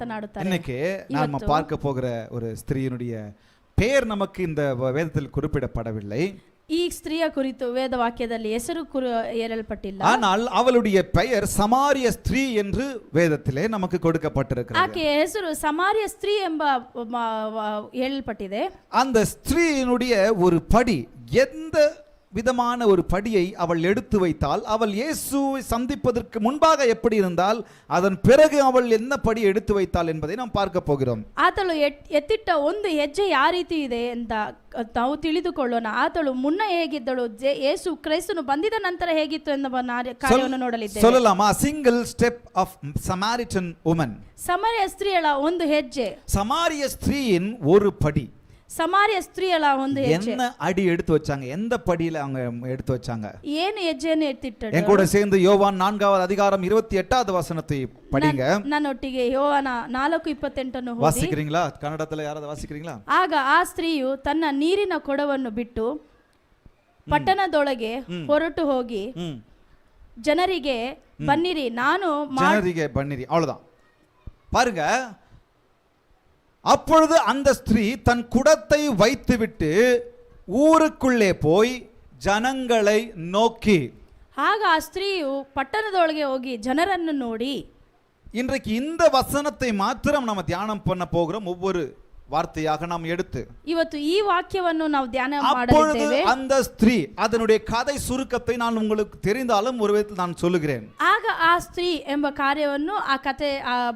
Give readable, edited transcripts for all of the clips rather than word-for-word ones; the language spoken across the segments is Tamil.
மாತನಾಡುತ್ತಾರೆ. இன்னைக்கு நாம பார்க்க போகிற ஒரு ஸ்திரீயினுடைய பெயர் நமக்கு இந்த வேதத்தில் குறிப்பிடப்படவில்லை. ಈ ಸ್ತ್ರೀಯ ಕುರಿತು ವೇದ ವಾಕ್ಯದಲ್ಲಿ ಹೆಸರು ಹೇಳಲ್ಪಟ್ಟಿಲ್ಲ. ஆனால் அவளுடைய பெயர் சமாரிய ஸ்திரீ என்று வேதத்திலே நமக்கு கொடுக்கப்பட்டிருக்கிறது. ಆಕೆಯ ಹೆಸರು ಸಮಾರ್ಯ ಸ್ತ್ರೀ ಎಂಬ ಹೇಳಲ್ಪಟ್ಟಿದೆ. அந்த ஸ்திரீயினுடைய ஒரு படி, எந்த விதமான ஒரு படியை அவள் எடுத்து வைத்தால், அவள் இயேசுவை சந்திப்பதற்கு முன்பாக எப்படி இருந்தால், அதன் பிறகு அவள் என்ன படி எடுத்து வைத்தாள் என்பதை நாம் பார்க்க போகிறோம். ಆತಳು ಎತ್ತಿಟ್ಟ ಒಂದು ಹೆಜ್ಜೆ ಯಾವ ರೀತಿ ಇದೆ ಅಂತ ನಾವು ತಿಳಿದುಕೊಳ್ಳೋಣ. ಆತಳು ಮುನ್ನ ಹೇಗಿದ್ದಳು, ಯೇಸು ಕ್ರೈಸ್ತನು ಬಂದಿದ ನಂತರ ಹೇಗಿತ್ತು ಎಂಬ ಕಾರ್ಯವನ್ನು ನೋಡಲಿದ್ದೇವೆ. சொல்லலாமா? Single step of Samaritan woman. ಸಮಾರ್ಯ ಸ್ತ್ರೀಯಳ ಒಂದು ಹೆಜ್ಜೆ. சமாரிய ஸ்திரீயின் ஒரு படி. ಸಮಾರ್ಯ ಸ್ತ್ರೀಯಳ ಒಂದು ಹೆಜ್ಜೆ. என்ன அடி எடுத்து வச்சாங்க? எந்த படியில அவங்க எடுத்து வச்சாங்க? ಏನು ಹೆಜ್ಜೆಯನ್ನು ಎತ್ತಿಟ್ಟಳು? என் கூட சேர்ந்து யோவான் 4வது அதிகாரம் 28வது வசனத்தை படிங்க. ನನ್ನೊಟ್ಟಿಗೆ ಯೋಹಾನ 4:28 ಓದಿ. வாசிக்கிறீங்களா? ಕನ್ನಡದಲ್ಲಿ ಯಾರಾவது வாசிக்கிறீங்களா? ಆಗ ಆ ಸ್ತ್ರೀಯು ತನ್ನ ನೀರಿನ ಕೊಡವನ್ನು ಬಿಟ್ಟು ಪಟ್ಟಣದೊಳಗೆ ಹೊರಟು ಹೋಗಿ ಜನರಿಗೆ ಬನ್ನಿರಿ, ನಾನು ಜನರಿಗೆ ಬನ್ನಿರಿ, அவ்வளவுதான். பாருங்க, அப்பொழுது அந்த ஸ்திரீ தன் குடத்தை வைத்துவிட்டு ஊருக்குள்ளே போய் ஜனங்களை நோக்கி. ಆಗ ಆ ಸ್ತ್ರೀಯು ಪಟ್ಟಣದೊಳಗೆ ಹೋಗಿ ಜನರನ್ನು ನೋಡಿ. இன்றைக்கு இந்த வசனத்தை மாத்திரம் நம்ம தியானம் பண்ண போகிறோம், ஒவ்வொரு வார்த்தையாக நாம் எடுத்து. ಇವತ್ತು ಈ ವಾಕ್ಯವನ್ನು ನಾವು ಧ್ಯಾನ அப்பொழுது ಮಾಡಲಿದ್ದೇವೆ. அந்த ஸ்திரீ, அதனுடைய கதை சுருக்கத்தை நான் உங்களுக்கு தெரிந்தாலும் ஒரு விதத்தில் நான் சொல்லுகிறேன். ಆಗ ಆ ಸ್ತ್ರೀ ಎಂಬ ಕಾರ್ಯವನ್ನು ಆ ಕತೆ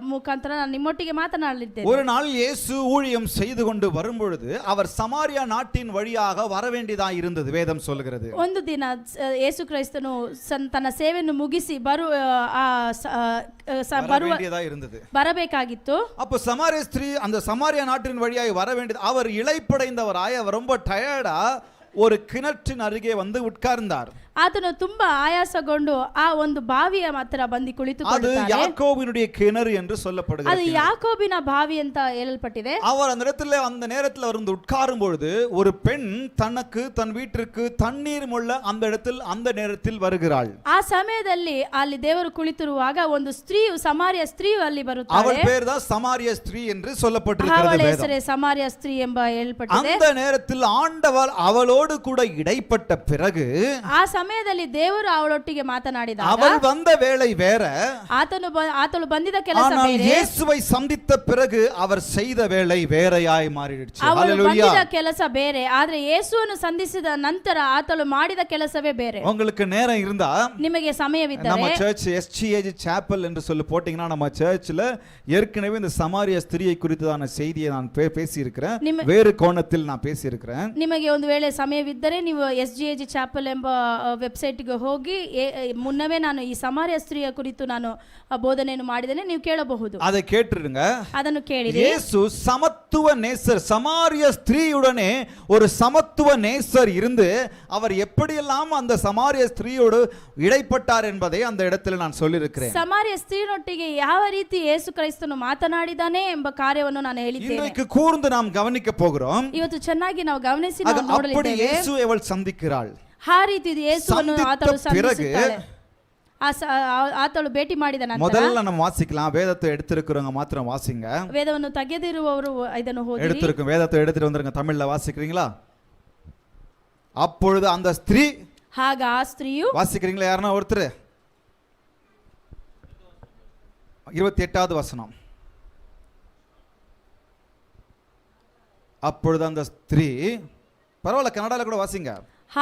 ಮುಖಾಂತರ ನಾನು ನಿಮ್ಮೊಟ್ಟಿಗೆ ಮಾತನಾಡಲಿದ್ದೇನೆ. ஒரு நாள் இயேசு ஊழியம் செய்து கொண்டு வரும்பொழுது அவர் சமாரியா நாட்டின் வழியாக வர வேண்டியதா இருந்தது, வேதம் சொல்லுகிறது. ಒಂದು ದಿನ ಯೇಸು ಕ್ರೈಸ್ತನು ತನ್ನ ಸೇವೆಯನ್ನು ಮುಗಿಸಿ ಬರಬೇಕಾಗಿತ್ತು. அப்போ சமாரிய ஸ்திரீ அந்த சமாரியா நாட்டின் வழியாய் வர வேண்டியது. அவர் இளைப்படைந்தவராய், அவர் ரொம்ப டயர்டா ஒரு கிணற்றின் அருகே வந்து உட்கார்ந்தார். ಆತನು ತುಂಬಾ ಆಯಾಸಗೊಂಡು ಆ ಒಂದು ಬಾವಿಯ ಹತ್ತಿರ ಬಂದು ಕುಳಿತುಕೊಂಡಿದ್ದಾನೆ. ಅದು ಯಾಕೋಬಿனுடைய கிணறு என்று சொல்லப்படுகிறது. ಅದು ಯಾಕೋಬಿನ ಬಾವಿ ಅಂತ ಹೇಳಲ್ಪಟ್ಟಿದೆ. அவர் அந்த நேரத்தில் அவர் வந்து உட்காரும் பொழுது ஒரு பெண் தனக்கு தன் வீட்டிற்கு தண்ணீர் மொள்ள அந்த இடத்தில் அந்த நேரத்தில் வருகிறாள். ಆ ಸಮಯದಲ್ಲಿ ಅಲ್ಲಿ ದೇವರು ಕುಳಿತಿರುವಾಗ ಒಂದು ಸ್ತ್ರೀಯು, ಸಮಾರ್ಯ ಸ್ತ್ರೀಯು ಅಲ್ಲಿ ಬರುತ್ತಾಳೆ. ಅವಳ பேர் தான் சமாரிய ஸ்திரீ என்று சொல்லப்பட்டிருக்கிறது. ಅವಳ ಹೆಸರೇ ಸಮಾರ್ಯ ಸ್ತ್ರೀ ಎಂಬ ಹೇಳಲ್ಪಟ್ಟಿದೆ. அந்த நேரத்தில் ஆண்டவர் அவளோடு கூட இடைப்பட்ட பிறகு, ಆ ಸಮಯದಲ್ಲಿ ದೇವರು ಅವಳೊಟ್ಟಿಗೆ ಮಾತನಾಡಿದಾಗ, அவள் வந்த வேளை வேற, ಆತಳು ಬಂದಿದ ಕೆಲಸ ಬೇರೆ. ஆனால் இயேசுவை சந்தித்த பிறகு அவர் செய்த வேளை வேறையாய் மாறிடுச்சு. ಅವಳು ಬಂದಿದ ಕೆಲಸ ಬೇರೆ, ಆದ್ರೆ ಯೇಸುವನ್ನು ಸಂಧಿಸಿದ ನಂತರ ಆತಳು ಮಾಡಿದ ಕೆಲಸವೇ ಬೇರೆ. உங்களுக்கு நேரம் இருந்தா, ನಿಮಗೆ ಸಮಯವಿದ್ದರೆ, நம்ம சர்ச் SGAG சாப்பல் என்று சொல்லி போட்டீங்கன்னா நம்ம சர்ச்சில் ஏற்கனவே இந்த சமாரிய ஸ்திரியை குறித்ததான செய்தியை நான் பேசி இருக்கிறேன், வேறு கோணத்தில் நான் பேசி இருக்கிறேன். ನಿಮಗೆ ಒಂದು ವೇಳೆ ಸಮಯವಿದ್ದರೆ ನೀವು SGAG ಚಾಪಲ್ ಎಂಬ ವೆಬ್ಸೈಟ್ಗೆ ಹೋಗಿ ಮುನ್ನವೇ ನಾನು ಈ ಸಮಾರ್ಯ ಸ್ತ್ರೀಯ ಕುರಿತು ನಾನು ಬೋಧನೆಯನ್ನು ಮಾಡಿದ್ದೇನೆ, ನೀವು ಕೇಳಬಹುದು. அதை கேட்டுருங்க, ಅದನ್ನು ಕೇಳಿರಿ. இயேசு சமத்துவ நேசர், சமாரிய ஸ்திரீயுடனே ஒரு சமத்துவ நேசர் இருந்து அவர் எப்படியெல்லாம் அந்த சமாரிய ஸ்திரீயோடு இடைப்பட்டார் என்பதை அந்த இடத்துல நான் சொல்லியிருக்கிறேன். ಸಮಾರ್ಯ ಸ್ತ್ರೀಯೊಟ್ಟಿಗೆ ಯಾವ ರೀತಿ ಯೇಸು ಕ್ರೈಸ್ತನು ಮಾತನಾಡಿದಾನೆ ಎಂಬ ಕಾರ್ಯವನ್ನು ನಾನು ಹೇಳಿದ್ದೇನೆ. இன்றைக்கு கூர்ந்து நாம் கவனிக்க போகிறோம். ಇವತ್ತು ಚೆನ್ನಾಗಿ ನಾವು ಗಮನಿಸಿ ನೋಡಲಿದ್ದೇವೆ. அப்படி இயேசுவை அவள் சந்திக்கிறாள். ಆ ರೀತಿ ಯೇಸುವನ್ನು ಆತಳು ಸಂಧಿಸುತ್ತಾಳೆ. ಆತಳು ಭೇಟಿ ಮಾಡಿದ ನಂತರ முதல்ல நம்ம வாசிக்கலாம். வேதத்தை எடுத்திருக்கிறவங்க மாத்திரம் வாசிங்க. ವೇದವನ್ನು ತೆಗೆದಿರುವವರು ಇದನ್ನು ಓದಿರಿ. எடுத்திருக்கும் வேதத்தை எடுத்துட்டு வந்துருங்க. தமிழ்ல வாசிக்கிறீங்களா? அப்பொழுது அந்த ஸ்திரீ, ಆಗ ಆ ಸ್ತ್ರೀಯು, வாசிக்கிறீங்களா யாரனா ஒருத்தர்? 28வது வசனம். அப்பொழுது அந்த ஸ்திரீ, பரவாயில்ல கன்னடால கூட வாசிங்க.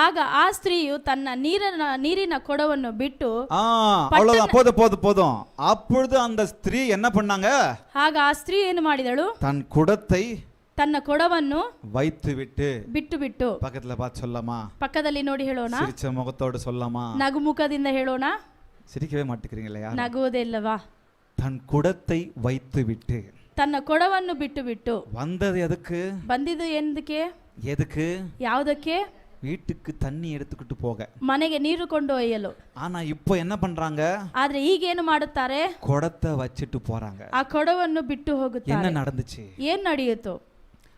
ಆಗ ಆ ಸ್ತ್ರೀಯು ತನ್ನ ನೀರಿನ ಕೊಡವನ್ನು ಬಿಟ್ಟು, அவ்வளவுதான், போதும். அப்பொழுது அந்த ஸ்திரீ என்ன பண்ணாங்க? ಆಗ ಆ ಸ್ತ್ರೀ ಏನು ಮಾಡಿದಳು? தன் குடத்தை, ತನ್ನ ಕೊಡವನ್ನು ಬಿಟ್ಟು பக்கத்துல பார்த்து சொல்லலாமா? ಪಕ್ಕದಲ್ಲಿ ನೋಡಿ ಹೇಳೋಣ. சிரிச்ச முகத்தோடு சொல்லலாமா? ನಗುಮುಖದಿಂದ ಹೇಳೋಣ. சிரிக்கவே மாட்டேங்கிறீங்களா? ನಗುವುದೇ ಇಲ್ಲವಾ? தன் குடத்தை வைத்துவிட்டு, ತನ್ನ ಕೊಡವನ್ನು ಬಿಟ್ಟು வந்தது எதுக்கு? ಬಂದಿದ್ದು ಎದಕ್ಕೆ? ಯಾವುದಕ್ಕೆ? வீட்டுக்கு தண்ணி எடுத்துக்கிட்டு போக, ಮನೆಗೆ ನೀರು ಕೊಂಡು ಒಯ್ಯಲು. ஆனா இப்போ என்ன பண்றாங்க? ಆದ್ರೆ ಈಗ ಏನು ಮಾಡುತ್ತಾರೆ? குடத்தை வச்சிட்டு போறாங்க. ಆ ಕೊಡವನ್ನು ಬಿಟ್ಟು ಹೋಗುತ್ತಾರೆ. என்ன நடந்துச்சு? ಏನ್ ನಡೆಯಿತು?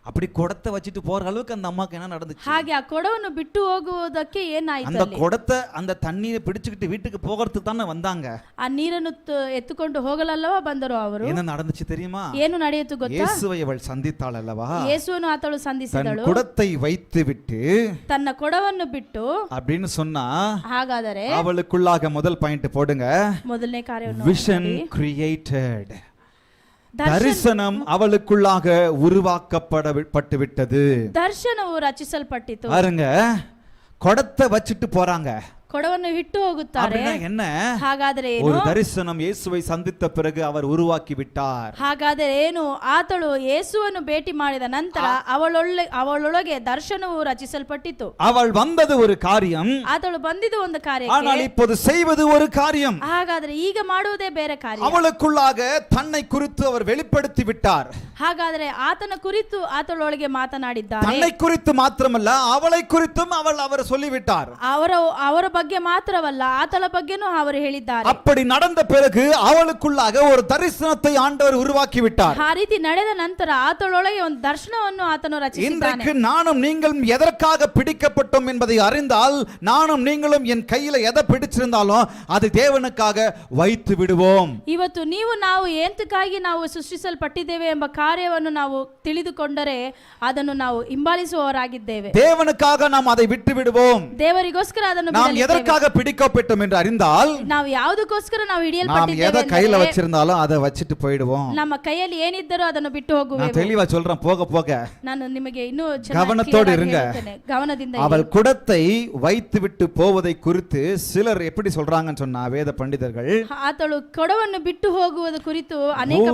அப்படி குடத்தை வச்சுட்டு போற அளவுக்கு அந்த அம்மாக்கு என்ன நடந்துச்சு? ಹಾಗೆ ಆ ಕೊಡವನ್ನು ಬಿಟ್ಟು ಹೋಗುವುದಕ್ಕೆ ಏನಾಯ್ತು அந்த ಅಲ್ಲಿ? குடத்தை அந்த தண்ணீரை பிடிச்சுக்கிட்டு வீட்டுக்கு போகிறதுக்கு தானே வந்தாங்க. ಆ ನೀರನ್ನು ಎತ್ತುಕೊಂಡು ಹೋಗಲಲ್ಲವಾ ಬಂದರು ಅವರು? என்ன நடந்துச்சு தெரியுமா? ಏನು ನಡೆಯಿತು ಗೊತ್ತಾ? இயேசுவை அவள் சந்தித்தாள் அல்லவா? ಯೇಸುವನ್ನು ಆತಳು தன் ಸಂಧಿಸಿದಳು. குடத்தை வைத்து விட்டு ತನ್ನ ಕೊಡವನ್ನು ಬಿಟ್ಟು அப்படின்னு சொன்னா ಹಾಗಾದರೆ அவளுக்குள்ளாக முதல் பாயிண்ட் போடுங்க. ಮೊದಲನೇ ಕಾರ್ಯವನ್ನು விஷன் ನೋಡಿ. கிரியேட்டட், தரிசனம் அவளுக்குள்ளாக உருவாக்கப்பட்டு விட்டது. ದರ್ಶನವು ರಚಿಸಲ್ಪಟ್ಟಿತು. பாருங்க, குடத்தை வச்சுட்டு போறாங்க. ಕೊಡವನ್ನು ಇಟ್ಟು ಹೋಗುತ್ತಾರೆ. அப்படின்னா என்ன? ಹಾಗಾದರೆ ஒரு ಏನು? தரிசனம் இயேசுவை சந்தித்த பிறகு அவர் உருவாக்கி விட்டார். ಹಾಗಾದರೆ ಏನು? ಆತಳು ಯೇಸುವನ್ನು ಭೇಟಿ ಮಾಡಿದ ನಂತರ ಅವಳೊಳಗೆ ದರ್ಶನವು ರಚಿಸಲ್ಪಟ್ಟಿತು. அவள் வந்தது ஒரு காரியம், ಆತಳು ಬಂದಿದ್ದು ಒಂದು ஆனால் ಕಾರ್ಯಕ್ಕೆ. இப்போது செய்வது ஒரு காரியம். ಹಾಗಾದ್ರೆ ಈಗ ಮಾಡುವುದೇ ಬೇರೆ ಕಾರ್ಯ. அவளுக்குள்ளாக தன்னை குறித்து அவர் வெளிப்படுத்தி விட்டார். ಹಾಗಾದ್ರೆ ಆತನ ಕುರಿತು ಆತಳೊಳಗೆ ಮಾತನಾಡಿದ್ದಾರೆ. தன்னை குறித்து மாத்திரமல்ல, அவளை குறித்தும் அவர் சொல்லிவிட்டார். ಅವರ ಬಗ್ಗೆ ಮಾತ್ರವಲ್ಲ, ಆತಳ ಬಗ್ಗೆನೂ ಅವರು ಹೇಳಿದ್ದಾರೆ. அப்படி நடந்த பிறகு அவளுக்குள்ளாக ஒரு தரிசனத்தை ஆண்டவர் உருவாக்கி விட்டார். ಆ ರೀತಿ ನಡೆದ ನಂತರ ಆತಳೊಳಗೆ ಒಂದು ದರ್ಶನವನ್ನು ಆತನು ರಚಿಸಿದ್ದಾನೆ. இன்றைக்கு நானும் நீங்களும் எதற்காக பிடிக்கப்பட்டோம் என்பதை அறிந்தால், நானும் நீங்களும் என் கையில எதை பிடிச்சிருந்தாலும் அது தேவனுக்காக வைத்து விடுவோம். ಇವತ್ತು ನೀವು ನಾವು ಎಂತಕ್ಕಾಗಿ ನಾವು ಸೃಷ್ಟಿಸಲ್ಪಟ್ಟಿದ್ದೇವೆ ಎಂಬ ಕಾರ್ಯವನ್ನು ನಾವು ತಿಳಿದುಕೊಂಡರೆ ಅದನ್ನು ನಾವು ಹಿಂಬಾಲಿಸುವವರಾಗಿದ್ದೇವೆ. தேவனுக்காக நாம் அதை விட்டு விடுவோம். ದೇವರಿಗೋಸ್ಕರ ಅದನ್ನು நாம் ಬಿಡಲಿದ್ದೇವೆ. எதற்காக பிடிக்கப்பட்டோம் என்று அறிந்தால், ನಾವು ಯಾವುದಕ್ಕೋಸ್ಕರ ನಾವು நாம் ಹಿಡಿಯಲ್ಪಟ್ಟಿದ್ದೇವೆ எதை கையில ಎಂದರೆ வச்சிருந்தாலும் அதை வச்சுட்டு போயிடுவோம். ನಮ್ಮ ಕೈಯಲ್ಲಿ ಏನಿದ್ದರೂ ಅದನ್ನು ಬಿಟ್ಟು நான் ಹೋಗುವೆವು. தெளிவா சொல்றேன், போக போக ನಾನು ನಿಮಗೆ ಇನ್ನೂ கவனத்தோடு இருங்க. ಗಮನದಿಂದ அவள் குடத்தை வைத்து விட்டு போவதை குறித்து சிலர் எப்படி சொல்றாங்கன்னு சொன்னா, வேத பண்டிதர்கள், ಆತಳು ಕೊಡವನ್ನು ಬಿಟ್ಟು ಹೋಗುವುದ ಕುರಿತು ಅನೇಕ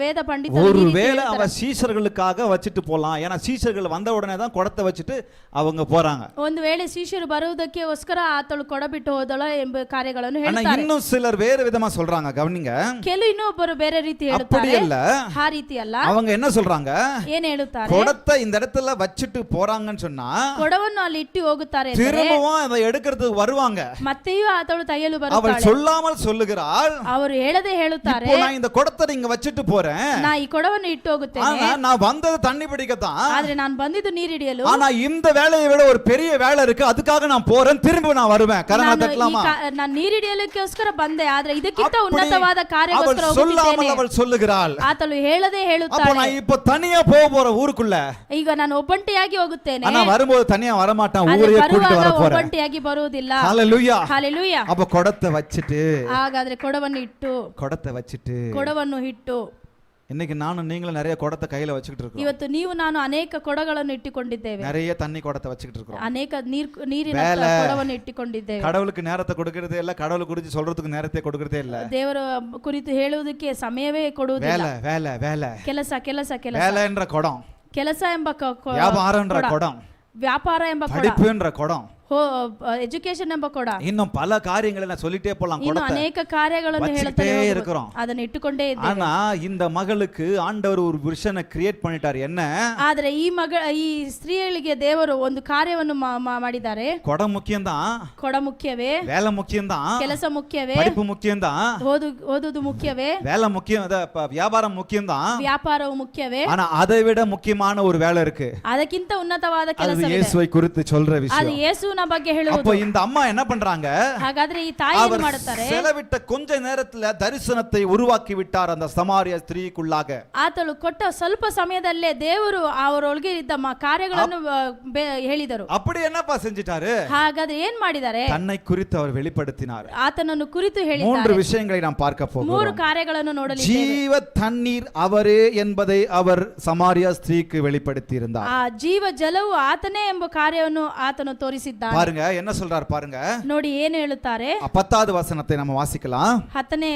ವೇದ ಪಂಡಿತರು ಈ ರೀತಿ ஒருவேளை அவ ಹೇಳ್ತಾರೆ. சீஷர்களுக்காக வச்சுட்டு போலாம், ஏன்னா சீஷர்கள் வந்த உடனே தான் குடத்தை வச்சுட்டு அவங்க போறாங்க. ಒಂದು ವೇಳೆ ಶಿಷ್ಯರು ಬರುವುದಕ್ಕೋಸ್ಕರ ಆತಳು ಕೊಡ ಬಿಟ್ಟು ಹೋದಳ ಎಂಬ ಕಾರ್ಯಗಳನ್ನು ஆனா ಹೇಳ್ತಾರೆ. இன்னும் சிலர் வேறு விதமா சொல்றாங்க, கவனிங்க. ಕೆಲವು ಇನ್ನೊಬ್ಬರು ಬೇರೆ ರೀತಿ அப்படி ಹೇಳುತ್ತಾರೆ. இல்ல, ಆ ರೀತಿ ಅಲ್ಲ. அவங்க என்ன சொல்றாங்க, ಏನ್ ಹೇಳುತ್ತಾರೆ? குடத்தை இந்த இடத்துல வச்சுட்டு போறாங்கன்னு சொன்னா ಕೊಡವನ್ನು ಅಲ್ಲಿ ಇಟ್ಟು ಹೋಗುತ್ತಾರೆ ಎಂದರೆ திரும்பவும் அதை எடுக்கிறதுக்கு வருவாங்க. ಮತ್ತೆಯೂ ಆತಳು ತೆಗೆಯಲು அவள் ಬರುತ್ತಾಳೆ. சொல்லாமல் சொல்லுகிறாள், ಅವರು ಹೇಳದೆ ಹೇಳುತ್ತಾರೆ, இப்போ நான் இந்த குடத்தை இங்க வச்சுட்டு போறேன், ನಾ ಈ ಕೊಡವನ್ನು ಇಟ್ಟು ಹೋಗುತ್ತೇನೆ, ஆனா நான் வந்தது தண்ணி பிடிக்கத்தான், ಆದ್ರೆ ನಾನು ಬಂದಿದ್ದು ನೀರಿಡಿಯಲು. ஆனா இந்த வேலையை விட ஒரு பெரிய வேலை இருக்கு, அதுக்காக நான் போறேன், திரும்ப நான் வருவேன். கரங்களை தட்டலாமா? ನಾನು ನೀರಿಡಿಯಲಿಕ್ಕೋಸ್ಕರ ಬಂದೆ, ಆದ್ರೆ ಇದಕ್ಕಿಂತ அப்படி ಉನ್ನತವಾದ அவள் ಕಾರ್ಯಕ್ಕೋಸ್ಕರ சொல்லாமல் ಹೋಗುತ್ತಿದ್ದೇನೆ. அவள் சொல்லுகிறாள். ಆತಳು ಹೇಳದೆ அப்ப ಹೇಳುತ್ತಾಳೆ, நான் இப்போ தனியா போக போறேன் ஊருக்குள்ள, ಈಗ ನಾನು ಒಬ್ಬಂಟಿಯಾಗಿ ಹೋಗುತ್ತೇನೆ, ஆனா வரும்போது தனியா வரமாட்டேன், ಆದ್ರೆ ஊரையே கூட்டிட்டு ಬರುವಾಗ வர போறேன். ಒಬ್ಬಂಟಿಯಾಗಿ ಬರುವುದಿಲ್ಲ. ஹalleluya. ಹಾಲೆಲೂಯಾ. அப்ப குடத்தை வச்சிட்டு ಹಾಗಾದ್ರೆ ಕೊಡವನ್ನು ಇಟ್ಟು இன்னைக்கு நானும் நீங்களும் நிறைய குடத்தை கையில வச்சுக்கிட்டு இருக்கோம். ಇವತ್ತು ನೀವು ನಾನು ಅನೇಕ ಕೊಡಗಳನ್ನು ಇಟ್ಟುಕೊಂಡಿದ್ದೇವೆ, நிறைய தண்ணி குடத்தை வச்சுக்கிட்டு இருக்கோம். ಅನೇಕ ನೀರಿನ ಕೊಡವನ್ನು ಇಟ್ಟುಕೊಂಡಿದ್ದೇವೆ. கடவுளுக்கு நேரத்தை கொடுக்கறதே இல்ல, கடவுளை குறித்து சொல்றதுக்கு நேரத்தை கொடுக்கறதே இல்ல. ದೇವರ ಕುರಿತು ಹೇಳುವುದಕ್ಕೆ ಸಮಯವೇ ಕೊಡುವುದಿಲ್ಲ. வேலை ಕೆಲಸ வேலைன்ற குடம், ಕೆಲಸ ಎಂಬ வியாபாரம்ன்ற குடம், ವ್ಯಾಪಾರ ಎಂಬ ಕೊಡ, படிப்புன்ற குடம், ಎಜುಕೇಶನ್ ಎಂಬ ಕೊಡ, இன்னும் பல காரியங்களை நான் சொல்லிட்டே போலாம். ಇನ್ನು குடத்தை ಅನೇಕ ಕಾರ್ಯಗಳನ್ನು வச்சுக்கிட்டே ಹೇಳುತ್ತಲೇ இருக்கிறோம். ಅದನ್ನು ಇಟ್ಟುಕೊಂಡೇ ಇದ್ದೇವೆ. ஆனா இந்த மகளுக்கு ஆண்டவர் ஒரு விஷனை கிரியேட் பண்ணிட்டார். என்ன? ಆದ್ರೆ ಈ ಸ್ತ್ರೀಯಳಿಗೆ ದೇವರು ಒಂದು ಕಾರ್ಯವನ್ನು ಮಾಡಿದ್ದಾರೆ. குடம் முக்கியம்தான், ಕೊಡ ಮುಖ್ಯವೇ, வேலை முக்கியம்தான், ಕೆಲಸ ಮುಖ್ಯವೇ, படிப்பு முக்கியம்தான், ಓದುವುದು ಮುಖ್ಯವೇ, வேலை முக்கியம், வியாபாரம் முக்கியம்தான், ವ್ಯಾಪಾರವು ಮುಖ್ಯವೇ, ஆனா அதை விட முக்கியமான ஒரு வேலை இருக்கு. ಅದಕ್ಕಿಂತ ಉನ್ನತವಾದ அது ಕೆಲಸವಿದೆ. இயேசுவை குறித்து சொல்ற ಅದು விஷயம். ಯೇಸುವಿನ ಬಗ್ಗೆ அப்ப ಹೇಳುವುದು. இந்த அம்மா என்ன பண்றாங்க? ಹಾಗಾದ್ರೆ ಈ ತಾಯಿ ಏನು அவர் ಮಾಡುತ್ತಾರೆ? செலவிட்ட கொஞ்ச நேரத்துல தரிசனத்தை உருவாக்கி விட்டார் அந்த சமாரிய ஸ்திரீக்குள்ளாக. ಆತಳು ಕೊಟ್ಟ ಸ್ವಲ್ಪ ಸಮಯದಲ್ಲೇ ದೇವರು ಅವರೊಳಗೆ ಇದ್ದ ಕಾರ್ಯಗಳನ್ನು ಹೇಳಿದರು. அப்படி என்னப்பா செஞ்சிட்டாரு? ಹಾಗಾದ್ರೆ ಏನ್ ಮಾಡಿದ್ದಾರೆ? தன்னை குறித்து அவர் வெளிப்படுத்தினார். ಆತನನ್ನು ಕುರಿತು மூன்று ಹೇಳಿದ್ದಾರೆ. விஷயங்களை நாம் பார்க்க ಮೂರು போகிறோம். ಕಾರ್ಯಗಳನ್ನು ನೋಡಲಿದ್ದೇವೆ. ஜீவ தண்ணீர் அவரே என்பதை அவர் சமாரியா ஸ்திரீக்கு வெளிப்படுத்தி இருந்தார். ಆ ಜೀವ ಜಲವು ಆತನೇ ಎಂಬ ಕಾರ್ಯವನ್ನು ಆತನು ತೋರಿಸಿದ್ದಾನೆ. பாருங்க என்ன சொல்றார் பாருங்க. ನೋಡಿ ಏನು ಹೇಳುತ್ತಾರೆ? 10வது வசனத்தை நம்ம வாசிக்கலாம். 10ನೇ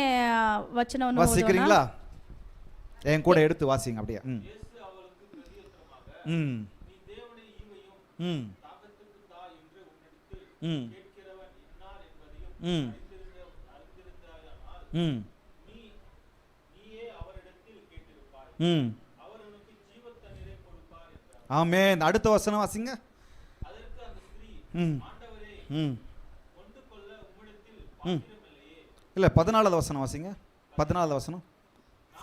ವಚನವನ್ನು வாசிக்கிறீங்களா? என் கூட எடுத்து வாசிங்க அப்படியே. ஆமென். அடுத்த வசனம் வாசிங்க. இல்ல 14வது வசனம் வாசிங்க. 14வது வசனம்.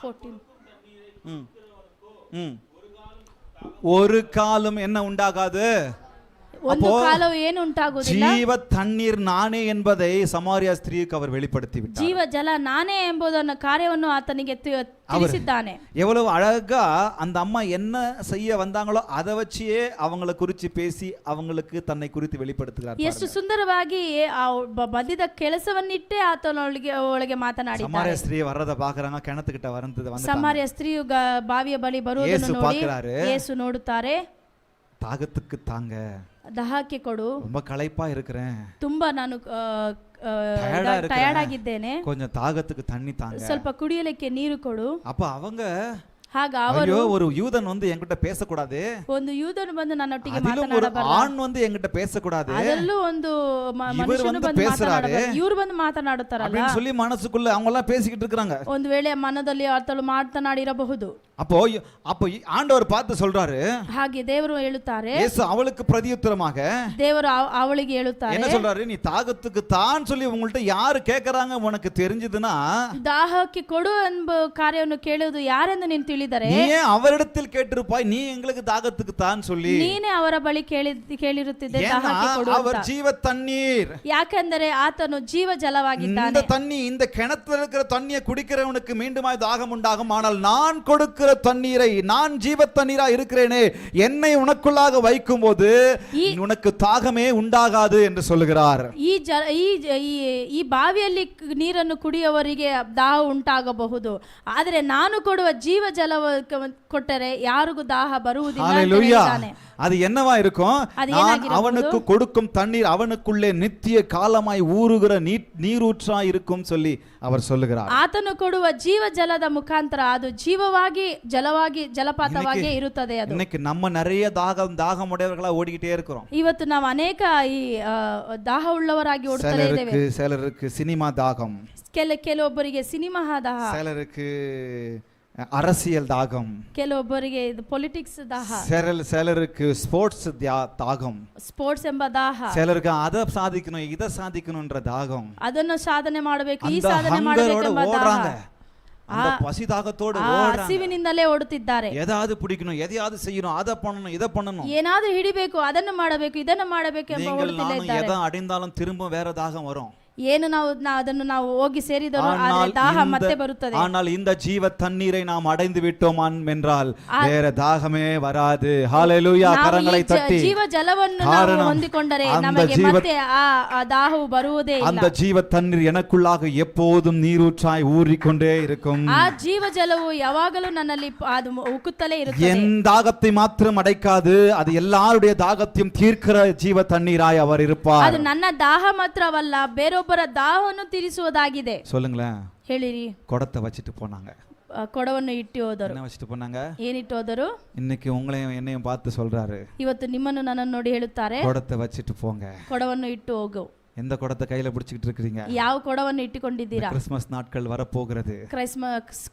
14. ஒரு காலம் என்ன உண்டாகாது. ಒಂದು ಕಾಲವು ಏನು ಉಂಟಾಗುವುದಿಲ್ಲ. ஜீவ தண்ணீர் நானே என்பதை சமாரியா ஸ்திரீக்கு அவர் வெளிப்படுத்தி விட்டார். ಜೀವ ಜಲ ನಾನೇ ಎಂಬುದನ್ನ ಕಾರ್ಯವನ್ನು ಆತನಿಗೆ ತಿಳಿಸಿದ್ದಾನೆ. எவ்வளவு அழகா அந்த அம்மா என்ன செய்ய வந்தாங்களோ அதை வச்சே அவங்கள குறித்து பேசி அவங்களுக்கு தன்னை குறித்து வெளிப்படுத்துகிறார். ಎಷ್ಟು ಸುಂದರವಾಗಿ ಬಂದಿದ್ದ ಕೆಲಸವನ್ನಿಟ್ಟೇ ಆತನೊಳಗೆ ಒಳಗೆ ಮಾತನಾಡಿದ್ದಾನೆ. சமாரியா ஸ்திரீ வர்றத பாக்குறாங்க, கிணத்துக்கிட்ட வந்து ಸಮಾರ್ಯ ಸ್ತ್ರೀಯು ಬಾವಿಯ ಬಳಿ ಬರುವುದನ್ನು ನೋಡಿ ಯೇಸು ನೋಡುತ್ತಾರೆ. தாகத்துக்கு தாங்க, ದಹಕ್ಕೆ ಕೊಡು, ரொம்ப களைப்பா இருக்கிறேன், ತುಂಬಾ ನಾನು ಟಯರ್ಡ್ ಆಗಿದ್ದೇನೆ, கொஞ்சம் தாகத்துக்கு தண்ணி தாங்க, ಸ್ವಲ್ಪ ಕುಡಿಯಲಿಕ್ಕೆ ನೀರು ಕೊಡು. அப்ப அவங்க ಹಾಗ ಅವರು ஒரு யூதன் வந்து என்கிட்ட பேசக்கூடாது, ಒಂದು ಯೂದನು ಬಂದು ನನ್ನೊಟ್ಟಿಗೆ ஒரு ಮಾತನಾಡಬಾರದು, ஆண் வந்து என்கிட்ட பேசக்கூடாது, ಅದರಲ್ಲೂ ಒಂದು ಮನುಷ್ಯನು ಬಂದು ಮಾತನಾಡಬಾರದು, ಇವರು ಬಂದು ಮಾತನಾಡುತ್ತಾರಲ್ಲ அப்படின்னு சொல்லி மனசுக்குள்ள அவங்க எல்லாம் பேசிக்கிட்டு இருக்காங்க. ಒಂದು ವೇಳೆ ಮನದಲ್ಲಿ ಆತಳು ಮಾತನಾಡಿರಬಹುದು. அப்போ ஆண்டவர் பார்த்து சொல்றாரு, ಹಾಗೆ ದೇವರು ಹೇಳುತ್ತಾರೆ, இயேசು அவளுக்கு பிரதியுத்தரமாக ದೇವರು ಅವಳಿಗೆ ಹೇಳುತ್ತಾರೆ, என்ன சொல்றாரு, நீ தாகத்துக்கு தான் சொல்லி உங்கள்ட்ட யாரு கேக்குறாங்க உனக்கு தெரிஞ்சதுன்னா ದಾಹಕ್ಕೆ ಕೊಡು ಎಂಬ ಕಾರ್ಯವನ್ನು ಕೇಳುವುದು ಯಾರೆಂದು ನೀನು ತಿಳಿದರೆ நீயே அவரிடத்தில் கேட்டிருப்பாய், நீ எங்களுக்கு தாகத்துக்கு தான் சொல்லி, ನೀನೇ ಅವರ ಬಳಿ ಕೇಳಿರುತ್ತಿದ್ದೆ ದಾಹಕ್ಕೆ ಕೊಡು ಅಂತ. அவர் ஜீவ தண்ணீர், ಯಾಕೆಂದರೆ ಆತನು ಜೀವ ಜಲವಾಗಿದ್ದಾನೆ. இந்த தண்ணி, இந்த கிணத்துல இருக்கிற தண்ணியை குடிக்கிறவனுக்கு மீண்டுமாய் தாகம் உண்டாகும், ஆனால் நான் கொடுக்கிற தண்ணீரை, நான் ஜீவ தண்ணீரா இருக்கிறேனே, என்னை உனக்குள்ளாக வைக்கும் போது உனக்கு தாகமே உண்டாகாது என்று சொல்லுகிறார். ಈ ಬಾವಿಯಲ್ಲಿ ನೀರನ್ನು ಕುಡಿಯುವವರಿಗೆ ದಾಹ ಉಂಟಾಗಬಹುದು, ಆದರೆ ನಾನು ಕೊಡುವ ಜೀವ ಜಲ ಕೊಟ್ಟರೆ ಯಾರಿಗೂ ದಾಹ ಬರುವುದಿಲ್ಲ. அது என்னவா இருக்கும், அவனுக்கு கொடுக்கும் தண்ணீர் அவனுக்குள்ளே நித்திய காலமாய் ஊறுகிற நீரூற்றாய் இருக்கும் சொல்லி அவர் சொல்லுகிறார். ಆತನು ಕೊಡುವ ಜೀವ ಜಲದ ಮುಖಾಂತರ ಅದು ಜೀವವಾಗಿ ಜಲವಾಗಿ ಜಲಪಾತವಾಗಿ ಇರುತ್ತದೆ. ಅದು இன்னைக்கு நம்ம நிறைய தாகம் உடையவர்களா ஓடிக்கிட்டே இருக்கிறோம். ಇವತ್ತು ನಾವು ಅನೇಕ ಈ ದಾಹ ಉಳ್ಳವರಾಗಿ ಓಡುತ್ತಲೇ ಇದ್ದೇವೆ. சிலருக்கு சினிமா தாகம், ಕೆಲವೊಬ್ಬರಿಗೆ ಸಿನಿಮಾ ದಾಹ, சிலருக்கு அரசியல் தாகம், ಕೆಲವೊಬ್ಬರಿಗೆ ಪೊಲಿಟಿಕ್ಸ್ ದಾಹ, சிலருக்கு ஸ்போர்ட்ஸ் தாகம், ಸ್ಪೋರ್ಟ್ಸ್ ಎಂಬ ದಾಹ, சிலருக்கு அதை சாதிக்கணும் இதை சாதிக்கணும்ன்ற தாகம், ಅದನ್ನು ಸಾಧನೆ ಮಾಡಬೇಕು ಈ ಸಾಧನೆ ಮಾಡಬೇಕು ಎಂಬ ದಾಹ, அந்த பசி தாகத்தோடு ಹಸಿವಿನಿಂದಲೇ ಓಡುತ್ತಿದ್ದಾರೆ. ஏதாவது பிடிக்கணும், எதையாவது செய்யணும், அதை பண்ணணும் இதை பண்ணணும், ಏನಾದ್ರೂ ಹಿಡಿಬೇಕು, ಅದನ್ನು ಮಾಡಬೇಕು ಇದನ್ನು ಮಾಡಬೇಕು ಎಂಬ ಓಡುತ್ತಿಲ್ಲ ಇದ್ದಾರೆ. எதை அடைந்தாலும் திரும்ப வேற தாகம் வரும். ಏನು ಅದನ್ನು ನಾವು ಹೋಗಿ ಸೇರಿದರೂ ದಾಹ ಮತ್ತೆ ಬರುತ್ತದೆ. ஆனால் இந்த ஜீவ தண்ணீரை நாம் அடைந்து விட்டோம் என்றால் வேற தாகமே வராது. ஹalleluya, கரங்களை தட்டி ಜೀವ ಜಲವನ್ನು ನಾವು ಹೊಂದಿಕೊಂಡರೆ ನಮಗೆ ಮತ್ತೆ ಆ ದಾಹವು ಬರುವುದೇ ಇಲ್ಲ. அந்த ஜீவ தண்ணீர் எனக்குள்ளாக எப்போதும் நீரூற்றாய் ஊறிக்கொண்டே இருக்கும். ಆ ಜೀವ ಜಲವು ಯಾವಾಗಲೂ ನನ್ನಲ್ಲಿ ಅದು ಉಕ್ಕುತ್ತಲೇ ಇರುತ್ತದೆ. என் தாகத்தை மாத்திரம் அடைக்காது, அது எல்லாருடைய தாகத்தையும் தீர்க்கிற ஜீவ தண்ணீராய் அவர் இருப்பார். ಅದು ನನ್ನ ದಾಹ ಮಾತ್ರವಲ್ಲ, ಬೇರೊಬ್ಬರ ದಾಹವನ್ನು ತೀರಿಸುವುದಾಗಿದೆ. சொல்லுங்களேன், ಹೇಳಿರಿ. குடத்தை வச்சிட்டு போனாங்க, ಕೊಡವನ್ನು ಇಟ್ಟು ಹೋದರು. என்ன வச்சிட்டு போனாங்க, ಏನಿಟ್ಟು ಹೋದರು? இன்னைக்கு உங்களையும் என்னையும் பார்த்து சொல்றாரு, ಇವತ್ತು ನಿಮ್ಮನ್ನು ನನ್ನನ್ನು ನೋಡಿ ಹೇಳುತ್ತಾರೆ, குடத்தை வச்சிட்டு போங்க. ಕೊಡವನ್ನು ಇಟ್ಟು ಹೋಗು. எந்த குடத்தை கையில பிடிச்சிட்டு இருக்கீங்க? ಯಾವ ಕೊಡವನ್ನು ಇಟ್ಟುಕೊಂಡಿದ್ದೀರಾ? கிறிஸ்மஸ் நாட்கள் வரப்போகிறது,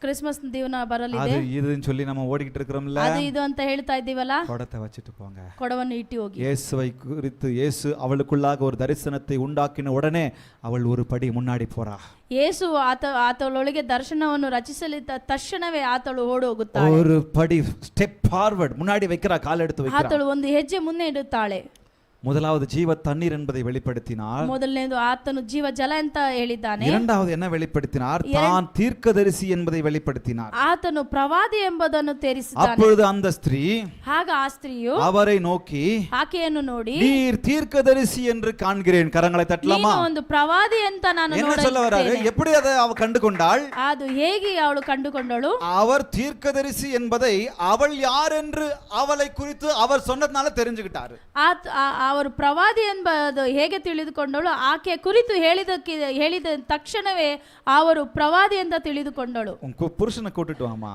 ಕ್ರಿಸ್ಮಸ್ ದಿನ ಬರಲಿದೆ, அது இதுன்னு சொல்லி நம்ம ஓடிக்கிட்டு இருக்கிறோம்ல, ಅದು ಇದು ಅಂತ ಹೇಳ್ತಾ ಇದ್ದೀವಲ್ಲ, குடத்தை வச்சிட்டு போங்க. ಕೊಡವನ್ನು ಇಟ್ಟು ಹೋಗಿ. இயேசுவை குறித்து இயேசு அவளுக்குள்ளாக ஒரு தரிசனத்தை உண்டாக்கின உடனே அவள் ஒரு படி முன்னாடி போறா. ಯೇಸು ಆತಳೊಳಗೆ ದರ್ಶನವನ್ನು ರಚಿಸಲಿದ್ದ ತಕ್ಷಣವೇ ಆತಳು ಓಡಿ ಹೋಗುತ್ತಾಳೆ. ஒரு படி ஸ்டெப் ஃபார்வர்ட், முன்னாடி வைக்கிறா, கால் எடுத்து வைக்கிறா. ಆತಳು ಒಂದು ಹೆಜ್ಜೆ ಮುಂದೆ ಇಡುತ್ತಾಳೆ. முதலாவது ஜீவ தண்ணீர் என்பதை வெளிப்படுத்தினார். ಮೊದಲನೇದು ಆತನು ಜೀವ ಜಲ ಅಂತ ಹೇಳಿದ್ದಾನೆ. இரண்டாவது என்ன வெளிப்படுத்தினார், தான் தீர்க்கதரிசி என்பதை வெளிப்படுத்தினார். ಆತನು ಪ್ರವಾದಿ ಎಂಬುದನ್ನು ತೋರಿಸಿದ್ದಾನೆ. அப்பொழுது அந்த ஸ்திரீ, ಆಗ ಆ ಸ್ತ್ರೀಯು அவரை நோக்கி, ಆಕೆಯನ್ನು ನೋಡಿ, நீர் தீர்க்கதரிசி என்று காண்கிறேன். கரங்களை தட்டலாமா? ನೀನು ಒಂದು ಪ್ರವಾದಿ ಅಂತ ನಾನು என்ன சொல்ல வராரு, எப்படி அதை அவ கண்டுகொண்டாள்? ಅದು ಹೇಗೆ ಅವಳು ಕಂಡುಕೊಂಡಳು? அவர் தீர்க்கதரிசி என்பதை அவள் யார் என்று அவளை குறித்து அவர் சொன்னதனால தெரிஞ்சுக்கிட்டாரு. ಅವರು ಪ್ರವಾದಿ ಎಂಬುದು ಹೇಗೆ ತಿಳಿದುಕೊಂಡಳು? ಆಕೆ ಕುರಿತು ಹೇಳಿದ ತಕ್ಷಣವೇ ಅವರು ಪ್ರವಾದಿ ಅಂತ ತಿಳಿದುಕೊಂಡಳು. புருஷனை கூட்டிட்டு வாமா,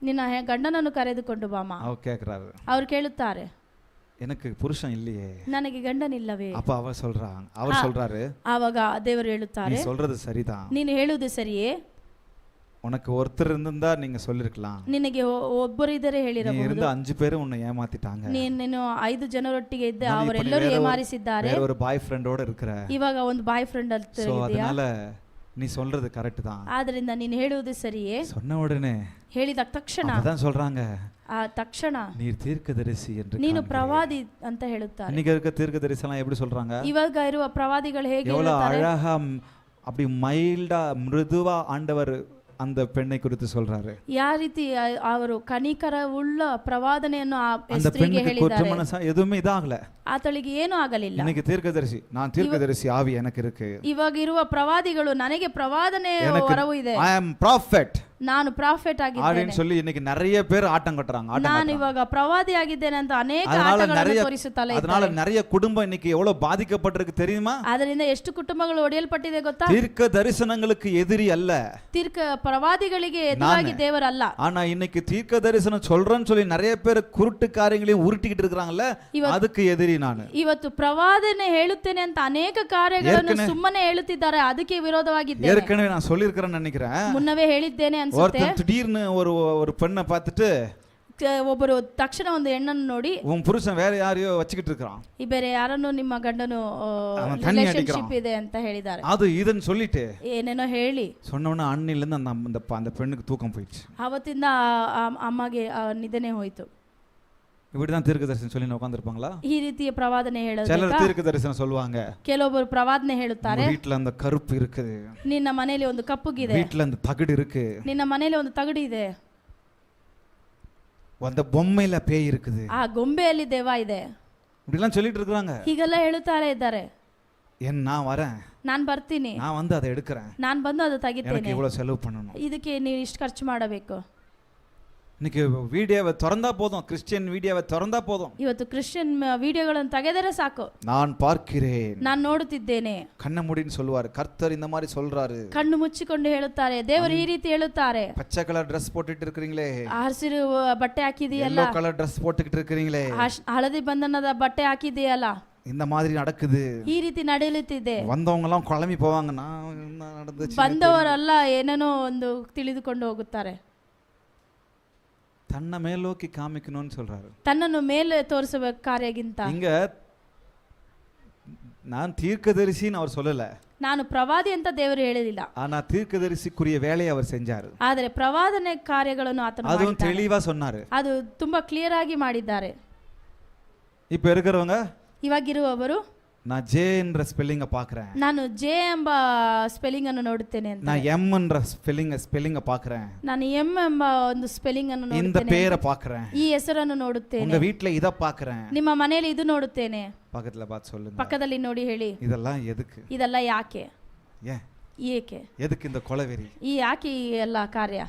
ನಿನ್ನ ಗಂಡನನ್ನು ಕರೆದುಕೊಂಡು ಬಾಮ. ಅವರು ಕೇಳುತ್ತಾರೆ, எனக்கு புருஷன் இல்லையே, ನನಗೆ ಗಂಡನಿಲ್ಲವೇ? அப்ப அவர் சொல்றாரு, ಆವಾಗ ದೇವರು ಹೇಳುತ್ತಾರೆ, நீ சொல்றது சரிதான், ನೀನು ಹೇಳುವುದು ಸರಿಯೇ, உனக்கு ஒருத்தர் இருந்தா நீங்க சொல்லிருக்கலாம், ನಿನಗೆ ಒಬ್ಬರು ಇದ್ದರೆ ಹೇಳಿರಬಹುದು, இருந்த 5 பேரும் உன்னை ஏமாத்திட்டாங்க, ನೀನು 5 ಜನರೊಟ್ಟಿಗೆ ಇದ್ದೆ, ಅವರೆಲ್ಲರೂ ಏಮಾರಿಸಿದ್ದಾರೆ, ஒரு ಬಾಯ್ ಫ್ರೆಂಡ್ ಓಡ ಇರ್ಕற, ಇವಾಗ ಒಂದು ಬಾಯ್ ಫ್ರೆಂಡ್ ಅಂತ ಇದೆಯಾ, அதனால நீ சொல்றது கரெக்ட் தான், ಆದ್ದರಿಂದ ನೀನು ಹೇಳುವುದು ಸರಿಯೇ. சொன்ன உடனே ಹೇಳಿದ ತಕ್ಷಣ அதான் சொல்றாங்க, ಆ ತಕ್ಷಣ நீர் தீர்க்கதரிசி என்று ನೀನು காண்கிறேன். ಪ್ರವಾದಿ ಅಂತ ಹೇಳುತ್ತಾರೆ. இன்னைக்கு இருக்க தீர்க்கதரிசி எல்லாம் எப்படி சொல்றாங்க? ಇವಾಗ ಇರುವ ಪ್ರವಾದಿಗಳು ಹೇಗೆ எவ்வளவு ಹೇಳುತ್ತಾರೆ? அழகா அப்படி மைல்டா மிருதுவா ஆண்டவர் அந்த பெண்ணை குறித்து சொல்றாரு. ಯಾವ ರೀತಿ ಅವರು ಕನಿಕರ ಉಳ್ಳ ಪ್ರವಾದನೆಯನ್ನು ಆ அந்த ಸ್ತ್ರೀಗೆ பெண்ணுக்கு குற்ற ಹೇಳಿದ್ದಾರೆ. மனசா எதுவுமே இதாகல. ಆತಳಿಗೆ ಏನೂ ಆಗಲಿಲ್ಲ. இன்னைக்கு தீர்க்கதரிசி, நான் தீர்க்கதரிசி ஆவி எனக்கு இருக்கு. ಇವಾಗ ಇರುವ ಪ್ರವಾದಿಗಳು ನನಗೆ ಪ್ರವಾದನೆ ವರವು ಇದೆ. I am prophet ನಾನು ಪ್ರಾಫೆಟ್ ಆಗಿದ್ದೇನೆ அப்படின்னு சொல்லி இன்னைக்கு நிறைய பேர் ஆட்டம் கட்டுறாங்க. ನಾನು ಇವಾಗ ಪ್ರವಾದಿ ಆಗಿದ್ದೇನೆ ಅಂತ ಅನೇಕ அதனால ಆಟಗಳನ್ನು ತೋರಿಸುತ್ತಲೇ அதனால ಇದ್ದಾರೆ. நிறைய குடும்பம் இன்னைக்கு எவ்வளவு பாதிக்கப்பட்டிருக்கு தெரியுமா? ಅದರಿಂದ ಎಷ್ಟು ಕುಟುಂಬಗಳು ಒಡೆಯಲ್ಪಟ್ಟಿದೆ ಗೊತ್ತಾ? தீர்க்க தரிசனங்களுக்கு எதிரி அல்ல, ಪ್ರವಾದಿಗಳಿಗೆ ಎದುರಾಗಿ ದೇವರಲ್ಲ. ஆனா இன்னைக்கு தீர்க்க தரிசனம் சொல்றேன்னு சொல்லி நிறைய பேர் குருட்டு காரியங்களையும் உருட்டிக்கிட்டு இருக்காங்கல்ல, அதுக்கு எதிரி ನಾನು. ಇವತ್ತು ಪ್ರವಾದನೆ ಹೇಳುತ್ತೇನೆ ಅಂತ ಅನೇಕ ಕಾರ್ಯಗಳನ್ನು ಸುಮ್ಮನೆ ಹೇಳುತ್ತಿದ್ದಾರೆ, ಅದಕ್ಕೆ ವಿರೋಧವಾಗಿದ್ದೇನೆ. ஏற்கனவே நான் சொல்லியிருக்கிறேன்னு நினைக்கிறேன். ಮುನ್ನವೇ ಹೇಳಿದ್ದೇನೆ ಅನ್ಸುತ್ತೆ. ஒருத்தன் திடீர்னு ஒரு பெண்ணை பார்த்துட்டு ಒಬ್ಬರು ತಕ್ಷಣ ಒಂದು ಹೆಣ್ಣನ್ನು ನೋಡಿ, உன் புருஷன் வேற யாரையோ வச்சுக்கிட்டு இருக்கான், ಈ ಬೇರೆ ಯಾರನ್ನು ನಿಮ್ಮ ಗಂಡನು ರಿಲೇಶನ್ಶಿಪ್ ಇದೆ ಅಂತ ಹೇಳಿದ್ದಾರೆ. அது ಇದನ್ನು சொல்லிட்டு ಏನೇನೋ ಹೇಳಿ சொன்னவன அண்ணில இருந்து அந்த பெண்ணுக்கு தூக்கம் போயிடுச்சு. ಅವತ್ತಿಂದ ಅಮ್ಮಗೆ ನಿದ್ದನೆ ಹೋಯಿತು. இப்படிதான் தீர்க்க தரிசனம் சொல்லி உட்கார்ந்திருப்பாங்களா? ಈ ರೀತಿಯ ಪ್ರವಾದನೆ ಹೇಳೋದು. சிலர் தீர்க்க தரிசனம் சொல்லுவாங்க, ಕೆಲವೊಬ್ಬರು ಪ್ರವಾದನೆ ಹೇಳುತ್ತಾರೆ, வீட்ல அந்த கருப்பு இருக்குது, ನಿನ್ನ ಮನೆಯಲ್ಲಿ ಒಂದು ಕಪ್ಪುಗಿದೆ, வீட்ல அந்த தகடு இருக்கு, ನಿನ್ನ ಮನೆಯಲ್ಲಿ ಒಂದು ತಗಡು ಇದೆ, அந்த பொம்மையில பேய் இருக்குது, ಆ ಗೊಂಬೆಯಲ್ಲಿ ದೆವ್ವ ಇದೆ, இப்படிலாம் சொல்லிட்டு இருக்காங்க. ಹೀಗೆಲ್ಲ ಹೇಳುತ್ತಾರೆ ಇದ್ದಾರೆ. நான் வரேன், ನಾನು ಬರ್ತೀನಿ, நான் வந்து அதை எடுக்கிறேன், ನಾನು ಬಂದು ಅದು ತೆಗಿತೇನೆ, எனக்கு இவ்வளவு செலவு பண்ணணும், ಇದಕ್ಕೆ ನೀವು ಇಷ್ಟು ಖರ್ಚು ಮಾಡಬೇಕು. இன்னைக்கு வீடியோவை திறந்தா போதும், கிறிஸ்டியன் வீடியோவை திறந்தா போதும், ಇವತ್ತು ಕ್ರಿಶ್ಚಿಯನ್ ವಿಡಿಯೋಗಳನ್ನು ತೆಗೆದರೆ ಸಾಕು, நான் பார்க்கிறேன், ನಾನು ನೋಡುತ್ತಿದ್ದೇನೆ, கண்ண மூடின்னு சொல்லுவாரு. கர்த்தர் இந்த மாதிரி சொல்றாரு. ಕಣ್ಣು ಮುಚ್ಚಿಕೊಂಡು ಹೇಳುತ್ತಾರೆ, ದೇವರು ಈ ರೀತಿ ಹೇಳುತ್ತಾರೆ. பச்சை கலர் ட்ரெஸ் போட்டுட்டு இருக்கீங்களே, ಹಸಿರು ಬಟ್ಟೆ ಹಾಕಿದೆಯಲ್ಲ, yellow கலர் ட்ரெஸ் போட்டுக்கிட்டு இருக்கீங்களே, ಹಳದಿ ಬಂಧನದ ಬಟ್ಟೆ ಹಾಕಿದೆಯಲ್ಲ, இந்த மாதிரி நடக்குது, ಈ ರೀತಿ ನಡೆಯುತ್ತಿದೆ. வந்தவங்க எல்லாம் குழம்பி போவாங்க, நான் என்ன நடந்துச்சு, ಬಂದವರೆಲ್ಲ ಏನೇನೋ ಒಂದು ತಿಳಿದುಕೊಂಡು ಹೋಗುತ್ತಾರೆ. தன்னை மேலோக்கி காமிக்கணும்னு சொல்றாரு. ತನ್ನನ್ನು ಮೇಲೆ ತೋರಿಸುವ ಕಾರ್ಯಕ್ಕಿಂತ இங்க நான் தீர்க்கதரிசின்னு அவர் சொல்லல, ನಾನು ಪ್ರವಾದಿ ಅಂತ ದೇವರು ಹೇಳಿಲ್ಲ, ஆனா தீர்க்கதரிசிக்குரிய வேலையை அவர் செஞ்சாரு. ಆದರೆ ಪ್ರವಾದನೆ ಕಾರ್ಯಗಳನ್ನು ಆತನು அதுவும் ಮಾಡಿದ್ದಾನೆ. தெளிவா சொன்னாரு. ಅದು ತುಂಬಾ ಕ್ಲಿಯರ್ ಆಗಿ ಮಾಡಿದ್ದಾರೆ. இப்ப இருக்கிறவங்க, ಇವಾಗಿರುವವರು, நான் ஜே என்ற ஸ்பெல்லிங்க பாக்குறேன், ನಾನು ಜೆ ಎಂಬ ಸ್ಪೆಲ್ಲಿಂಗ್ ಅನ್ನು ನೋಡುತ್ತೇನೆ ಅಂತ, நான் எம் என்ற ஸ்பெல்லிங்க பாக்குறேன், ನಾನು ಎಂ ಎಂಬ ಒಂದು ಸ್ಪೆಲ್ಲಿಂಗ್ ಅನ್ನು இந்த ನೋಡುತ್ತೇನೆ, பேரை பாக்குறேன், ಈ ಹೆಸರನ್ನು ನೋಡುತ್ತೇನೆ, உங்க வீட்ல இத பாக்குறேன், ನಿಮ್ಮ ಮನೆಯಲ್ಲಿ ಇದು ನೋಡುತ್ತೇನೆ. பக்கத்துல பார்த்து சொல்லுங்க, ಪಕ್ಕದಲ್ಲಿ ನೋಡಿ ಹೇಳಿ, இதெல்லாம் எதுக்கு, ಇದೆಲ್ಲ ಯಾಕೆ, ஏன் ಏಕೆ, எதுக்கு இந்த கொலவெறி? ಈ ಯಾಕೆ ಈ ಎಲ್ಲ ಕಾರ್ಯ?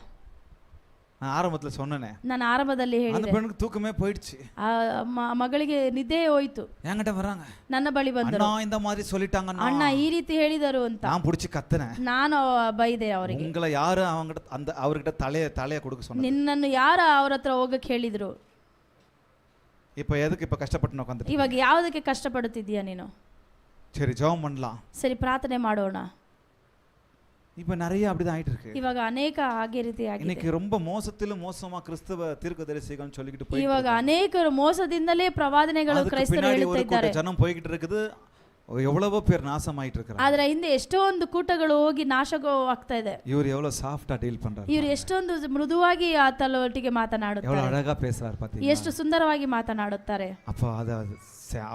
நான் ஆரம்பத்துல சொன்னேனே, ನಾನು ಆರಂಭದಲ್ಲಿ அந்த ಹೇಳಿದೆ, பெண்ணுக்கு தூக்கமே போயிடுச்சு, ಆ ಮಗಳಿಗೆ ನಿದ್ದೆ ಹೋಯ್ತು, என்கிட்ட வராங்க, ನನ್ನ ಬಳಿ ಬಂದರು, அண்ணா இந்த மாதிரி சொல்லிட்டாங்க, ಅಣ್ಣ ಈ ರೀತಿ ಹೇಳಿದರು ಅಂತ. நான் புடிச்சு கத்துனேன், ನಾನು ಬೈದೆ ಅವರಿಗೆ, உங்களை யாரு அவங்கிட்ட அவர்கிட்ட தலைய கொடுக்க சொன்னாங்க, ನಿನ್ನನ್ನು ಯಾರ ಅವ್ರ ಹತ್ರ ಹೋಗಕ್ಕೆ ಹೇಳಿದ್ರು, இப்ப எதுக்கு இப்ப கஷ்டப்பட்டு உட்காந்துட்டு? ಇವಾಗ ಯಾವುದಕ್ಕೆ ಕಷ್ಟಪಡುತ್ತಿದ್ದೀಯ ನೀನು? சரி ஜெபம் பண்ணலாம். ಸರಿ ಪ್ರಾರ್ಥನೆ ಮಾಡೋಣ. இப்ப நிறைய அப்படிதான் ஆயிட்டு இருக்கு. ಇವಾಗ ಅನೇಕ ಹಾಗೆ ರೀತಿ ಆಗಿದೆ. இன்னைக்கு ரொம்ப மோசத்திலும் மோசமா கிறிஸ்தவ தீர்க்கதரிசிகள் சொல்லிக்கிட்டு போய் ಇವಾಗ ಅನೇಕರು ಮೋಸದಿಂದಲೇ ಪ್ರವಾದನೆಗಳು ಕ್ರೈಸ್ತರು ಹೇಳುತ್ತಾ ಇದ್ದಾರೆ. ஜனம் போய்கிட்டு இருக்குது, எவ்வளவோ பேர் நாசமாயிட்டு இருக்காங்க. ಆದ್ರೆ ಹಿಂದೆ ಎಷ್ಟೊಂದು ಕೂಟಗಳು ಹೋಗಿ ನಾಶಗೋ ಆಗ್ತಾ ಇದೆ. இவர் எவ்வளவு சாஃப்ட்டா டீல் பண்றாரு, ಇವರು ಎಷ್ಟೊಂದು ಮೃದುವಾಗಿ ಆತಲೊಟ್ಟಿಗೆ ಮಾತನಾಡುತ್ತಾರೆ, எவ்வளவு அழகா பேசுறாரு பாத்தீங்களா, ಎಷ್ಟು ಸುಂದರವಾಗಿ ಮಾತನಾಡುತ್ತಾರೆ. அப்ப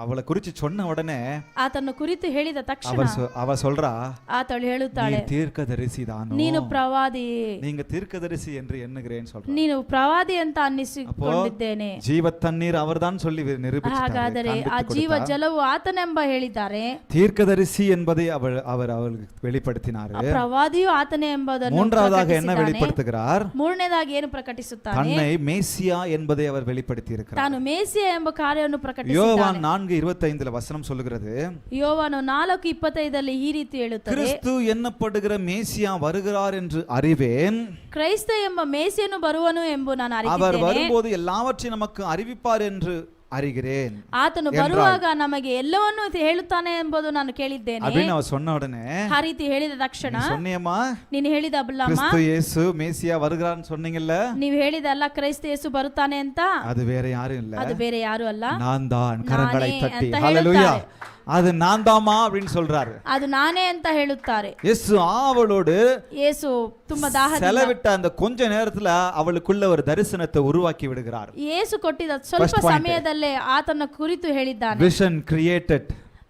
அவளை குறிச்சு சொன்ன உடனே ಆತನ ಕುರಿತು ಹೇಳಿದ ತಕ್ಷಣ அவ சொல்றா, ಆತಳು ಹೇಳುತ್ತಾಳೆ, தீர்க்கதரிசி தான், ನೀನು ಪ್ರವಾದಿ, நீங்க தீர்க்கதரிசி என்று எண்ணுகிறேன்னு சொல்றா. ನೀನು ಪ್ರವಾದಿ ಅಂತ ಅನ್ನಿಸಿಕೊಂಡಿದ್ದೇನೆ. ಜೀವ ತಣ್ಣೀರ್ ಅವರ್தான் சொல்லி நிரூபிச்சிட்டாரு. ಹಾಗಾದರೆ ಆ ಜೀವ ಜಲವು ಆತನೆಂಬ ಹೇಳಿದ್ದಾರೆ, தீர்க்கதரிசி என்பதை அவர் அவளுக்கு வெளிப்படுத்தினார். ಪ್ರವಾದಿಯು ಆತನೇ ಎಂಬುದನ್ನು மூன்றாவதாக என்ன வெளிப்படுத்துகிறார்? ಮೂರನೇದಾಗಿ ಏನು ಪ್ರಕಟಿಸುತ್ತಾನೆ? தன்னை மேசியா என்பதை அவர் வெளிப்படுத்தி இருக்கிறார். ತಾನು ಮೇಸಿಯಾ ಎಂಬ ಕಾರ್ಯವನ್ನು ಪ್ರಕಟಿಸಿದ್ದಾನೆ. 4:25 வசனம் சொல்லுகிறது, ಯೋವಾನು 4:25 ಈ ರೀತಿ ಹೇಳುತ್ತದೆ, கிறிஸ்து என்னப்படுகிற மேசியா வருகிறார் என்று அறிவேன், ಕ್ರೈಸ್ತ ಎಂಬ ಮೇಸಿಯನು ಬರುವನು ಎಂಬು ನಾನು அவர் ಅರಿತಿದ್ದೇನೆ, வரும்போது எல்லாவற்றையும் நமக்கு அறிவிப்பார் என்று அறிகிறேன். ಆತನು ಬರುವಾಗ ನಮಗೆ ಎಲ್ಲವನ್ನೂ ಹೇಳುತ್ತಾನೆ ಎಂಬುದು ನಾನು ಕೇಳಿದ್ದೇನೆ அப்படின்னு அவர் சொன்ன உடனே, ಆ ರೀತಿ ಹೇಳಿದ ತಕ್ಷಣ, சொன்னியம்மா ನೀನು ಹೇಳಿದ ಅಲ್ಲಮ್ಮ, கிறிஸ்து இயேசு மேசியா வருகிறார்னு சொன்னீங்கல்ல, ನೀವು ಹೇಳಿದಲ್ಲ ಕ್ರೈಸ್ತ ಯೇಸು ಬರುತ್ತಾನೆ ಅಂತ, அது வேற யாரும் இல்ல, ಅದು ಬೇರೆ ಯಾರು ಅಲ್ಲ, நான் தான். கரங்களை ನಾನೇ தட்டி ಅಂತ ஹalleluya. ಹೇಳುತ್ತಾರೆ. அது நான் தாமா அப்படின்னு சொல்றாரு. ಅದು ನಾನೇ ಅಂತ ಹೇಳುತ್ತಾರೆ. இயேசு ஆவலோடு ಯೇಸು ತುಂಬಾ ದಾಹದಿಂದ செலவிட்ட அந்த கொஞ்ச நேரத்துல அவளுக்குள்ள ஒரு தரிசனத்தை உருவாக்கி விடுகிறார். ಯೇಸು ಕೊಟ್ಟಿದ್ದ ಸ್ವಲ್ಪ ಸಮಯದಲ್ಲೇ ಆತನ ಕುರಿತು ಹೇಳಿದ್ದಾನೆ. Vision created.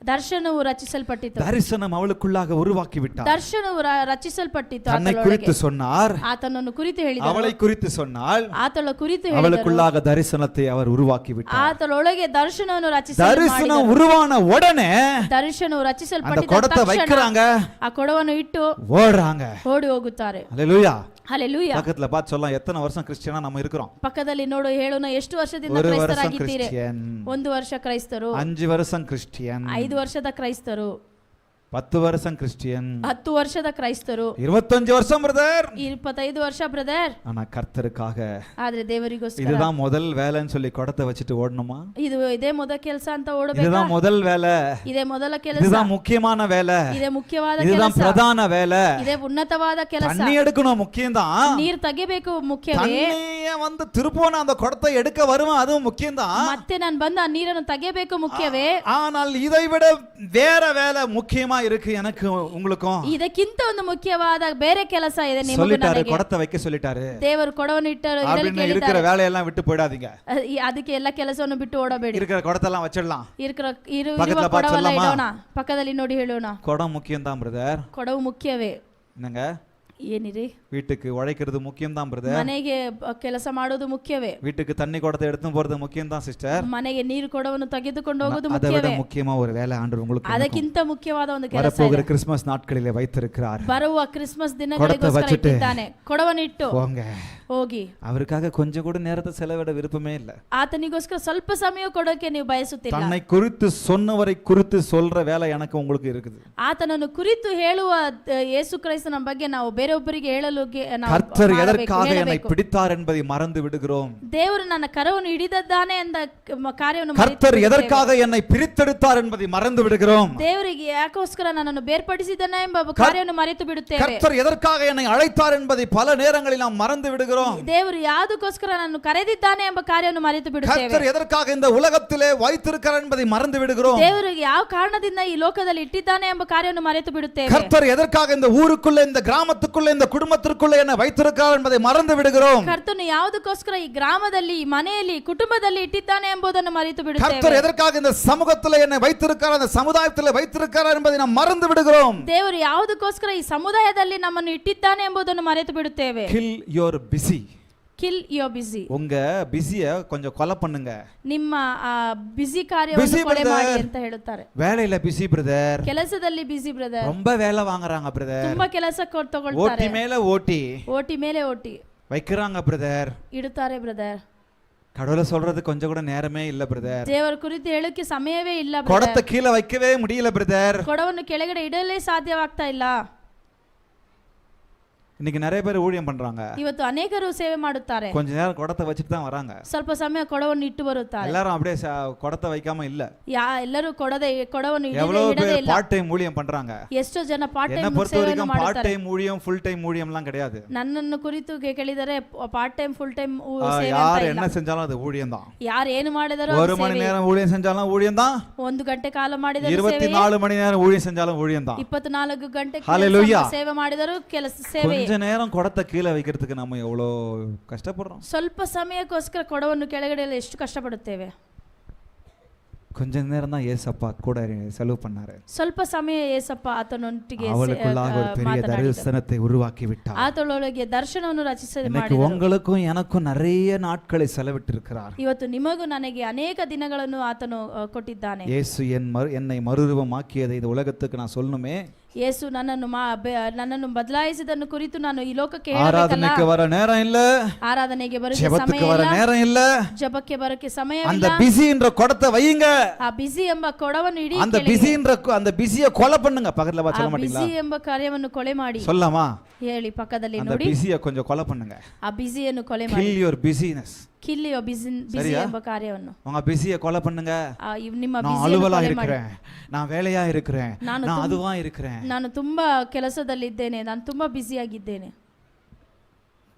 ದರ್ಶನವು ರಚಿಸಲ್ಪಟ್ಟಿತು. தரிசனம் அவளுக்குள்ளாக உருவாக்கி விட்டார். ದರ್ಶನವು ರಚಿಸಲ್ಪಟ್ಟಿತು. தன்னை குறித்து சொன்னார், ಆತನನ್ನು ಕುರಿತು ಹೇಳಿದರು. அவளை குறித்து சொன்னால், ಆತಳ ಕುರಿತು ಹೇಳಿದರು. அவளுக்குள்ளாக தரிசனத்தை அவர் உருவாக்கி விட்டார். ಆತಳೊಳಗೆ ದರ್ಶನವನ್ನು ರಚಿಸಲು தரிசனம் உருவான உடனே ದರ್ಶನವು அந்த ರಚಿಸಲ್ಪಟ್ಟಿದ கொடத்தை வைக்கறாங்க, ಆ ಕೊಡವನ್ನು ಇಟ್ಟು ஓடுறாங்க. ಓಡಿ ಹೋಗುತ್ತಾರೆ. ஹalleluya. ஹalleluya. பக்கத்துல பார்த்து சொல்லலாம், எத்தனை வருஷம் கிறிஸ்டியனா நம்ம இருக்கிறோம்? ಪಕ್ಕದಲ್ಲಿ ನೋಡು, ಹೇಳೋಣ, ಎಷ್ಟು ವರ್ಷದಿಂದ ஒரு வருஷம் ಕ್ರೈಸ್ತರಾಗಿದ್ದೀರಿ? கிறிஸ்டியன், 1 ವರ್ಷ ಕ್ರೈಸ್ತರು, 5 வருஷம் கிறிஸ்டியன், 5 ವರ್ಷದ ಕ್ರೈಸ್ತರು, 10 வருஷம் கிறிஸ்டியன், 10 ವರ್ಷದ ಕ್ರೈಸ್ತರು, 25 வருஷம் பிரதர், 25 ವರ್ಷ ಬ್ರದರ್. ஆனா கர்த்தருக்காக ಆದ್ರೆ ದೇವರಿಗೋಸ್ಕರ இதுதான் முதல் வேலைன்னு சொல்லி கொடத்தை வச்சிட்டு ஓடணுமா? ಇದೇ ಮೊದಲ ಕೆಲಸ ಅಂತ ಓಡಬೇಕಾ? இதுதான் முதல் வேலை, ಇದೇ ಮೊದಲ ಕೆಲಸ, இதுதான் முக்கியமான வேலை, ಇದೇ ಮುಖ್ಯವಾದ இதுதான் ಕೆಲಸ, பிரதான வேலை. ಇದೇ ಉನ್ನತವಾದ ಕೆಲಸ. தண்ணி எடுக்கணும் முக்கியம்தான், ನೀರು ತೆಗಿಬೇಕು ಮುಖ್ಯವೇ. தண்ணிய வந்து திருப்போன அந்த கொடத்தை எடுக்க வருவேன், அதுவும் முக்கியம்தான். ಮತ್ತೆ ನಾನು ಬಂದು ಆ ನೀರನ್ನು ತೆಗಿಬೇಕು ಮುಖ್ಯವೇ. ஆனால் இதை விட வேற வேலை முக்கியமா இருக்கு எனக்கு உங்களுக்கும். ಇದಕ್ಕಿಂತ ಒಂದು ಮುಖ್ಯವಾದ ಬೇರೆ ಕೆಲಸ ಇದೆ ನಿಮಗೆ சொல்லிட்டாரு, ನನಗೆ. கொடத்தை வைக்க சொல்லிட்டாரு. ದೇವರು ಕೊಡವನ್ನು ಇಟ್ಟರು, ಇದರಲ್ಲಿ அப்படின்னு இருக்கிற ಕೇಳಿದ್ದಾರೆ. வேலையெல்லாம் விட்டு போயிடாதீங்க. ಅದಕ್ಕೆ ಎಲ್ಲ ಕೆಲಸವನ್ನು ಬಿಟ್ಟು ಓಡಬೇಡಿ. இருக்கிற கொடத்தெல்லாம் வச்சிடலாம். ಇರುವ பக்கத்துல பார்த்து ಕೊಡವನ್ನ சொல்லலாமா? ಇಡೋಣ, ಪಕ್ಕದಲ್ಲಿ ನೋಡಿ ಹೇಳೋಣ. கொடம் முக்கியம்தான் பிரதர். ಕೊಡವು ಮುಖ್ಯವೇ. என்னங்க, ಏನಿರಿ, வீட்டுக்கு உழைக்கிறது முக்கியம்தான் பிரதர். ಮನೆಗೆ ಕೆಲಸ ಮಾಡೋದು ಮುಖ್ಯವೇ. வீட்டுக்கு தண்ணி குடத்தை எடுத்து போறது முக்கியம்தான் ಸಿಸ್ಟರ್. ಮನೆಗೆ ನೀರು ಕೊಡವನ್ನು ತೆಗೆದುಕೊಂಡು ಹೋಗೋದು அதை விட ಮುಖ್ಯವೇ. முக்கியமா ஒரு வேலை ஆண்டவர் உங்களுக்கு ಅದಕ್ಕಿಂತ ಮುಖ್ಯವಾದ ಒಂದು ಕೆಲಸ வரப்போகிற ಇದೆ. கிறிஸ்மஸ் நாட்களிலே வைத்திருக்கிறார். ಬರುವ ಕ್ರಿಸ್ಮಸ್ ಕೊಡத்தை ದಿನಗಳಿಗೋಸ್ಕರ வச்சிட்டு ಇಟ್ಟಿದ್ದಾನೆ. ಕೊಡವನ್ನು ಇಟ್ಟು போங்க. ಹೋಗಿ. அவருக்காக கொஞ்சம் கூட நேரத்தை செலவிட விருப்பமே இல்லை. ಆತನಿಗೋಸ್ಕರ ಸ್ವಲ್ಪ ಸಮಯ ಕೊಡೋಕೆ ನೀವು ಬಯಸುತ್ತಿಲ್ಲ. தன்னை குறித்து சொன்னவரை குறித்து சொல்ற வேலை எனக்கு உங்களுக்கு இருக்குது. ಆತನನ್ನು ಕುರಿತು ಹೇಳುವ ಯೇಸು ಕ್ರಿಸ್ತನ ಬಗ್ಗೆ ನಾವು ಬೇರೊಬ್ಬರಿಗೆ ಹೇಳಲು ನಾವು கர்த்தர் ಮಾಡಬೇಕು, எதற்காக என்னை ಹೇಳಬೇಕು. பிடித்தார் என்பதை மறந்து விடுகிறோம். ದೇವರು ನನ್ನ ಕರವನ್ನು ಹಿಡಿದದ್ದಾನೆ ಎಂದ ಕಾರ್ಯವನ್ನು கர்த்தர் எதற்காக என்னை பிரித்தெடுத்தார் என்பதை மறந்து விடுகிறோம். ದೇವರಿಗೆ ಯಾಕೋಸ್ಕರ ನನ್ನನ್ನು ಬೇರ್ಪಡಿಸಿದ್ದಾನೆ ಎಂಬ ಕಾರ್ಯವನ್ನು ಮರೆತು ಬಿಡುತ್ತೇವೆ. கர்த்தர் எதற்காக என்னை அழைத்தார் என்பதை பல நேரங்களில் நாம் மறந்து விடுகிறோம். ದೇವರು ಯಾವುದಕ್ಕೋಸ್ಕರ ನನ್ನನ್ನು ಕರೆದಿದ್ದಾನೆ ಎಂಬ ಕಾರ್ಯವನ್ನು ಮರೆತು ಬಿಡುತ್ತೇವೆ. கர்த்தர் எதற்காக இந்த உலகத்திலே வைத்திருக்கிறார் என்பதை மறந்து விடுகிறோம். ದೇವರಿಗೆ ಯಾವ ಕಾರಣದಿಂದ ಈ ಲೋಕದಲ್ಲಿ ಇಟ್ಟಿದ್ದಾನೆ ಎಂಬ ಕಾರ್ಯವನ್ನು ಮರೆತು ಬಿಡುತ್ತೇವೆ. கர்த்தர் எதற்காக இந்த ஊருக்குள்ள, இந்த கிராமத்துக்குள்ள, இந்த குடும்பத்திற்குள்ள என்னை வைத்திருக்கிறார் என்பதை மறந்து விடுகிறோம். ಕರ್ತನು ಯಾವುದಕ್ಕೋಸ್ಕರ ಈ ಗ್ರಾಮದಲ್ಲಿ, ಈ ಮನೆಯಲ್ಲಿ, ಕುಟುಂಬದಲ್ಲಿ ಇಟ್ಟಿದ್ದಾನೆ ಎಂಬುದನ್ನು ಮರೆತು ಬಿಡುತ್ತೇವೆ. கர்த்தர் எதற்காக இந்த சமூகத்தில் என்னை வைத்திருக்கிறார், இந்த சமுதாயத்தில் வைத்திருக்கிறார் என்பதை நாம் மறந்து விடுகிறோம். ದೇವರು ಯಾವುದಕ್ಕೋಸ್ಕರ ಈ ಸಮುದಾಯದಲ್ಲಿ ನಮ್ಮನ್ನು ಇಟ್ಟಿದ್ದಾನೆ ಎಂಬುದನ್ನು ಮರೆತು ಬಿಡುತ್ತೇವೆ. Kill your busy. Kill your busy. உங்க பிஸிய கொஞ்சம் கொலை பண்ணுங்க. ನಿಮ್ಮ ಬಿಸಿ ಕಾರ್ಯವನ್ನು ಕೊಲೆ ಮಾಡಿ ಅಂತ ಹೇಳುತ್ತಾರೆ. வேலையில பிஸி பிரதர், ಕೆಲಸದಲ್ಲಿ ಬಿಸಿ ಬ್ರದರ್, ரொம்ப வேலை வாங்குறாங்க பிரதர். ತುಂಬಾ ಕೆಲಸ ತಗೊಳ್ತಾರೆ. ஓட்டி மேல ஓட்டி, ಓಟಿ ಮೇಲೆ ಓಟಿ வைக்கிறாங்க பிரதர். ಇಡುತ್ತಾರೆ ಬ್ರದರ್. கடவுளை சொல்றது கொஞ்சம் கூட நேரமே இல்ல பிரதர். ದೇವರ ಕುರಿತು ಹೇಳಕ್ಕೆ ಸಮಯವೇ ಇಲ್ಲ ಬ್ರದರ್. கொடத்தை கீழே வைக்கவே முடியல பிரதர். ಕೊಡವನ್ನು ಕೆಳಗಡೆ ಇಡಲೇ ಸಾಧ್ಯವಾಗ್ತಾ ಇಲ್ಲ. இன்னைக்கு நிறைய பேர் ஊழியம் பண்றாங்க. ಇವತ್ತು ಅನೇಕರು ಸೇವೆ ಮಾಡುತ್ತಾರೆ. கொஞ்ச நேரம் கொடத்தை வச்சிட்டு தான் வராங்க. ಸ್ವಲ್ಪ ಸಮಯ ಕೊಡವನ್ನು ಇಟ್ಟು ಬರುತ್ತಾರೆ. எல்லாரும் அப்படியே கொடத்தை வைக்காம இல்ல. ಎಲ್ಲರೂ ಕೊಡವನ್ನು எவ்வளவு ಇಡದೇ பேர் ಇಲ್ಲ. பார்ட் டைம் ஊழியம் பண்றாங்க. ಎಷ್ಟೋ ಜನ ಪಾರ್ಟ್ என்ன ಟೈಮ್ பொறுத்த ಸೇವೆಯನ್ನು வரைக்கும் பார்ட் ಮಾಡುತ್ತಾರೆ. டைம் ஊழியம் ஃபுல் டைம் ஊழியம்லாம் கிடையாது. ನನ್ನನ್ನು ಕುರಿತು ಕೇಳಿದರೆ ಪಾರ್ಟ್ ಟೈಮ್ ಫುಲ್ ಟೈಮ್ ಸೇವೆ யார் ಅಂತ என்ன ಇಲ್ಲ. செஞ்சாலும் அது ஊழியம் தான். ಯಾರು ಏನು ಮಾಡಿದರೂ ஒரு மணி நேரம் ஊழியம் செஞ்சாலும் ஊழியம் தான். 1 ಗಂಟೆ ಕಾಲ ಮಾಡಿದರೂ ಸೇವೆ, 24 மணி நேரம் ஊழியம் செஞ்சாலும் ஊழியம் தான். 24 ಗಂಟೆ ஹalleluya. ಸೇವೆ ಮಾಡಿದರೂ ಕೆಲಸ ಸೇವೆ. கொஞ்ச நேரம் கொடத்தை கீழே வைக்கிறதுக்கு நம்ம எவ்வளோ கஷ்டப்படுறோம். ಸ್ವಲ್ಪ ಸಮಯಕ್ಕೋಸ್ಕರ ಕೊಡವನ್ನು ಕೆಳಗಡೆ ಎಷ್ಟು ಕಷ್ಟಪಡುತ್ತೇವೆ. கொஞ்ச நேரம் தான் ஏசப்பா கூட செலவு பண்ணாரு. ಸ್ವಲ್ಪ ಸಮಯ ಏಸಪ್ಪ ಆತನೊಟ್ಟಿಗೆ அவளுக்குள்ளாக ஒரு பெரிய தரிசனத்தை உருவாக்கி விட்டார். ಆತಳೊಳಗೆ ದರ್ಶನವನ್ನು ರಚಿಸಿ இன்னைக்கு உங்களுக்கும் எனக்கும் நிறைய நாட்களை செலவிட்டு இருக்கிறார். ಇವತ್ತು ನಿಮಗೂ ನನಗೆ ಅನೇಕ ದಿನಗಳನ್ನು ಆತನು ಕೊಟ್ಟಿದ್ದಾನೆ. இயேசு என்னை மறுரூபமாக்கியதை இந்த உலகத்துக்கு நான் சொல்லணுமே. ಯೇಸು ನನ್ನನ್ನು ಬದಲಾಯಿಸಿದನ್ನು ಕುರಿತು ನಾನು ಈ ಲೋಕಕ್ಕೆ ஆராதனைக்கு வர நேரம் இல்ல, ಆರಾಧನೆಗೆ ಬರೋಕೆ ஜெபத்துக்கு ಸಮಯ வர ಇಲ್ಲ, நேரம் இல்ல. ಜಪಕ್ಕೆ ಬರೋಕೆ ಸಮಯ அந்த ಇಲ್ಲ. பிஸின்ற கொடத்தை வையுங்க. ಆ ಬಿಸಿ ಎಂಬ ಕೊಡವನ್ನು ಇಡಿ, அந்த பிஸின்ற அந்த பிஸியை கொலை பண்ணுங்க. பக்கத்துல பார்த்து சொல்ல மாட்டீங்களா? ಬಿಸಿ ಎಂಬ ಕಾರ್ಯವನ್ನು ಕೊಲೆ ಮಾಡಿ. சொல்லாமா? ಹೇಳಿ ಪಕ್ಕದಲ್ಲಿ அந்த ನೋಡಿ. பிஸியை கொஞ்சம் கொலை பண்ணுங்க. ಆ ಬಿಸಿಯನ್ನು ಕೊಲೆ ಮಾಡಿ. Kill your busyness. Kill your busy ಎಂಬ ಕಾರ್ಯವನ್ನು. உங்க பிஸியை கொலை பண்ணுங்க. ನಿಮ್ಮ நான் ಬಿಸಿಯನ್ನು அலுவலா ಕೊಲೆ ಮಾಡಿ. இருக்கிறேன், நான் வேலையா இருக்கிறேன், நான் அதுவா இருக்கிறேன். ನಾನು ತುಂಬಾ ಕೆಲಸದಲ್ಲಿದ್ದೇನೆ, ನಾನು ತುಂಬಾ ಬ್ಯುಸಿ ಆಗಿದ್ದೇನೆ.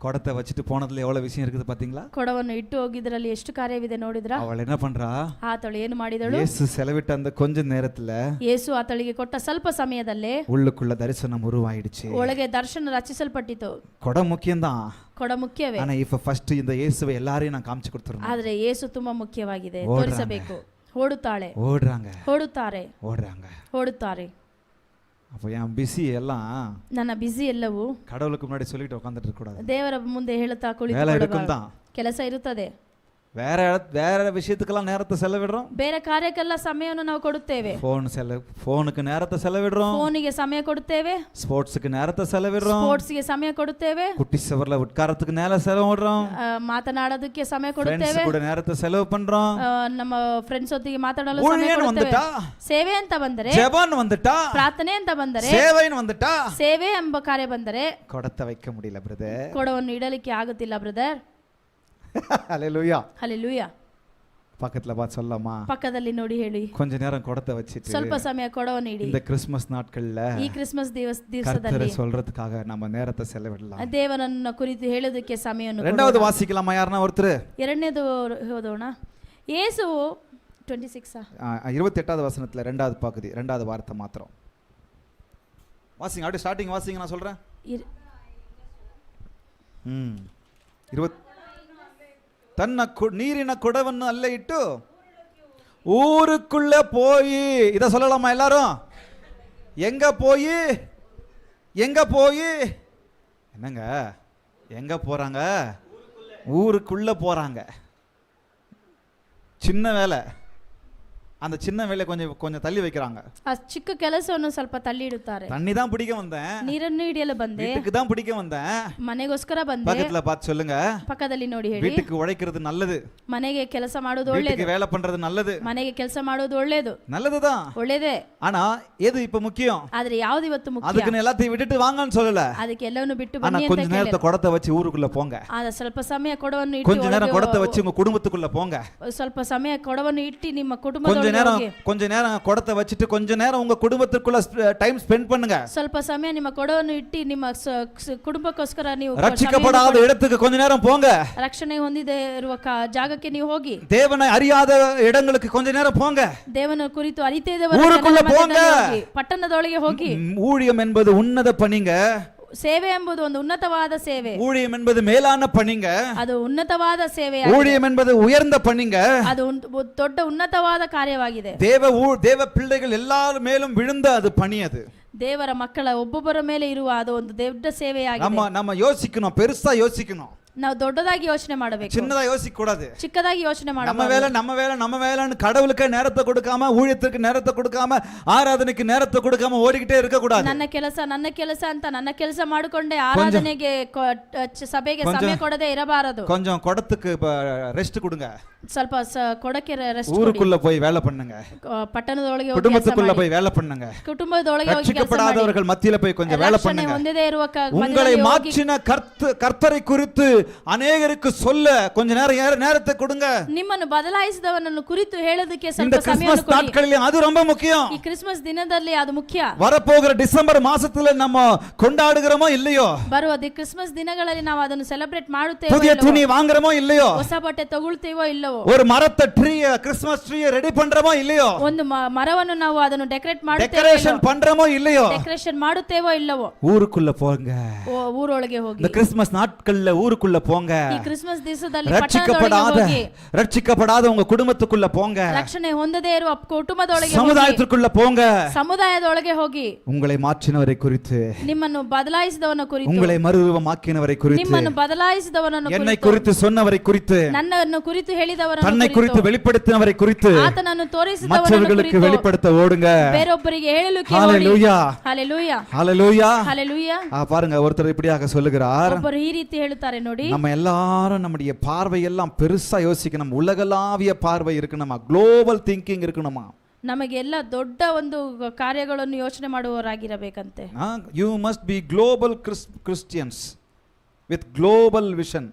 குடத்தை வச்சுட்டு போனதுல எவ்வளவு விஷயம் இருக்குது பாத்தீங்களா? ಕೊಡವನ್ನು ಇಟ್ಟು ಹೋಗಿದ್ರಲ್ಲಿ ಎಷ್ಟು ಕಾರ್ಯವಿದೆ ನೋಡಿದ್ರಾ? அவள் என்ன பண்றா? ಆತಳು ಏನು ಮಾಡಿದಳು? இயேசு செலவிட்ட அந்த கொஞ்ச நேரத்துல ಯೇಸು ಆತಳಿಗೆ ಕೊಟ್ಟ ಸ್ವಲ್ಪ ಸಮಯದಲ್ಲೇ உள்ளுக்குள்ள தரிசனம் உருவாயிடுச்சு. ಒಳಗೆ ದರ್ಶನ ರಚಿಸಲ್ಪಟ್ಟಿತು. குடம் முக்கியம்தான், ಕೊಡ ಮುಖ್ಯವೇ. ஆனா இப்ப ஃபர்ஸ்ட் இந்த இயேசுவை எல்லாரையும் நான் காமிச்சு கொடுத்துறேன். ಆದ್ರೆ ಯೇಸು ತುಂಬಾ ಮುಖ್ಯವಾಗಿದೆ, ತೋರಿಸಬೇಕು. ಓಡುತ್ತಾಳೆ, ಓಡುತ್ತಾರೆ, ಓಡುತ್ತಾರೆ. அப்போ என் பிஸி எல்லாம் ನನ್ನ ಬಿಸಿ ಎಲ್ಲವೂ கடவுளுக்கு முன்னாடி சொல்லிட்டு உட்கார்ந்துட்டு இருக்க கூடாது. ದೇವರ ಮುಂದೆ ಹೇಳುತ್ತಾ வேலை இருக்கும் ಕುಳಿತುಕೊಳ್ಳಬಾರದು. தான், ಕೆಲಸ ಇರುತ್ತದೆ. வேற விஷயத்துக்கெல்லாம் நேரத்தை செலவிடுறோம். ಬೇರೆ ಕಾರ್ಯಕ್ಕೆಲ್ಲ ಸಮಯವನ್ನು ನಾವು ಕೊಡುತ್ತೇವೆ. ಫೋನ್ಗೆ நேரத்தை செலவிடுறோம், ಫೋನಿಗೆ ಸಮಯ ಕೊಡುತ್ತೇವೆ. ஸ்போர்ட்ஸ்க்கு நேரத்தை செலவிடுறோம், ಸ್ಪೋರ್ಟ್ಸ್ಗೆ ಸಮಯ ಕೊಡುತ್ತೇವೆ. குட்டி சவர்ல உட்காரத்துக்கு நேரம் செலவிடுறோம், ಮಾತನಾಡೋದಕ್ಕೆ ಸಮಯ ಕೊಡುತ್ತೇವೆ. ಫ್ರೆಂಡ್ಸ್ ಕೂಡ நேரத்தை செலவு பண்றோம். ನಮ್ಮ ಫ್ರೆಂಡ್ಸ್ ಒಟ್ಟಿಗೆ ಮಾತಾಡಲು ಸಮಯ வந்துட்டா, ಸೇವೆ ಅಂತ ಬಂದರೆ, ஜெபம் வந்துட்டா, ಪ್ರಾರ್ಥನೆ ಅಂತ ಬಂದರೆ, சேவைன்னு வந்துட்டா, ಸೇವೆ ಎಂಬ ಕಾರ್ಯ ಬಂದರೆ ಕೊಡத்தை வைக்க முடியல பிரதர். ಕೊಡವನ್ನು ಇಡಲಿಕ್ಕೆ ಆಗುತ್ತಿಲ್ಲ ಬ್ರದರ್. ஹalleluya, ஹalleluya. பக்கத்துல பார்த்து சொல்லலாமா? ಪಕ್ಕದಲ್ಲಿ ನೋಡಿ ಹೇಳಿ, கொஞ்ச நேரம் ಕೊಡத்தை வச்சிட்டு ಸ್ವಲ್ಪ ಸಮಯ ಕೊಡವನ್ನು ಇಡಿ. இந்த கிறிஸ்மஸ் நாட்கள்ல ಈ ಕ್ರಿಸ್ಮಸ್ ದಿವಸದಲ್ಲಿ கர்த்தரை சொல்றதுக்காக நம்ம நேரத்தை செலவிடலாம். ದೇವರನ್ನ ಕುರಿತು ಹೇಳೋದಕ್ಕೆ ಸಮಯವನ್ನು. ரெண்டாவது வாசிக்கலாமா யாரனா ஒருத்தர்? ಎರಡನೇದು ಓದೋಣ. ಯೇಸು 26 28வது வசனத்துல ரெண்டாவது பகுதி, ரெண்டாவது வார்த்தை மாத்திரம் வாசிங்க. அப்படியே ஸ்டார்டிங் வாசிங்க, நான் சொல்றேன். 20 ತನ್ನ ನೀರಿನ ಕೊಡವನ್ನು ಅಲ್ಲೇ ಇಟ್ಟು ஊருக்குள்ள போய், இத சொல்லலாமா எல்லாரும்? எங்க போய் என்னங்க, எங்க போறாங்க? ஊருக்குள்ள போறாங்க. சின்ன வேலை, அந்த சின்ன வேலை கொஞ்சம் தள்ளி வைக்கிறாங்க. ಆ ಚಿಕ್ಕ ಕೆಲಸವನ್ನು ಸ್ವಲ್ಪ ತಳ್ಳಿ ಇಡುತ್ತಾರೆ. தண்ணி தான் பிடிக்க வந்தேன், ನೀರನ್ನು ಹಿಡಿಯಲು ಬಂದೆ, வீட்டுக்கு தான் பிடிக்க வந்தேன், ಮನೆಗೋಸ್ಕರ ಬಂದೆ. பக்கத்துல பார்த்து சொல்லுங்க. ಪಕ್ಕದಲ್ಲಿ ನೋಡಿ ಹೇಳಿ, வீட்டுக்கு உழைக்கிறது நல்லது, ಮನೆಗೆ ಕೆಲಸ ಮಾಡೋದು ಒಳ್ಳೆಯದು, வீட்டுக்கு வேலை பண்றது நல்லது, ಮನೆಗೆ ಕೆಲಸ ಮಾಡೋದು ಒಳ್ಳೆಯದು, நல்லதுதான், ಒಳ್ಳೆಯದೇ. ஆனா எது இப்ப முக்கியம்? ಆದ್ರೆ ಯಾವುದು ಇವತ್ತು ಮುಖ್ಯ? அதுக்கு எல்லாத்தையும் விட்டுட்டு வாங்கன்னு சொல்லல, ಅದಕ್ಕೆ ಎಲ್ಲವನ್ನು ಬಿಟ್ಟು ஆனா ಬನ್ನಿ கொஞ்ச ಅಂತ நேரத்தை குடத்தை வச்சு ஊருக்குள்ள போங்க. ಆದ ಸ್ವಲ್ಪ ಸಮಯ ಕೊಡವನ್ನು ಇಟ್ಟು, கொஞ்ச நேரம் குடத்தை வச்சு உங்க குடும்பத்துக்குள்ள போங்க. ಸ್ವಲ್ಪ ಸಮಯ ಕೊಡವನ್ನು ಇಟ್ಟು ನಿಮ್ಮ கொஞ்ச ಕುಟುಂಬದೊಳಗೆ நேரம் ಹೋಗಿ. குடத்தை வச்சிட்டு கொஞ்ச நேரம் உங்க குடும்பத்துக்குள்ள டைம் ஸ்பெண்ட் பண்ணுங்க. ಸ್ವಲ್ಪ ಸಮಯ ನಿಮ್ಮ ಕೊಡವನ್ನು ಇಟ್ಟು ನಿಮ್ಮ ಕುಟುಂಬಕ್ಕೋಸ್ಕರ ನೀವು ரட்சிக்கப்படாத இடத்துக்கு கொஞ்ச நேரம் போங்க. ರಕ್ಷಣೆ ಹೊಂದಿದೆ ಇರುವ ಜಾಗಕ್ಕೆ ನೀವು ಹೋಗಿ. தேவனை அறியாத இடங்களுக்கு கொஞ்ச நேரம் போங்க. ದೇವನ ಕುರಿತು ಅರಿತೇ ಇದ್ದವರ ஊருக்குள்ள போங்க. ಪಟ್ಟಣದೊಳಗೆ ಹೋಗಿ. ஊழியம் என்பது உன்னத பணிங்க. ಸೇವೆ ಎಂಬುದು ಒಂದು ಉನ್ನತವಾದ ಸೇವೆ. ஊழியம் என்பது மேலான பணிங்க. ಅದು ಉನ್ನತವಾದ ಸೇವೆ. ஊழியம் என்பது உயர்ந்த பணிங்க. ಅದು ದೊಡ್ಡ ಉನ್ನತವಾದ ಕಾರ್ಯವಾಗಿದೆ. தேவ பிள்ளைகள் எல்லாரும் மேலும் விழுந்த அது பணி. அது ದೇವರ ಮಕ್ಕಳ ಒಬ್ಬೊಬ್ಬರ ಮೇಲೆ ಇರುವ ಅದು ಒಂದು ದೊಡ್ಡ ಸೇವೆಯಾಗಿದೆ. நம்ம யோசிக்கணும், பெருசா யோசிக்கணும். ನಾವು ದೊಡ್ಡದಾಗಿ ಯೋಚನೆ ಮಾಡಬೇಕು, சின்னதா யோசிக்க கூடாது. ಚಿಕ್ಕದಾಗಿ ಯೋಚನೆ நம்ம வேலைன்னு கடவுளுக்கு நேரத்தை கொடுக்காம, ஊழியத்துக்கு நேரத்தை கொடுக்காம, ஆராதனைக்கு நேரத்தை கொடுக்காம ஓடிக்கிட்டே இருக்க கூடாது. ನನ್ನ ಕೆಲಸ ಅಂತ ನನ್ನ ಕೆಲಸ ಮಾಡಿಕೊಂಡೆ ಆರಾಧನೆಗೆ ಸಭೆಗೆ ಸಮಯ ಕೊಡದೆ ಇರಬಾರದು. கொஞ்சம் குடத்துக்கு ரெஸ்ட் கொடுங்க. ಸ್ವಲ್ಪ ಕೊಡಕ್ಕೆ ರೆಸ್ಟ್. ஊருக்குள்ள போய் வேலை பண்ணுங்க, ಪಟ್ಟಣದೊಳಗೆ ಹೋಗಿ குடும்பத்துக்குள்ள போய் வேலை பண்ணுங்க, ಕುಟುಂಬದೊಳಗೆ ಹೋಗಿ ಕೆಲಸ ಮಾಡಿ. ரட்சிக்கப்படாதவர்கள் மத்தியில போய் கொஞ்சம் வேலை பண்ணுங்க. ಹೊಂದಿದೆ ಇರುವ உங்களை மாற்றின கர்த்தரை குறித்து அநேகருக்கு சொல்ல கொஞ்ச நேரத்தை கொடுங்க. ನಿಮ್ಮನ್ನು ಬದಲಾಯಿಸಿದವನನ್ನು ಕುರಿತು ಹೇಳೋದಕ್ಕೆ இந்த ಸ್ವಲ್ಪ கிறிஸ்மஸ் ಸಮಯವನ್ನು நாட்களில் அது ரொம்ப முக்கியம். ಈ ಕ್ರಿಸ್ಮಸ್ ದಿನದಲ್ಲಿ ಅದು ಮುಖ್ಯ. வரப்போகிற டிசம்பர் மாசத்துல நம்ம கொண்டாடுகிறோமோ இல்லையோ, ಬರುವ ಕ್ರಿಸ್ಮಸ್ ದಿನಗಳಲ್ಲಿ ನಾವು ಅದನ್ನು ಸೆಲೆಬ್ರೇಟ್ ಮಾಡುತ್ತೇವೆ, புதிய துணி வாங்குறோமோ இல்லையோ, ಹೊಸ ಬಟ್ಟೆ ತಗೊಳ್ತೀವೋ ಇಲ್ಲವೋ, ஒரு மரத்தை கிறிஸ்மஸ் ட்ரீ ரெடி பண்றோமோ இல்லையோ, ಒಂದು ಮರವನ್ನು ನಾವು ಅದನ್ನು ಡೆಕೋರೇಟ್ டெக்கரேஷன் பண்றோமோ இல்லையோ, ಡೆಕೋರೇಷನ್ ಮಾಡುತ್ತೇವೋ ಇಲ್ಲವೋ, ஊருக்குள்ள போங்க. ಊರೊಳಗೆ ಹೋಗಿ. இந்த கிறிஸ்மஸ் நாட்கள்ல ஊருக்குள்ள போங்க. ಈ ಕ್ರಿಸ್ಮಸ್ ದಿವಸದಲ್ಲಿ ಪಟ್ಟಣದೊಳಗೆ ಹೋಗಿ. ரட்சிக்கப்படாத உங்க குடும்பத்துக்குள்ள போங்க. ರಕ್ಷಣೆ ಹೊಂದದೇ ಇರುವ ಕುಟುಂಬದೊಳಗೆ ಹೋಗಿ. சமுதாயத்துக்குள்ள போங்க. ಸಮುದಾಯದೊಳಗೆ ಹೋಗಿ. உங்களை மாற்றினவரை குறித்து, ನಿಮ್ಮನ್ನು ಬದಲಾಯಿಸಿದವನ ಕುರಿತು, உங்களை மறுரூபமாக்கினவரை குறித்து, ನಿಮ್ಮನ್ನು ಬದಲಾಯಿಸಿದವನನ್ನು என்னை குறித்து சொன்னவரை குறித்து, ನನ್ನನ್ನು ಕುರಿತು ಹೇಳಿದವರನ್ನು தன்னை குறித்து வெளிப்படுத்தினவரை குறித்து, ಆತನನ್ನು ತೋರಿಸಿದವರನ್ನು மற்றவர்களுக்கு ಕುರಿತು வெளிப்படுத்த ஓடுங்க. ಬೇರೊಬ್ಬರಿಗೆ ಹೇಳಲಿಕ್ಕೆ ಓಡಿ. ஹalleluya, ஹalleluya, ஹalleluya, ஹalleluya. பாருங்க, ஒருத்தர் இப்படியாக சொல்லுகிறார். ಒಬ್ಬರು ಈ ರೀತಿ ಹೇಳುತ್ತಾರೆ ನೋಡಿ. நம்ம எல்லாரும் நம்முடைய பார்வை எல்லாம் பெருசா யோசிக்கணும், உலகளாவிய பார்வை இருக்கணுமா, குளோபல் திங்கிங் இருக்கணுமா. ನಮಗೆಲ್ಲ ದೊಡ್ಡ ಒಂದು ಕಾರ್ಯಗಳನ್ನು ಯೋಚನೆ ಮಾಡುವವರಾಗಿರಬೇಕಂತೆ. You must be global Christians with global vision.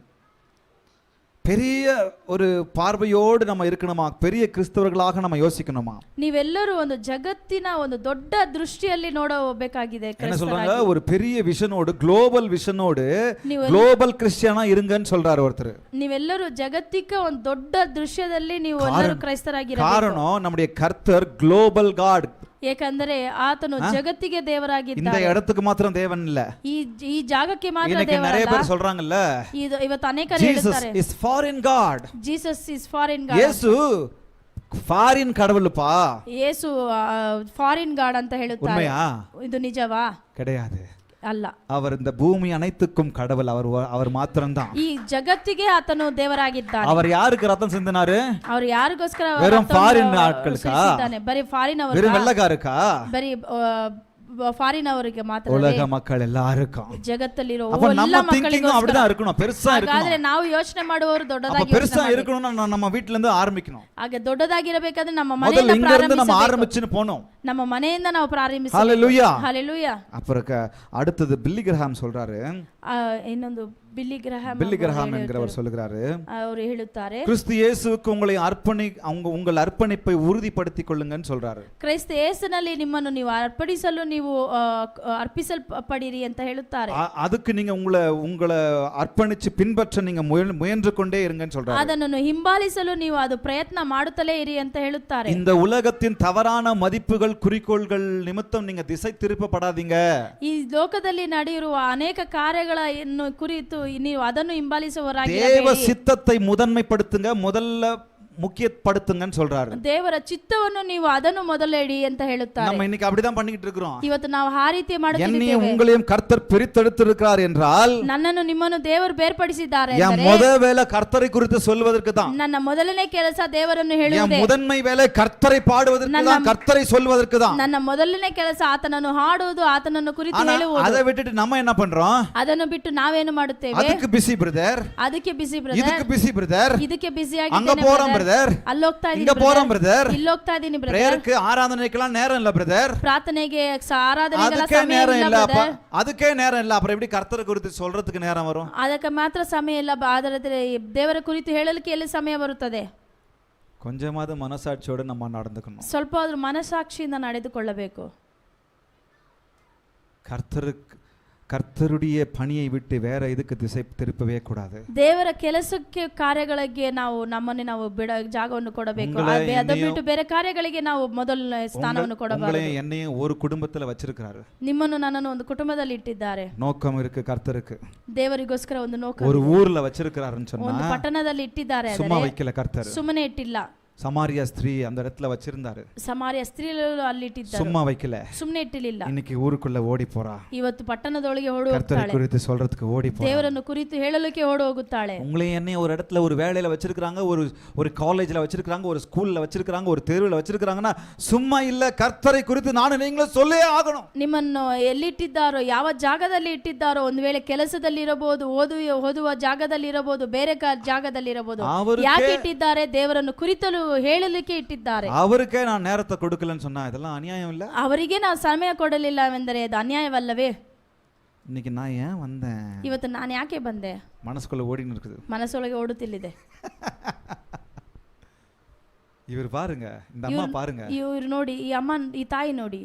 பெரிய ஒரு பார்வையோடு நம்ம இருக்கணுமா, பெரிய கிறிஸ்தவர்களாக நம்ம யோசிக்கணுமா? ನೀವೆಲ್ಲರೂ ಒಂದು ಜಗತ್ತಿನ ಒಂದು ದೊಡ್ಡ ದೃಷ್ಟಿಯಲ್ಲಿ ನೋಡಬೇಕಾಗಿದೆ. என்ன சொல்றாங்க, ஒரு பெரிய விஷனோடு, குளோபல் விஷனோடு ನೀವು குளோபல் கிறிஸ்டியனா இருங்கன்னு சொல்றாரு ஒருத்தர். ನೀವೆಲ್ಲರೂ ಜಾಗತಿಕ ಒಂದು ದೊಡ್ಡ ದೃಶ್ಯದಲ್ಲಿ ನೀವು ಎಲ್ಲರೂ ಕ್ರೈಸ್ತರಾಗಿರಬೇಕು. காரணம், நம்முடைய கர்த்தர் குளோபல் காட். ಏಕೆಂದರೆ ಆತನು ಜಗತ್ತಿಗೆ இந்த ದೇವರಾಗಿದ್ದಾನೆ. இடத்துக்கு மாத்திரம் தேவன் இல்ல. ಈ ಜಾಗಕ್ಕೆ ಮಾತ್ರ இன்னைக்கு நிறைய ದೇವರಲ್ಲ. பேர் சொல்றாங்கல்ல, ಇವತ್ತು ಅನೇಕರು ஜீசஸ் ಹೇಳ್ತಾರೆ is foreign god. Jesus is foreign god. Yesu foreign கடவுள்ப்பா. ಯೇಸು ಫಾರಿನ್ ಗಾಡ್ ಅಂತ ಹೇಳುತ್ತಾರೆ. உண்மையா? ಇದು ನಿಜವಾ? கிடையாது. ಅಲ್ಲ. அவர் இந்த பூமி அனைத்துக்கும் கடவுள். அவர் மாத்திரம்தான். ಈ ಜಗತ್ತಿಗೆ ಆತನು ದೇವರಾಗಿದ್ದಾನೆ. அவர் ಯಾருக்கு ரத்தம் சிந்தினாரு? ಅವರು ಯಾರಿಗೋಸ್ಕರ வெறும் ஃபாரின் ஆட்களுக்கா? ಬರೀ ಫಾರಿನ್ ಅವರು, வெறும் வெள்ளக்காருக்கா? ಬರೀ ಫಾರಿನ್ ಅವರಿಗೆ ಮಾತ್ರ, உலக மக்கள் எல்லாருக்கும். ಜಗತ್ತಲ್ಲಿರೋ அப்ப ಎಲ್ಲ நம்ம ಮಕ್ಕಳಿಗೂ திங்கிங் அப்படிதான் இருக்கணும், பெருசா ಹಾಗಾದ್ರೆ இருக்கணும். ನಾವು ಯೋಚನೆ ಮಾಡುವವರು அப்ப ದೊಡ್ಡದಾಗಿ பெருசா இருக்கணும்னா நம்ம வீட்ல இருந்து ஆரம்பிக்கணும். ಹಾಗೆ ದೊಡ್ಡದಾಗಿರಬೇಕಾದ್ರೆ ನಮ್ಮ முதல்ல ಮನೆಯಿಂದ இங்க இருந்து நம்ம ಪ್ರಾರಂಭಿಸಬೇಕು. ஆரம்பிச்சுன்னு போனோம். ನಮ್ಮ ಮನೆಯಿಂದ ನಾವು ಪ್ರಾರಂಭಿಸಬೇಕು. ஹalleluya. ಹಲ್ಲೆಲೂಯಾ. அப்புறம் அடுத்தது பில்லி கிரஹாம் சொல்றாரு, ಇನ್ನೊಂದು ಬಿಲ್ಲಿ கிரஹாம் என்கிறவர் சொல்லுகிறாரு, ಅವರು ಹೇಳುತ್ತಾರೆ, கிறிஸ்து இயேசுவுக்கு உங்கள் அர்ப்பணிப்பை உறுதிப்படுத்திக் கொள்ளுங்கன்னு சொல்றாரு. ಕ್ರೈಸ್ತ ಯೇಸುನಲ್ಲಿ ನಿಮ್ಮನ್ನು ನೀವು ಅರ್ಪಣಿಸಲು ನೀವು ಅರ್ಪಿಸಲ್ಪಡಿರಿ ಅಂತ ಹೇಳುತ್ತಾರೆ. அதுக்கு நீங்க உங்களை அர்ப்பணிச்சு பின்பற்ற நீங்க முயன்று கொண்டே இருங்கன்னு சொல்றாரு. ಅದನ್ನು ಹಿಂಬಾಲಿಸಲು ನೀವು ಅದು ಪ್ರಯತ್ನ ಮಾಡುತ್ತಲೇ ಇರಿ ಅಂತ ಹೇಳುತ್ತಾರೆ. இந்த உலகத்தின் தவறான மதிப்புகள், குறிக்கோள்கள் நிமித்தம் நீங்க திசை திருப்பப்படாதீங்க. ಈ ಲೋಕದಲ್ಲಿ ನಡೆಯುವ ಅನೇಕ ಕಾರ್ಯಗಳನ್ನು ಕುರಿತು ನೀವು ಅದನ್ನು ಹಿಂಬಾಲಿಸುವವರಾಗಿ தேவ சித்தத்தை முதன்மைப்படுத்துங்க, முதல்ல முக்கியப்படுத்துங்கன்னு சொல்றாரு. ದೇವರ ಚಿತ್ತವನ್ನು ನೀವು ಅದನ್ನು ಮೊದಲಿಡಿ ಅಂತ ಹೇಳುತ್ತಾರೆ. நம்ம இன்னைக்கு அப்படிதான் பண்ணிட்டு இருக்கிறோம். ಇವತ್ತು ನಾವು ಆ ರೀತಿ ಮಾಡುತ್ತಿದ್ದೇವೆ. என்னையும் உங்களையும் கர்த்தர் பிரித்தெடுத்திருக்கிறார் என்றால், ನನ್ನನ್ನು ನಿಮ್ಮನ್ನು ದೇವರು ಬೇರ್ಪಡಿಸಿದ್ದಾರೆ என் ಅಂದರೆ, முத வேலை கர்த்தரை குறித்து சொல்வதற்கு தான். ನನ್ನ ಮೊದಲನೇ ಕೆಲಸ ದೇವರನ್ನು என் ಹೇಳುವುದೇ. முதன்மை வேலை கர்த்தரை பாடுவதற்கு தான், கர்த்தரை சொல்வதற்கு தான். ನನ್ನ ಮೊದಲನೇ ಕೆಲಸ ಆತನನ್ನು ಹಾಡುವುದು, ಆತನನ್ನು ಕುರಿತು ಹೇಳುವುದು. அதை விட்டுட்டு நம்ம என்ன பண்றோம்? ಅದನ್ನು ಬಿಟ್ಟು ನಾವೇನು ಮಾಡುತ್ತೇವೆ? அதுக்கு பிஸி பிரதர், ಅದಕ್ಕೆ ಬಿಸಿ ಬ್ರದರ್, இதுக்கு பிஸி பிரதர், ಇದಕ್ಕೆ ಬಿಸಿ அங்க போறோம் பிரதர், ಅಲ್ಲಿ ಹೋಗ್ತಾ இங்க ಇದೀನಿ போறோம் பிரதர், ಇಲ್ಲಿ ಹೋಗ್ತಾ ಇದೀನಿ ಬ್ರದರ್. பிரேயருக்கு ஆராதனைக்கெல்லாம் நேரம் இல்ல பிரதர், ಪ್ರಾರ್ಥನೆಗೆ ಆರಾಧನೆಗೆಲ್ಲ அதுக்கே ಸಮಯ நேரம் ಇಲ್ಲ இல்ல. அப்ப ಬ್ರದರ್. அதுக்கே நேரம் இல்ல, அப்புறம் எப்படி கர்த்தரை குறித்து சொல்றதுக்கு நேரம் வரும்? ಅದಕ್ಕೆ ಮಾತ್ರ ಸಮಯ ಇಲ್ಲ, ಆದರೆ ದೇವರ ಕುರಿತು ಹೇಳಲಿಕ್ಕೆ ಎಲ್ಲಿ ಸಮಯ ಬರುತ್ತದೆ? கொஞ்சமாவது மனசாட்சியோட நம்ம நடந்துக்கணும். ಸ್ವಲ್ಪ ಆದ್ರೂ ಮನಸಾಕ್ಷಿಯಿಂದ ನಡೆದುಕೊಳ್ಳಬೇಕು. கர்த்தருடைய பணியை விட்டு வேற எதுக்கு திசை திருப்பவே கூடாது. ದೇವರ ಕೆಲಸಕ್ಕೆ, ಕಾರ್ಯಗಳಿಗೆ ನಾವು ನಮ್ಮನ್ನೇ ನಾವು ಜಾಗವನ್ನು ಕೊಡಬೇಕು. ಅದನ್ನು ಬಿಟ್ಟು ಬೇರೆ ಕಾರ್ಯಗಳಿಗೆ ನಾವು ಮೊದಲ ಸ್ಥಾನವನ್ನು ಕೊಡಬಾರದು. என்னையும் ஒரு குடும்பத்துல வச்சிருக்காரு. ನಿಮ್ಮನ್ನು ನನ್ನನ್ನು ಒಂದು ಕುಟುಂಬದಲ್ಲಿ ಇಟ್ಟಿದ್ದಾರೆ. நோக்கம் இருக்கு கர்த்தருக்கு. ದೇವರಿಗೋಸ್ಕರ ಒಂದು ನೋಕ, ஒரு ஊர்ல வச்சிருக்காருன்னு சொன்னா, ಒಂದು ಪಟ್ಟಣದಲ್ಲಿ ಇಟ್ಟಿದ್ದಾರೆ. சும்மா வைக்கல கர்த்தர். ಸುಮ್ಮನೆ ಇಟ್ಟಿಲ್ಲ. சமாரியா ஸ்திரீ அந்த இடத்துல வச்சிருந்தாரு. ಸಮಾರ್ಯ ಸ್ತ್ರೀಗಳು ಅಲ್ಲಿ ಇಟ್ಟಿದ್ದಾರೆ. சும்மா வைக்கல, ಸುಮ್ಮನೆ ಇಟ್ಟಿಲ್ಲ. இன்னைக்கு ஊருக்குள்ள ஓடி போறா. ಇವತ್ತು ಪಟ್ಟಣದೊಳಗೆ ಓಡಿ கர்த்தரை ಹೋಗ್ತಾಳೆ. குறித்து சொல்றதுக்கு ஓடி போறா. ದೇವರನ್ನು ಕುರಿತು ಹೇಳಲಿಕ್ಕೆ ಓಡಿ ಹೋಗುತ್ತಾಳೆ. உங்களையும் என்னையும் ஒரு இடத்துல ஒரு வேலையில வச்சிருக்காங்க, ஒரு காலேஜ்ல வச்சிருக்காங்க, ஒரு ஸ்கூல்ல வச்சிருக்காங்க, ஒரு தெருவுல வச்சிருக்காங்கன்னா சும்மா இல்ல, கர்த்தரை குறித்து நானும் நீங்களும் சொல்லே ஆகணும். ನಿಮ್ಮನ್ನು ಎಲ್ಲಿಟ್ಟಿದ್ದಾರೋ, ಯಾವ ಜಾಗದಲ್ಲಿ ಇಟ್ಟಿದ್ದಾರೋ, ಒಂದು ವೇಳೆ ಕೆಲಸದಲ್ಲಿ ಇರಬಹುದು, ಓದುವ ಜಾಗದಲ್ಲಿ ಇರಬಹುದು, ಬೇರೆ ಜಾಗದಲ್ಲಿ ಇರಬಹುದು, ಯಾಕೆ ಇಟ್ಟಿದ್ದಾರೆ? ದೇವರನ್ನು ಕುರಿತಲು ಹೇಳಲಿಕ್ಕೆ ಇಟ್ಟಿದ್ದಾರೆ. அவருக்கே நான் நேரத்தை கொடுக்கலன்னு சொன்னா இதெல்லாம் அநியாயம் இல்ல? ಅವರಿಗೆ ನಾವು ಸಮಯ ಕೊಡಲಿಲ್ಲವೆಂದರೆ ಅದು ಅನ್ಯಾಯವಲ್ಲವೇ? இன்னைக்கு நான் ஏன் வந்தேன், ಇವತ್ತು ನಾನು ಯಾಕೆ ಬಂದೆ, மனசுக்குள்ள ஓடின்னு இருக்குது. ಮನಸ್ಸೊಳಗೆ ಓಡುತ್ತಿಲ್ಲಿದೆ. இவர் பாருங்க, இந்த அம்மா பாருங்க, ಇವ್ರು ನೋಡಿ, ಈ ಅಮ್ಮ, ಈ ತಾಯಿ ನೋಡಿ,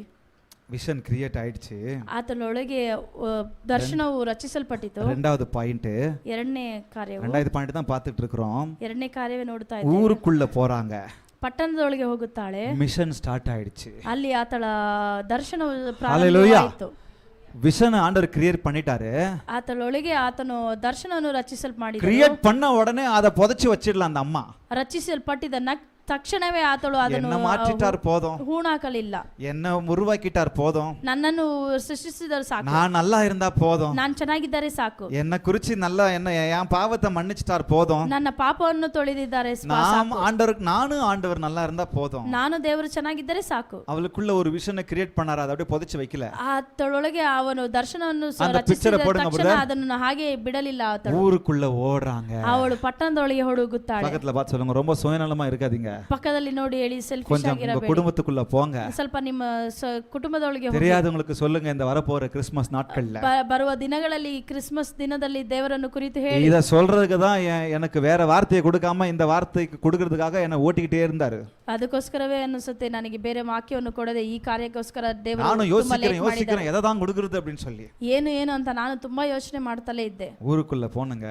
விஷன் கிரியேட் ஆயிடுச்சு. ಆತನೊಳಗೆ ದರ್ಶನವು ರಚಿಸಲ್ಪಟ್ಟಿತು. ரெண்டாவது பாயிண்ட், ಎರಡನೇ ಕಾರ್ಯವು, ரெண்டாவது பாயிண்ட் தான் பார்த்துட்டு இருக்கிறோம். ಎರಡನೇ ಕಾರ್ಯವೇ ನೋಡ್ತಾ ಇದ್ದೀವಿ. ஊருக்குள்ள போறாங்க, ಪಟ್ಟಣದೊಳಗೆ ಹೋಗುತ್ತಾಳೆ, மிஷன் ஸ்டார்ட் ஆயிடுச்சு. ಅಲ್ಲಿ ಆತಳ ದರ್ಶನವು ஹalleluya. ಪ್ರಾರಂಭವಾಯಿತು. விஷன் ஆண்டவர் கிரியேட் பண்ணிட்டாரு. ಆತಳೊಳಗೆ ಆತನು ದರ್ಶನವನ್ನು ರಚಿಸಲ್ಪಟ್ಟಿದ್ದ. கிரியேட் பண்ண உடனே அதை புதைச்சு வச்சிடலாம் அந்த அம்மா. ರಚಿಸಲ್ಪಟ್ಟಿದ್ದ ತಕ್ಷಣವೇ ಆತಳು ಅದನ್ನು என்ன மாற்றிட்டார் போதும், ಹೂಣಾಕಲಿಲ್ಲ. என்ன உருவாக்கிட்டார் போதும், ನನ್ನನ್ನು ಸೃಷ್ಟಿಸಿದರು ಸಾಕು, நான் நல்லா இருந்தா போதும், ನಾನು ಚೆನ್ನಾಗಿದ್ದರೆ ಸಾಕು, என்ன குறிச்சு நல்லா என்ன என் பாவத்தை மன்னிச்சிட்டார் போதும், ನನ್ನ ಪಾಪವನ್ನು ತೊಳೆದಿದ್ದಾರೆ நானும் ஆண்டவர் நல்லா இருந்தா போதும், ನಾನು ದೇವರು ಚೆನ್ನಾಗಿದ್ದರೆ ಸಾಕು. அவளுக்குள்ள ஒரு விஷனை கிரியேட் பண்ணாரு, அதை அப்படியே புதைச்சு வைக்கல. ಆತಳೊಳಗೆ ಅವನು ದರ್ಶನವನ್ನು ಪಿಕ್ಚರ್ போடுங்க ತಕ್ಷಣ ಅದನ್ನು ಹಾಗೆ ಬಿಡಲಿಲ್ಲ. ಆತಳು ஊருக்குள்ள ஓடுறாங்க. ಅವಳು ಪಟ್ಟಣದೊಳಗೆ ಹುಡುಗುತ್ತಾಳೆ. பக்கத்துல பார்த்து சொல்லுங்க, ரொம்ப சுயநலமா இருக்காதீங்க. பக்கದಲ್ಲಿ ನೋಡಿ ಹೇಳಿ ಸೆಲ್ಫಿಶ್ கொஞ்சம் உங்க ಆಗಿರಬೇಡಿ. குடும்பத்துக்குள்ள போங்க. ಸ್ವಲ್ಪ ನಿಮ್ಮ ಕುಟುಂಬದೊಳಗೆ ಹೋಗಿ. தெரியாதவங்களுக்கு சொல்லுங்க இந்த வரப்போற கிறிஸ்மஸ் நாட்கள்ல. ಬರುವ ದಿನಗಳಲ್ಲಿ ಕ್ರಿಸ್ಮಸ್ ದಿನದಲ್ಲಿ ದೇವರನ್ನು ಕುರಿತು ಹೇಳಿ. இத சொல்றதுக்கு தான் எனக்கு வேற வார்த்தையை கொடுக்காம இந்த வார்த்தைக்கு கொடுக்கிறதுக்காக என்ன ஓட்டிக்கிட்டே இருந்தாரு. ಅದಕ್ಕೋಸ್ಕರವೇ ಅನಿಸುತ್ತೆ ನನಗೆ ಬೇರೆ ವಾಕ್ಯವನ್ನು ಕೊಡದೆ ಈ ಕಾರ್ಯಕ್ಕೋಸ್ಕರ ದೇವರು ನಾನು ಯೋಚಿக்கிறேன் எதை தான் கொடுக்கிறது அப்படின்னு சொல்லி. ಏನು ಅಂತ ನಾನು ತುಂಬಾ ಯೋಚನೆ ಮಾಡ್ತಲೇ ಇದ್ದೆ. ஊருக்குள்ள போனுங்க.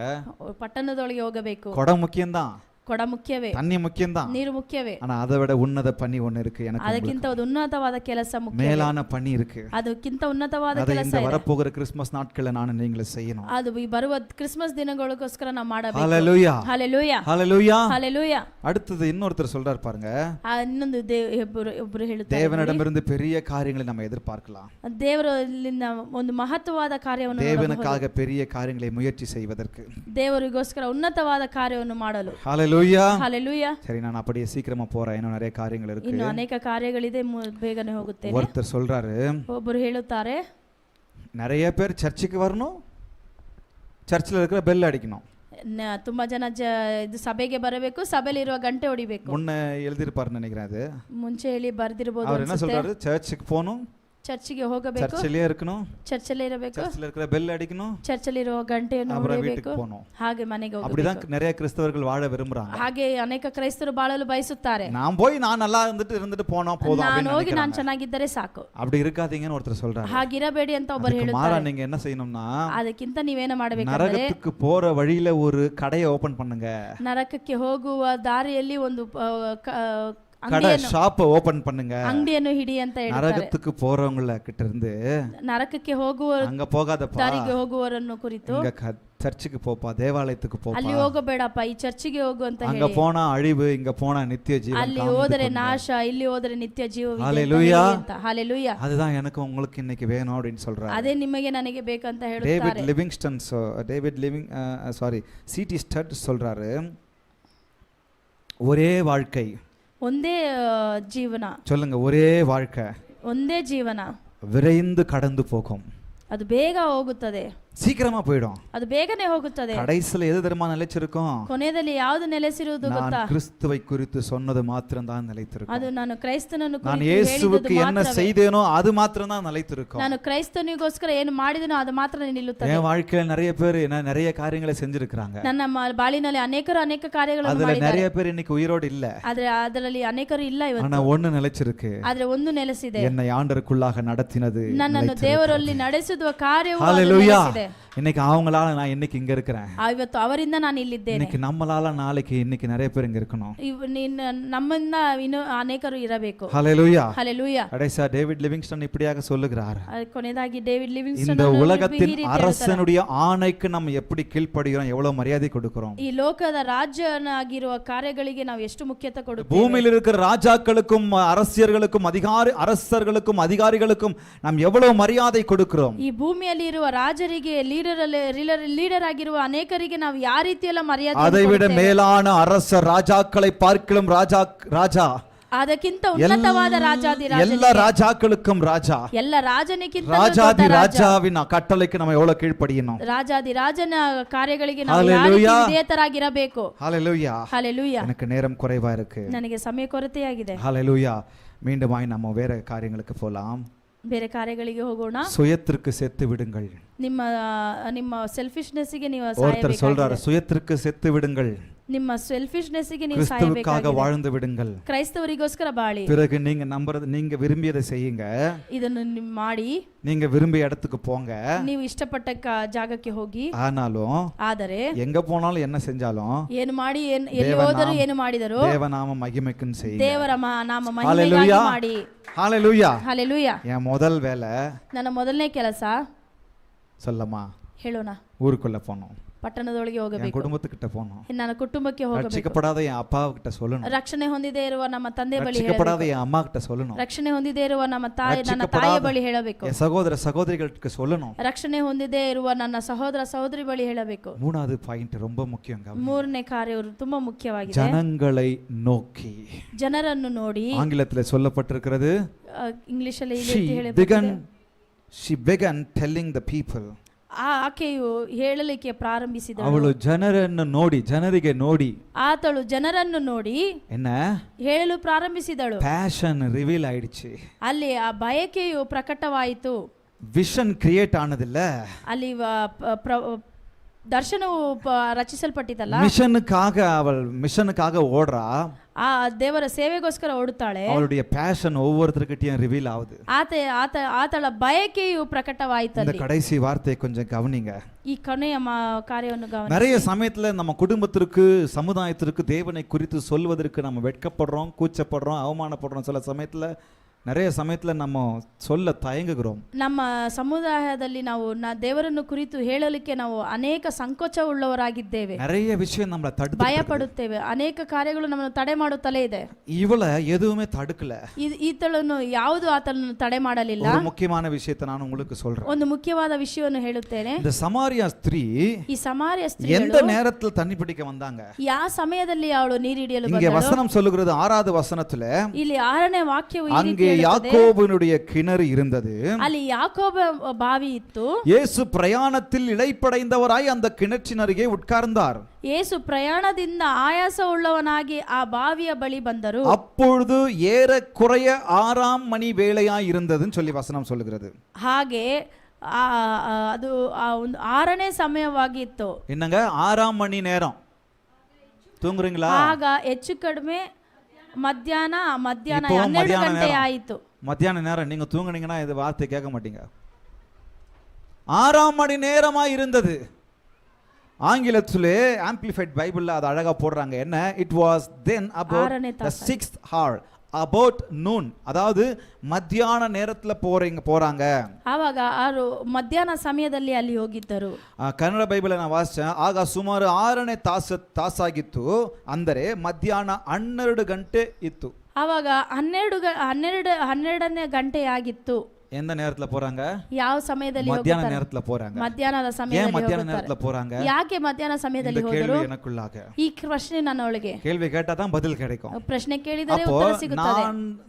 ಪಟ್ಟಣದೊಳಗೆ ಹೋಗಬೇಕು. கொடை முக்கியம்தான். ಕೊಡ ಮುಖ್ಯವೇ, தண்ணி முக்கியம்தான், ನೀರು ಮುಖ್ಯವೇ. ஆனா அதை விட உன்னத பணி ஒன்னு இருக்கு எனக்கு. ಅದಕ್ಕಿಂತ ಒಂದು ಉನ್ನತವಾದ ಕೆಲಸ ಮುಖ್ಯ, மேலான பணி இருக்கு. ಅದಕ್ಕಿಂತ ಉನ್ನತವಾದ அதை ಕೆಲಸ இந்த ಇದೆ. வரப்போகிற கிறிஸ்மஸ் நாட்கள்ல ನಾನು நீங்களும் செய்யணும். ಅದು ಈ ಬರುವ ಕ್ರಿಸ್ಮಸ್ ದಿನಗಳಿಗೋಸ್ಕರ ನಾವು ಮಾಡಬೇಕು. ஹalleluya, ಹalleluya, ஹalleluya, ಹalleluya. அடுத்து இன்னொருத்தர் சொல்றார் பாருங்க. ಇನ್ನೊಂದು ಒಬ್ಬರು ಹೇಳುತ್ತಾರೆ, தேவனிடமிருந்து பெரிய காரியங்களை நம்ம எதிர்பார்க்கலாம். ದೇವರಿಂದ ಒಂದು ಮಹತ್ವವಾದ ಕಾರ್ಯವನ್ನು, தேவனுக்காக பெரிய காரியங்களை முயற்சி செய்வதற்கு, ದೇವರಿಗೋಸ್ಕರ ಉನ್ನತವಾದ ಕಾರ್ಯವನ್ನು ಮಾಡಲು. ஹalleluya, ಹalleluya. சரி, நான் அப்படியே சீக்கிரமா போறேன், இன்னும் நிறைய காரியங்கள் இருக்கு. ಇನ್ನು ಅನೇಕ ಕಾರ್ಯಗಳಿದೆ, ಬೇಗನೆ ಹೋಗುತ್ತೇನೆ. ஒருத்தர் சொல்றாரு, ಒಬ್ಬರು ಹೇಳುತ್ತಾರೆ, நிறைய பேர் சர்ச்சுக்கு வரணும், சர்ச்சில் இருக்கிற பெல் அடிக்கணும். ತುಂಬಾ ಜನ ಇದು ಸಭೆಗೆ ಬರಬೇಕು, ಸಭೆಯಲ್ಲಿ ಇರುವ ಗಂಟೆ ಹೊಡಿಬೇಕು. முன்ன எழுதிருப்பாருன்னு நினைக்கிறேன். அது ಮುಂಚೆ ಹೇಳಿ ಬರ್ದಿರಬಹುದು. அவர் என்ன சொல்றாரு, சர்ச்சுக்கு போகணும், ಚರ್ಚಿಗೆ ಹೋಗಬೇಕು, ಚರ್ಚಲ್ಲೇ ಇರಬೇಕು, ಚರ್ಚಲ್ಲೇ ಇರಬೇಕು, ಚರ್ಚಿல் இருக்கிற பெல் அடிக்கணும், ಚರ್ಚಲ್ಲಿ ಇರುವ ಗಂಟೆಯನ್ನು ಹೊಡಿಬೇಕು, ಹಾಗೆ ಮನೆಗೆ ಹೋಗಬೇಕು. அப்படிதான் நிறைய கிறிஸ்தவர்கள் வாழ விரும்புறாங்க. ಹಾಗೆ ಅನೇಕ ಕ್ರೈಸ್ತರು ಬಾಳಲು ಬಯಸುತ್ತಾರೆ. நான் நல்லா இருந்துட்டு போனா போதும், ನಾನು ಹೋಗಿ ನಾನು ಚೆನ್ನಾಗಿದ್ದರೆ ಸಾಕು. அப்படி இருக்காதீங்கன்னு ஒருத்தர் சொல்றாரு. ಹಾಗಿರಬೇಡಿ ಅಂತ ಒಬ್ಬರು ಹೇಳ್ತಾರೆ. மாறா நீங்க என்ன செய்யணும்னா, ಅದಕ್ಕಿಂತ ನೀವೇನು ಮಾಡಬೇಕಂದ್ರೆ, நரகத்துக்கு போற வழியில ஒரு கடையை ஓபன் பண்ணுங்க. ನರಕಕ್ಕೆ ಹೋಗುವ ದಾರಿಯಲ್ಲಿ ಒಂದು கடை ஷாப் ஓபன் பண்ணுங்க, ಅಂಗಡಿಯನ್ನು ಹಿಡಿ ಅಂತ ಹೇಳ್ತಾರೆ. நரகத்துக்கு போறவங்கள கிட்ட இருந்து ನರಕಕ್ಕೆ ಹೋಗುವ அங்க போகாதப்பா, ದಾರಿಗೆ ಹೋಗುವವರನ್ನು ಕುರಿತು இங்க சர்ச்சுக்கு போப்பா, தேவாலயத்துக்கு போப்பா, ಅಲ್ಲಿ ಹೋಗಬೇಡಪ್ಪ, ಈ ಚರ್ಚಿಗೆ ಹೋಗು ಅಂತ ಹೇಳಿ. அங்க போனா அழிவு, இங்க போனா நித்திய ஜீவன், ಅಲ್ಲಿ ಹೋದರೆ ನಾಶ, ಇಲ್ಲಿ ಹೋದರೆ ನಿತ್ಯ ಜೀವವಿದೆ ஹalleluya ಅಂತ. ஹalleluya. அதுதான் எனக்கு உங்களுக்கு இன்னைக்கு வேணும் அப்படினு சொல்றாரு. ಅದೇ ನಿಮಗೆ ನನಗೆ ಬೇಕಂತ ಹೇಳುತ್ತಾರೆ. சிடி ஸ்டட் சொல்றாரு, ஒரே வாழ்க்கை, ಒಂದೇ ಜೀವನ. சொல்லுங்க, ஒரே வாழ்க்கை, ಒಂದೇ ಜೀವನ, விரைந்து கடந்து போகும். ಅದು ಬೇಗ ಹೋಗುತ್ತದೆ, சீக்கிரமா போய்டும், ಅದು ಬೇಗನೆ ಹೋಗುತ್ತದೆ. கடைசில எது தெரியுமா நிலைச்சிருக்கும், ಕೊನೆಯಲ್ಲಿ ಯಾವುದು ನೆಲೆಸಿರುವುದು ಗೊತ್ತಾ? நான் கிறிஸ்துவை குறித்து சொன்னது மாத்திரம் தான் நிலைத்திருக்கும். ಅದು ನಾನು ಕ್ರೈಸ್ತನನ್ನು நான் ಕುರಿತು இயேசுவுக்கு ಹೇಳಿದ್ದು என்ன ಮಾತ್ರವೇ. செய்தேனோ அது மாத்திரம் தான் நிலைத்திருக்கும். ನಾನು ಕ್ರೈಸ್ತನಿಗೋಸ್ಕರ ಏನು ಮಾಡಿದನೋ ಅದು ಮಾತ್ರ ನಿಲ್ಲುತ್ತದೆ. என் வாழ்க்கையில நிறைய பேர் நிறைய காரியங்களை செஞ்சிருக்காங்க. ನನ್ನ ಬಾಳಿನಲ್ಲಿ ಅನೇಕ ಕಾರ್ಯಗಳನ್ನು அதுல ಮಾಡಿದ್ದಾರೆ. நிறைய பேர் இன்னைக்கு உயிரோடு இல்ல, ಆದ್ರೆ ಅದರಲ್ಲಿ ಅನೇಕರು ಇಲ್ಲ ಇವತ್ತು. ஆனா ஒன்னு நிலைச்சிருக்கு, ಆದ್ರೆ ಒಂದು ನೆಲೆಸಿದೆ, என்னை ஆண்டருக்குள்ளாக நடத்தினது, ನನ್ನನ್ನು ದೇವರಲ್ಲಿ ನಡೆಸುವ ಕಾರ್ಯವು ஹalleluya. ನೆಲೆಸಿದೆ. இன்னைக்கு அவங்களால நான் இன்னைக்கு இங்க இருக்கிறேன், ಇವತ್ತು ಅವರಿಂದ ನಾನು ಇಲ್ಲಿದ್ದೇನೆ. இன்னைக்கு நம்மளால நாளைக்கு இன்னைக்கு நிறைய பேர் இங்க இருக்கணும். ನಮ್ಮಿಂದ ಇನ್ನು ಅನೇಕರು ಇರಬೇಕು. ஹalleluya, ஹalleluya. கடைசியா டேவிட் லிவிங்ஸ்டன் இப்படியாக சொல்லுகிறார், ಕೊನೆಯದಾಗಿ ಡೇವಿಡ್ ಲಿವಿಂಗ್ಸ್ಟನ್ இந்த உலகத்தின் அரசனுடைய ஆணைக்கு நம்ம எப்படி கீழ்ப்படிகிறோம், எவ்வளவு மரியாதை கொடுக்கிறோம், ಈ ಲೋಕದ ರಾಜನಾಗಿರುವ ಕಾರ್ಯಗಳಿಗೆ ನಾವು ಎಷ್ಟು ಮುಖ್ಯತೆ ಕೊಡುತ್ತೇವೆ, பூமியில் இருக்கிற ராஜாக்களுக்கும் அரசியர்களுக்கும் அரசர்களுக்கும் அதிகாரிகளுக்கும் நாம் எவ்வளவு மரியாதை கொடுக்கிறோம், ಈ ಭೂಮಿಯಲ್ಲಿ ಇರುವ ರಾಜರಿಗೆ ಲೀಡರ್ ಆಗಿರುವ ಅನೇಕರಿಗೆ ನಾವು ಯಾವ ರೀತಿಯೆಲ್ಲ ಮರ್ಯಾದೆ, அதை விட மேலான அரச ராஜாக்களை பார்க்கலாம் ராஜா, ಅದಕ್ಕಿಂತ ಉನ್ನತವಾದ எல்லா ராஜாக்களுக்கும் ராஜா, ಎಲ್ಲ ರಾಜನಿಗಿಂತ ராஜாதி ராஜாவின் கட்டளைக்கு நம்ம எவ்வளவு கீழ்ப்படியணும், ರಾಜಾದಿ ರಾಜನ ಕಾರ್ಯಗಳಿಗೆ ನಾವು ಯಾವ ರೀತಿ ವಿಧೇಯರಾಗಿರಬೇಕು. ஹalleluya, ஹalleluya. எனக்கு நேரம் குறைவா இருக்கு, ನನಗೆ ಸಮಯ ಕೊರತೆಯಾಗಿದೆ. ஹalleluya. மீண்டுமாய் நம்ம வேற காரியங்களுக்கு போலாம், ಬೇರೆ ಕಾರ್ಯಗಳಿಗೆ ಹೋಗೋಣ. சுயத்திற்கு செத்து விடுங்கள். ನಿಮ್ಮ ಸೆಲ್ಫಿಶ್ನೆಸ್ಗೆ ನೀವು ஒருத்தர் சொல்றாரு, சுயத்திற்கு செத்து விடுங்கள், ನಿಮ್ಮ ಸೆಲ್ಫಿಶ್ನೆಸ್ಗೆ ನೀವು கிறிஸ்துவுக்காக வாழ்ந்து விடுங்கள், ಕ್ರೈಸ್ತವರಿಗೋಸ್ಕರ ಬಾಳಿ, பிறகு நீங்க நம்புறது, நீங்க விரும்பியதை செய்யுங்க, ಇದನ್ನು ಮಾಡಿ, நீங்க விரும்பிய இடத்துக்கு போங்க, ನೀವು ಇಷ್ಟಪಟ್ಟ ಜಾಗಕ್ಕೆ ಹೋಗಿ, ஆனாலும் ಆದರೆ எங்க போனாலும் என்ன செஞ்சாலும் ಏನು ಮಾಡಿ ಎಲ್ಲಿ ಹೋದರೂ ಏನು ಮಾಡಿದರೂ தேவநாம மகிமைக்குன்னு செய்யுங்க, ದೇವರ ನಾಮ ಮಹಿಮೆಗಾಗಿ ಮಾಡಿ. ஹalleluya, ஹalleluya. என் முதல் வேலை, ನನ್ನ ಮೊದಲನೇ ಕೆಲಸ சொல்லமா, ಹೇಳೋಣ, ஊருக்குள்ள போனோம், ಪಟ್ಟಣದೊಳಗೆ ಹೋಗಬೇಕು, குடும்பத்துக்கிட்ட போனோம், ನನ್ನ ಕುಟುಂಬಕ್ಕೆ ಹೋಗಬೇಕು, ரட்சிக்கப்படாத என் அப்பா கிட்ட சொல்லணும், ರಕ್ಷಣೆ ಹೊಂದಿದೆ ಇರುವ ನಮ್ಮ ತಂದೆ ಬಳಿ ரட்சிக்கப்படாத ಹೇಳಬೇಕು, என் அம்மா கிட்ட சொல்லணும், ರಕ್ಷಣೆ ಹೊಂದಿದೆ ಇರುವ ನನ್ನ ತಾಯಿಯ ಬಳಿ ಹೇಳಬೇಕು, என் சகோதர சகோதரிகளுக்கு சொல்லணும், ರಕ್ಷಣೆ ಹೊಂದಿದೆ ಇರುವ ನನ್ನ ಸಹೋದರ ಸಹೋದರಿ ಬಳಿ ಹೇಳಬೇಕು. மூணாவது பாயிண்ட் ரொம்ப முக்கியங்க, ಮೂರನೇ ಕಾರ್ಯ ತುಂಬಾ ಮುಖ್ಯವಾಗಿದೆ, ஜனங்களை நோக்கி, ಜನರನ್ನು ನೋಡಿ. ஆங்கிலத்தில் சொல்லப்பட்டிருக்கிறது, ಇಂಗ್ಲಿಷ್ ಅಲ್ಲಿ she began telling the people, ಆಕೆಯು ಹೇಳಲಿಕ್ಕೆ ಪ್ರಾರಂಭಿಸಿದಳು. ಅವಳು ಜನರನ್ನು ನೋಡಿ, ಜನರಿಗೆ ನೋಡಿ ಆತಳು ಜನರನ್ನು ನೋಡಿ என்ன ಹೇಳಲು ಪ್ರಾರಂಭಿಸಿದಳು. பேஷன் ரிவீல் ஆயிடுச்சு. ಅಲ್ಲಿ ಆ ಬಯಕೆಯು ಪ್ರಕಟವಾಯಿತು. விஷன் கிரியேட் ஆனதில்ல, ಅಲ್ಲಿ ದರ್ಶನವು ರಚಿಸಲ್ಪಟ್ಟಿದ್ದಲ್ಲ. மிஷனுக்காக ஓடுறா. ಆ ದೇವರ ಸೇವೆಗೋಸ್ಕರ ಓಡುತ್ತಾಳೆ. அவளுடைய பேஷன் ஒவ்வொருத்தர்கிட்டயும் ரிவீல் ஆகுது. ಆತಳ ಬಯಕೆಯು ಪ್ರಕಟವಾಯಿತು. இந்த கடைசி வார்த்தையை கொஞ்சம் கவனிங்க. ಈ ಕೊನೆಯ ಕಾರ್ಯವನ್ನು ಗಮನಿಸಿ. நிறைய சமயத்துல நம்ம குடும்பத்திற்கு, சமுதாயத்திற்கு தேவனை குறித்து சொல்வதற்கு நம்ம வெட்கப்படுறோம், கூச்சப்படுறோம், அவமானப்படுறோம். சில சமயத்துல நிறைய சமயத்துல நம்ம சொல்ல தயங்குகிறோம். ನಮ್ಮ ಸಮುದಾಯದಲ್ಲಿ ನಾವು ದೇವರನ್ನು ಕುರಿತು ಹೇಳಲಿಕ್ಕೆ ನಾವು ಅನೇಕ ಸಂಕೋಚ ಉಳ್ಳವರಾಗಿದ್ದೇವೆ. நிறைய விஷயம் நம்மள தடுத்து ಭಯ ಪಡುತ್ತೇವೆ. ಅನೇಕ ಕಾರ್ಯಗಳು ನಮ್ಮನ್ನು ತಡೆ ಮಾಡುತ್ತಲೇ ಇದೆ. ಇವಳ எதுவுமே தடுக்கல. ಈತಳನ್ನು ಯಾವುದು ಆತಳನ್ನು ತಡೆ ಮಾಡಲಿಲ್ಲ. ஒரு முக்கியமான விஷயத்தை நான் உங்களுக்கு சொல்றேன். ಒಂದು ಮುಖ್ಯವಾದ ವಿಷಯವನ್ನು ಹೇಳುತ್ತೇನೆ. இந்த சமாரியா ஸ்திரீ ಈ ಸಮಾರ್ಯ ಸ್ತ್ರೀ எந்த நேரத்தில் தண்ணி பிடிக்க வந்தாங்க? ಯಾವ ಸಮಯದಲ್ಲಿ ಅವಳು ನೀರು ಹಿಡಿಯಲು இங்கே ಬಂದಳು? வசனம் சொல்லுகிறது 6வது வசனத்துல, ಇಲ್ಲಿ 6ನೇ ವಾಕ್ಯವು ಈ ರೀತಿ அங்கே யாக்கோபனுடைய கிணறு இருந்தது. ಅಲ್ಲಿ ಯಾಕೋಬ ಬಾವಿ ಇತ್ತು. இயேசு பிரயாணத்தில் இளைப்படைந்தவராய் அந்த கிணற்றின் அருகே உட்கார்ந்தார். ಯೇಸು ಪ್ರಯಾಣದಿಂದ ಆಯಾಸ ಉಳ್ಳವನಾಗಿ ಆ ಬಾವಿಯ ಬಳಿ ಬಂದರು. அப்பொழுது ஏறக்குறைய 6ஆம் மணி வேளையாய் இருந்ததுன்னு சொல்லி வசனம் சொல்லுகிறது. ಹಾಗೆ ಅದು ಒಂದು 6ನೇ ಸಮಯವಾಗಿತ್ತು. என்னங்க 6ஆம் மணி நேரம்? தூங்குறீங்களா? ಆಗ ಹೆಚ್ಚು ಕಡಿಮೆ ಮಧ್ಯಾಹ್ನ 12 ಗಂಟೆ ಆಯಿತು. மத்தியான நேரம். நீங்க தூங்குனீங்கன்னா இது வார்த்தை கேட்க மாட்டீங்க. 6ஆம் மணி நேரமா இருந்தது. ஆங்கிலத்திலே ஆம்பிளிஃபைட் பைபிள்ல அது அழகா போடுறாங்க. என்ன? It was then about the 6th hour, about noon. அதாவது மத்தியான நேரத்துல போறாங்க. ಆವಾಗ ಅವರು ಮಧ್ಯಾಹ್ನ ಸಮಯದಲ್ಲಿ ಅಲ್ಲಿ ಹೋಗಿದ್ದರು. ಕನ್ನಡ ಬೈಬಲ್ ನಾನು ವಾಸಿச்சேன். ಆಗ ಸುಮಾರು 6ನೇ ತಾಸಾಗಿತ್ತು. ಅಂದರೆ ಮಧ್ಯಾಹ್ನ 12 ಗಂಟೆ ಇತ್ತು. ಆವಾಗ 12ನೇ ಗಂಟೆ ಆಗಿತ್ತು. எந்த நேரத்துல போறாங்க? ಯಾವ ಸಮಯದಲ್ಲಿ மத்தியான நேரத்துல போறாங்க. ಮಧ್ಯಾಹ್ನದ ಸಮಯದಲ್ಲಿ ஏன் மத்தியான நேரத்துல போறாங்க? ಯಾಕೆ ಮಧ್ಯಾಹ್ನ ಸಮಯದಲ್ಲಿ இந்த ಹೋದರು? கேள்வி எனக்குள்ளாக. ಈ ಪ್ರಶ್ನೆ ನನ್ನೊಳಗೆ. கேள்வி கேட்டா தான் பதில் கிடைக்கும். ಪ್ರಶ್ನೆ ಕೇಳಿದರೆ ಉತ್ತರ ಸಿಗುತ್ತದೆ.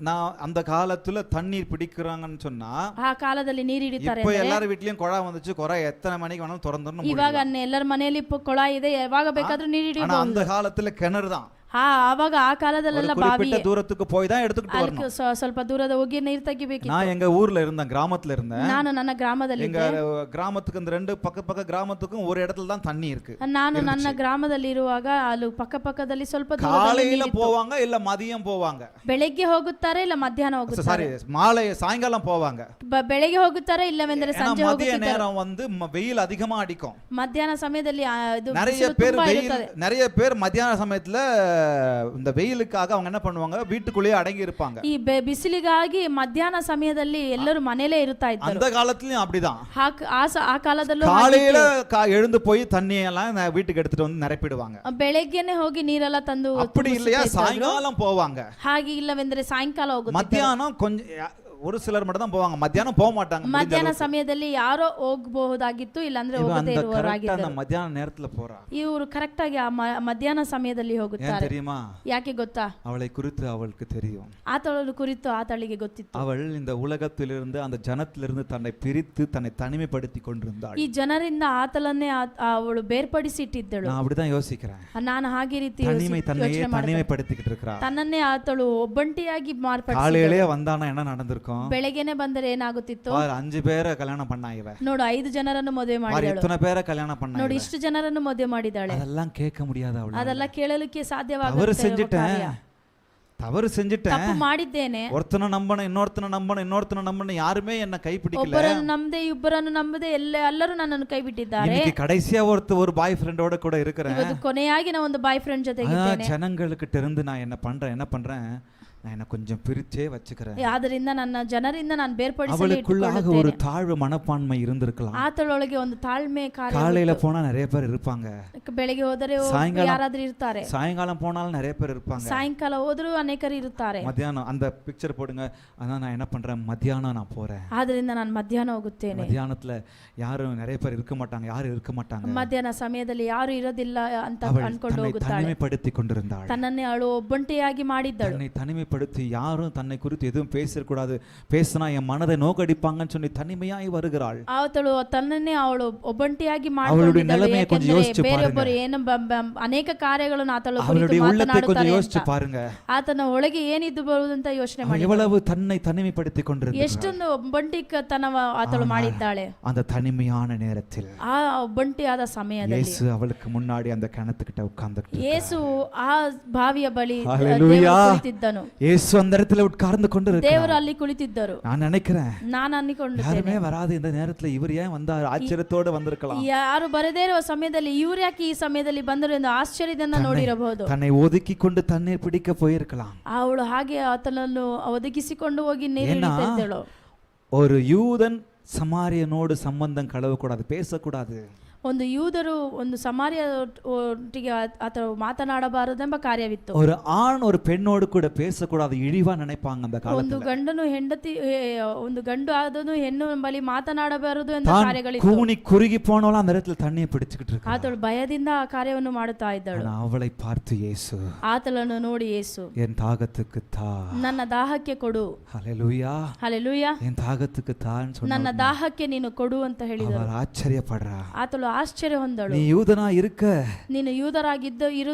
நான் அந்த காலத்துல தண்ணீர் பிடிக்கறாங்கன்னு சொன்னா, ಆ ಕಾಲದಲ್ಲಿ ನೀರು ಹಿಡಿತಾರೆ. இப்போ எல்லார் வீட்லயும் குழாய் வந்துச்சு. குழாய் எத்தனை மணிக்கு வேணாலும் திறந்துறணும். ಇವಾಗ ಎಲ್ಲರ ಮನೆಯಲ್ಲಿ ಕೊಳಾಯಿ ಇದೆ, ಯಾವಾಗ ಬೇಕಾದ್ರೂ ನೀರು ಹಿಡಿಯಬಹುದು. ஆனா அந்த காலத்துல கிணறு தான். ಆವಾಗ ಆ ಕಾಲದಲ್ಲೆಲ್ಲ ಬಾವಿ, தூரத்துக்கு போய் தான் எடுத்துக்கிட்டு வரணும். ಸ್ವಲ್ಪ ದೂರದ ಹೋಗಿ ನೀರು ತೆಗಿಬೇಕಿತ್ತು. நான் எங்க ஊர்ல இருந்தேன், கிராமத்துல இருந்தேன். ನಾನು ನನ್ನ ಗ್ರಾಮದಲ್ಲಿ எங்க கிராமத்துக்கு இந்த ரெண்டு பக்க கிராமத்துக்கும் ஒரு இடத்துல தான் தண்ணி இருக்கு. ನಾನು ನನ್ನ ಗ್ರಾಮದಲ್ಲಿ ಇರುವಾಗ ಅಲ್ಲಿ ಪಕ್ಕದಲ್ಲಿ ಸ್ವಲ್ಪ காலையில போவாங்க இல்ல மதியம் போவாங்க. ಬೆಳಗ್ಗೆ ಹೋಗುತ್ತಾರೆ ಇಲ್ಲ ಮಧ್ಯಾಹ್ನ ಹೋಗುತ್ತಾರೆ. சாரி, மாலை சாயங்காலம் போவாங்க. ಬೆಳಗ್ಗೆ ಹೋಗುತ್ತಾರೆ ಇಲ್ಲವೆಂದರೆ ಸಂಜೆ ಹೋಗುತ್ತಾರೆ. மதிய நேரம் வந்து வெயில் அதிகமா அடிக்கும். ಮಧ್ಯಾಹ್ನ ಸಮಯದಲ್ಲಿ ಇದು நிறைய பேர் மத்தியான சமயத்துல இந்த வெயிலுக்காக அவங்க என்ன பண்ணுவாங்க? வீட்டுக்குள்ளேயே அடங்கி இருப்பாங்க. ಈ ಬಿಸಿಲಿಗಾಗಿ ಮಧ್ಯಾಹ್ನ ಸಮಯದಲ್ಲಿ ಎಲ್ಲರೂ ಮನೆಯಲ್ಲೇ ಇರುತ್ತಾ ಇದ್ದರು. அந்த காலத்துலயும் அப்படிதான். ಆ ಕಾಲದಲ್ಲೂ காலையில எழுந்து போய் தண்ணியெல்லாம் வீட்டுக்கு எடுத்துட்டு வந்து நிரப்பிடுவாங்க. ಬೆಳಗ್ಗೆನೆ ಹೋಗಿ ನೀರೆಲ್ಲ ತಂದು. அப்படி இல்லையா சாயங்காலம் போவாங்க. ಹಾಗೆ ಇಲ್ಲವೆಂದರೆ ಸಾಯಂಕಾಲ ಹೋಗುತ್ತಾರೆ. மத்தியானம் கொஞ்சம் ஒரு சிலர் மட்டும் தான் போவாங்க. மத்தியானம் போக மாட்டாங்க. ಮಧ್ಯಾಹ್ನ ಸಮಯದಲ್ಲಿ ಯಾರೋ ಹೋಗಬಹುದಾಗಿತ್ತು, ಇಲ್ಲಾಂದ್ರೆ ಹೋಗದೇ ಇರುವವರಾಗಿದ್ದರು. ಮಧ್ಯಾಹ್ನ நேரத்துல போறா. ಇವರು ಕರೆಕ್ಟ್ ಆಗಿ ಮಧ್ಯಾಹ್ನ ಸಮಯದಲ್ಲಿ ಹೋಗುತ್ತಾರೆ. தெரியுமா? ಯಾಕೆ ಗೊತ್ತಾ? அவளை குறித்து அவளுக்கு தெரியும். ಆತಳ ಕುರಿತು ಆತಳಿಗೆ ಗೊತ್ತಿತ್ತು. அவள் இந்த உலகத்திலிருந்து, அந்த ஜனத்திலிருந்து தன்னை பிரித்து தன்னை தனிமைப்படுத்தி கொண்டிருந்தாள். ಈ ಜನರಿಂದ ಆತಳನ್ನೇ ಅವಳು ಬೇರ್ಪಡಿಸಿ ಇಟ್ಟಿದ್ದಳು. நான் அப்படிதான் யோசிக்கிறேன். ನಾನು ಹಾಗೆ ರೀತಿ தனிமைப்படுத்திக்கிட்டு இருக்கறா. ತನ್ನನ್ನೇ ಆತಳು ಒಬ್ಬಂಟಿಯಾಗಿ ಮಾರ್ಪಡಿಸಿ. காலையிலே வந்தானா என்ன நடந்திருக்கும்? ಬೆಳಗ್ಗೆನೆ ಬಂದರೆ ಏನಾಗುತ್ತಿತ್ತು? 5 பேரை கல்யாணம் பண்ணா இவ. ನೋಡು 5 ಜನರನ್ನು ಮದುವೆ ಮಾಡಿದಳು. ಇಷ್ಟನ பேரை கல்யாணம் பண்ணா. ನೋಡು ಇಷ್ಟು ಜನರನ್ನು ಮದುವೆ ಮಾಡಿದಾಳೆ. அதெல்லாம் கேட்க முடியாது அவளால. ಅದೆಲ್ಲ ಕೇಳಲಿಕ್ಕೆ ಸಾಧ್ಯವಾಗಲ್ಲ. தவறு செஞ்சிட்டேன். ತಪ್ಪು ಮಾಡಿದ್ದೇನೆ. ஒருத்தனை நம்பணும், இன்னொருத்தனை நம்பணும், யாருமே என்ன கைப்பிடிக்கல. ಒಬ್ಬರನ್ನು ನಂಬದೆ ಇಬ್ಬರನ್ನು ನಂಬದೆ ಎಲ್ಲರೂ ನನ್ನನ್ನು ಕೈ ಬಿಟ್ಟಿದ್ದಾರೆ. இன்னைக்கு கடைசியா ஒரு பாய் ஃப்ரெண்டோட கூட இருக்கறேன். ಇವತ್ತು ಕೊನೆಯಾಗಿ ನಾನು ಒಂದು ಬಾಯ್ ಫ್ರೆಂಡ್ ಜೊತೆಗೆ ಇದ್ದೇನೆ. ಜನங்களுக்கிட்ட இருந்து நான் என்ன பண்றேன்? நான் என்ன கொஞ்சம் பிரிச்சே வச்சுக்கிறேன். ಆದ್ದರಿಂದ ನನ್ನ ಜನರಿಂದ ನಾನು ಬೇರ್ಪಡಿಸಿ அவளுக்குள்ளாக ஒரு தாழ்வு மனப்பான்மை இருந்திருக்கலாம். ಆತಳೊಳಗೆ ಒಂದು ತಾಳ್ಮೆ ಕಾರ್ಯ. காலையில போனா நிறைய பேர் இருப்பாங்க. ಬೆಳಗ್ಗೆ ಹೋದರೆ ಯಾರಾದ್ರೂ ಇರ್ತಾರೆ. சாயங்காலம் போனாலும் நிறைய பேர் இருப்பாங்க. ಸಾಯಂಕಾಲ ಹೋದರೂ ಅನೇಕರು ಇರುತ್ತಾರೆ. மத்தியானம் அந்த பிக்சர் போடுங்க. அதான் நான் என்ன பண்றேன்? மத்தியானம் நான் போறேன். ಆದ್ದರಿಂದ ನಾನು ಮಧ್ಯಾಹ್ನ ಹೋಗುತ್ತೇನೆ. மத்தியானத்துல யாரும் நிறைய பேர் இருக்க மாட்டாங்க. ಮಧ್ಯಾಹ್ನ ಸಮಯದಲ್ಲಿ ಯಾರು ಇರೋದಿಲ್ಲ ಅಂತ ಅನ್ಕೊಂಡು ಹೋಗುತ್ತಾಳೆ. தனிமைப்படுத்தி கொண்டிருந்தாள். ತನ್ನನ್ನೇ ಅವಳು ಒಬ್ಬಂಟಿಯಾಗಿ ಮಾಡಿದ್ದಳು. தனிமைப்படுத்தி யாரும் தன்னை குறித்து எதுவும் பேசக்கூடாது, பேசினா என் மனதை நோக்கடிப்பாங்கன்னு சொல்லி தனிமையாய் வருகிறாள். ಅವಳು ತನ್ನನ್ನೇ ಅವಳು ಒಬ್ಬಂಟಿಯಾಗಿ அவளுடைய நிலைமையை கொஞ்சம் யோசிச்சு ಬೇರೊಬ್ಬರು பாருங்க. ಏನು ಅನೇಕ ಕಾರ್ಯಗಳನ್ನು ಆತಳು அவளுடைய உள்ளத்தை கொஞ்சம் யோசிச்சு பாருங்க. ಆತನ ಒಳಗೆ ಏನಿದ್ದು ಬರುವುದಂತ ಯೋಚನೆ ಮಾಡಿ எவ்வளவு தன்னை தனிமைப்படுத்தி கொண்டிருந்தாள். ಎಷ್ಟೊಂದು ಒಬ್ಬಂಟಿತನ ಆತಳು ಮಾಡಿದ್ದಾಳೆ. அந்த தனிமையான நேரத்தில் ಆ ಒಬ್ಬಂಟಿಯಾದ ಸಮಯದಲ್ಲಿ இயேசு அவளுக்கு முன்னாடி அந்த கிணத்துக்கிட்ட உட்கார்ந்துட்டு ಯೇಸು ಆ ಬಾವಿಯ ಬಳಿ ஹல்லேலூயா. ಕುಳಿತಿದ್ದನು. இயேசு அந்த இடத்துல உட்கார்ந்து கொண்டிருக்கிறார். ದೇವರು ಅಲ್ಲಿ ಕುಳಿತಿದ್ದರು. நான் நினைக்கிறேன் ನಾನು ಅನ್ನಿಕೊಂಡಿದ್ದೇನೆ, யாருமே வராது இந்த நேரத்துல இவர் ஏன் வந்தார், ஆச்சரியத்தோட வந்திருக்கலாம். ಯಾರು ಬರದೇ ಇರುವ ಸಮಯದಲ್ಲಿ ಇವ್ರು ಯಾಕೆ ಈ ಸಮಯದಲ್ಲಿ ಬಂದರು ಎಂದು ಆಶ್ಚರ್ಯದಿಂದ ನೋಡಿರಬಹುದು. தன்னை ஒதுக்கி கொண்டு தண்ணீர் பிடிக்க போயிருக்கலாம். ಅವಳು ಹಾಗೆ ಆತನನ್ನು ಒದಗಿಸಿಕೊಂಡು ಹೋಗಿ ನೀರು ಹಿಡಿತಾ ಇದ್ದಳು. ஒரு யூதன் சமாரியனோடு சம்பந்தம் கலவக்கூடாது, பேசக்கூடாது. ಒಂದು ಯೂದರು ಒಂದು ಸಮಾರ್ಯ ಒಟ್ಟಿಗೆ ಅಥವಾ ಮಾತನಾಡಬಾರದೆಂಬ ಕಾರ್ಯವಿತ್ತು. ஒரு ஆண் ஒரு பெண்ணோடு கூட பேசக்கூடாது, இழிவா நினைப்பாங்க அந்த ಒಂದು காலத்துல. ಗಂಡನು ಹೆಂಡತಿ ಒಂದು ಗಂಡು ಆದನು ಹೆಣ್ಣು ಬಳಿ ಮಾತನಾಡಬಾರದು ಎಂಬ ಕಾರ್ಯಗಳಿತ್ತು. கூனி குறுகி போனாலும் அந்த இடத்துல தண்ணியை பிடிச்சுக்கிட்டு இருக்கு. ಆತಳು ಭಯದಿಂದ ಆ ಕಾರ್ಯವನ್ನು ಮಾಡುತ್ತಾ ಇದ್ದಳು. அவளை பார்த்து இயேசு ಆತಳನ್ನು ನೋಡಿ ಯೇಸು என் தாகத்துக்கு தா, ನನ್ನ ದಾಹಕ್ಕೆ ಕೊಡು, ஹல்லேலூயா, ಹಲ್ಲೆಲೂಯಾ, என் தாகத்துக்கு தான்னு சொன்னா ನನ್ನ ದಾಹಕ್ಕೆ ನೀನು ಕೊಡು ಅಂತ ಹೇಳಿದಳು. அவள் ஆச்சரியப்படுறா. ಆತಳು ಆಶ್ಚರ್ಯ ಹೊಂದಳು. நீ யூதனா இருக்க, ನೀನು ಯೂದರಾಗಿದ್ದು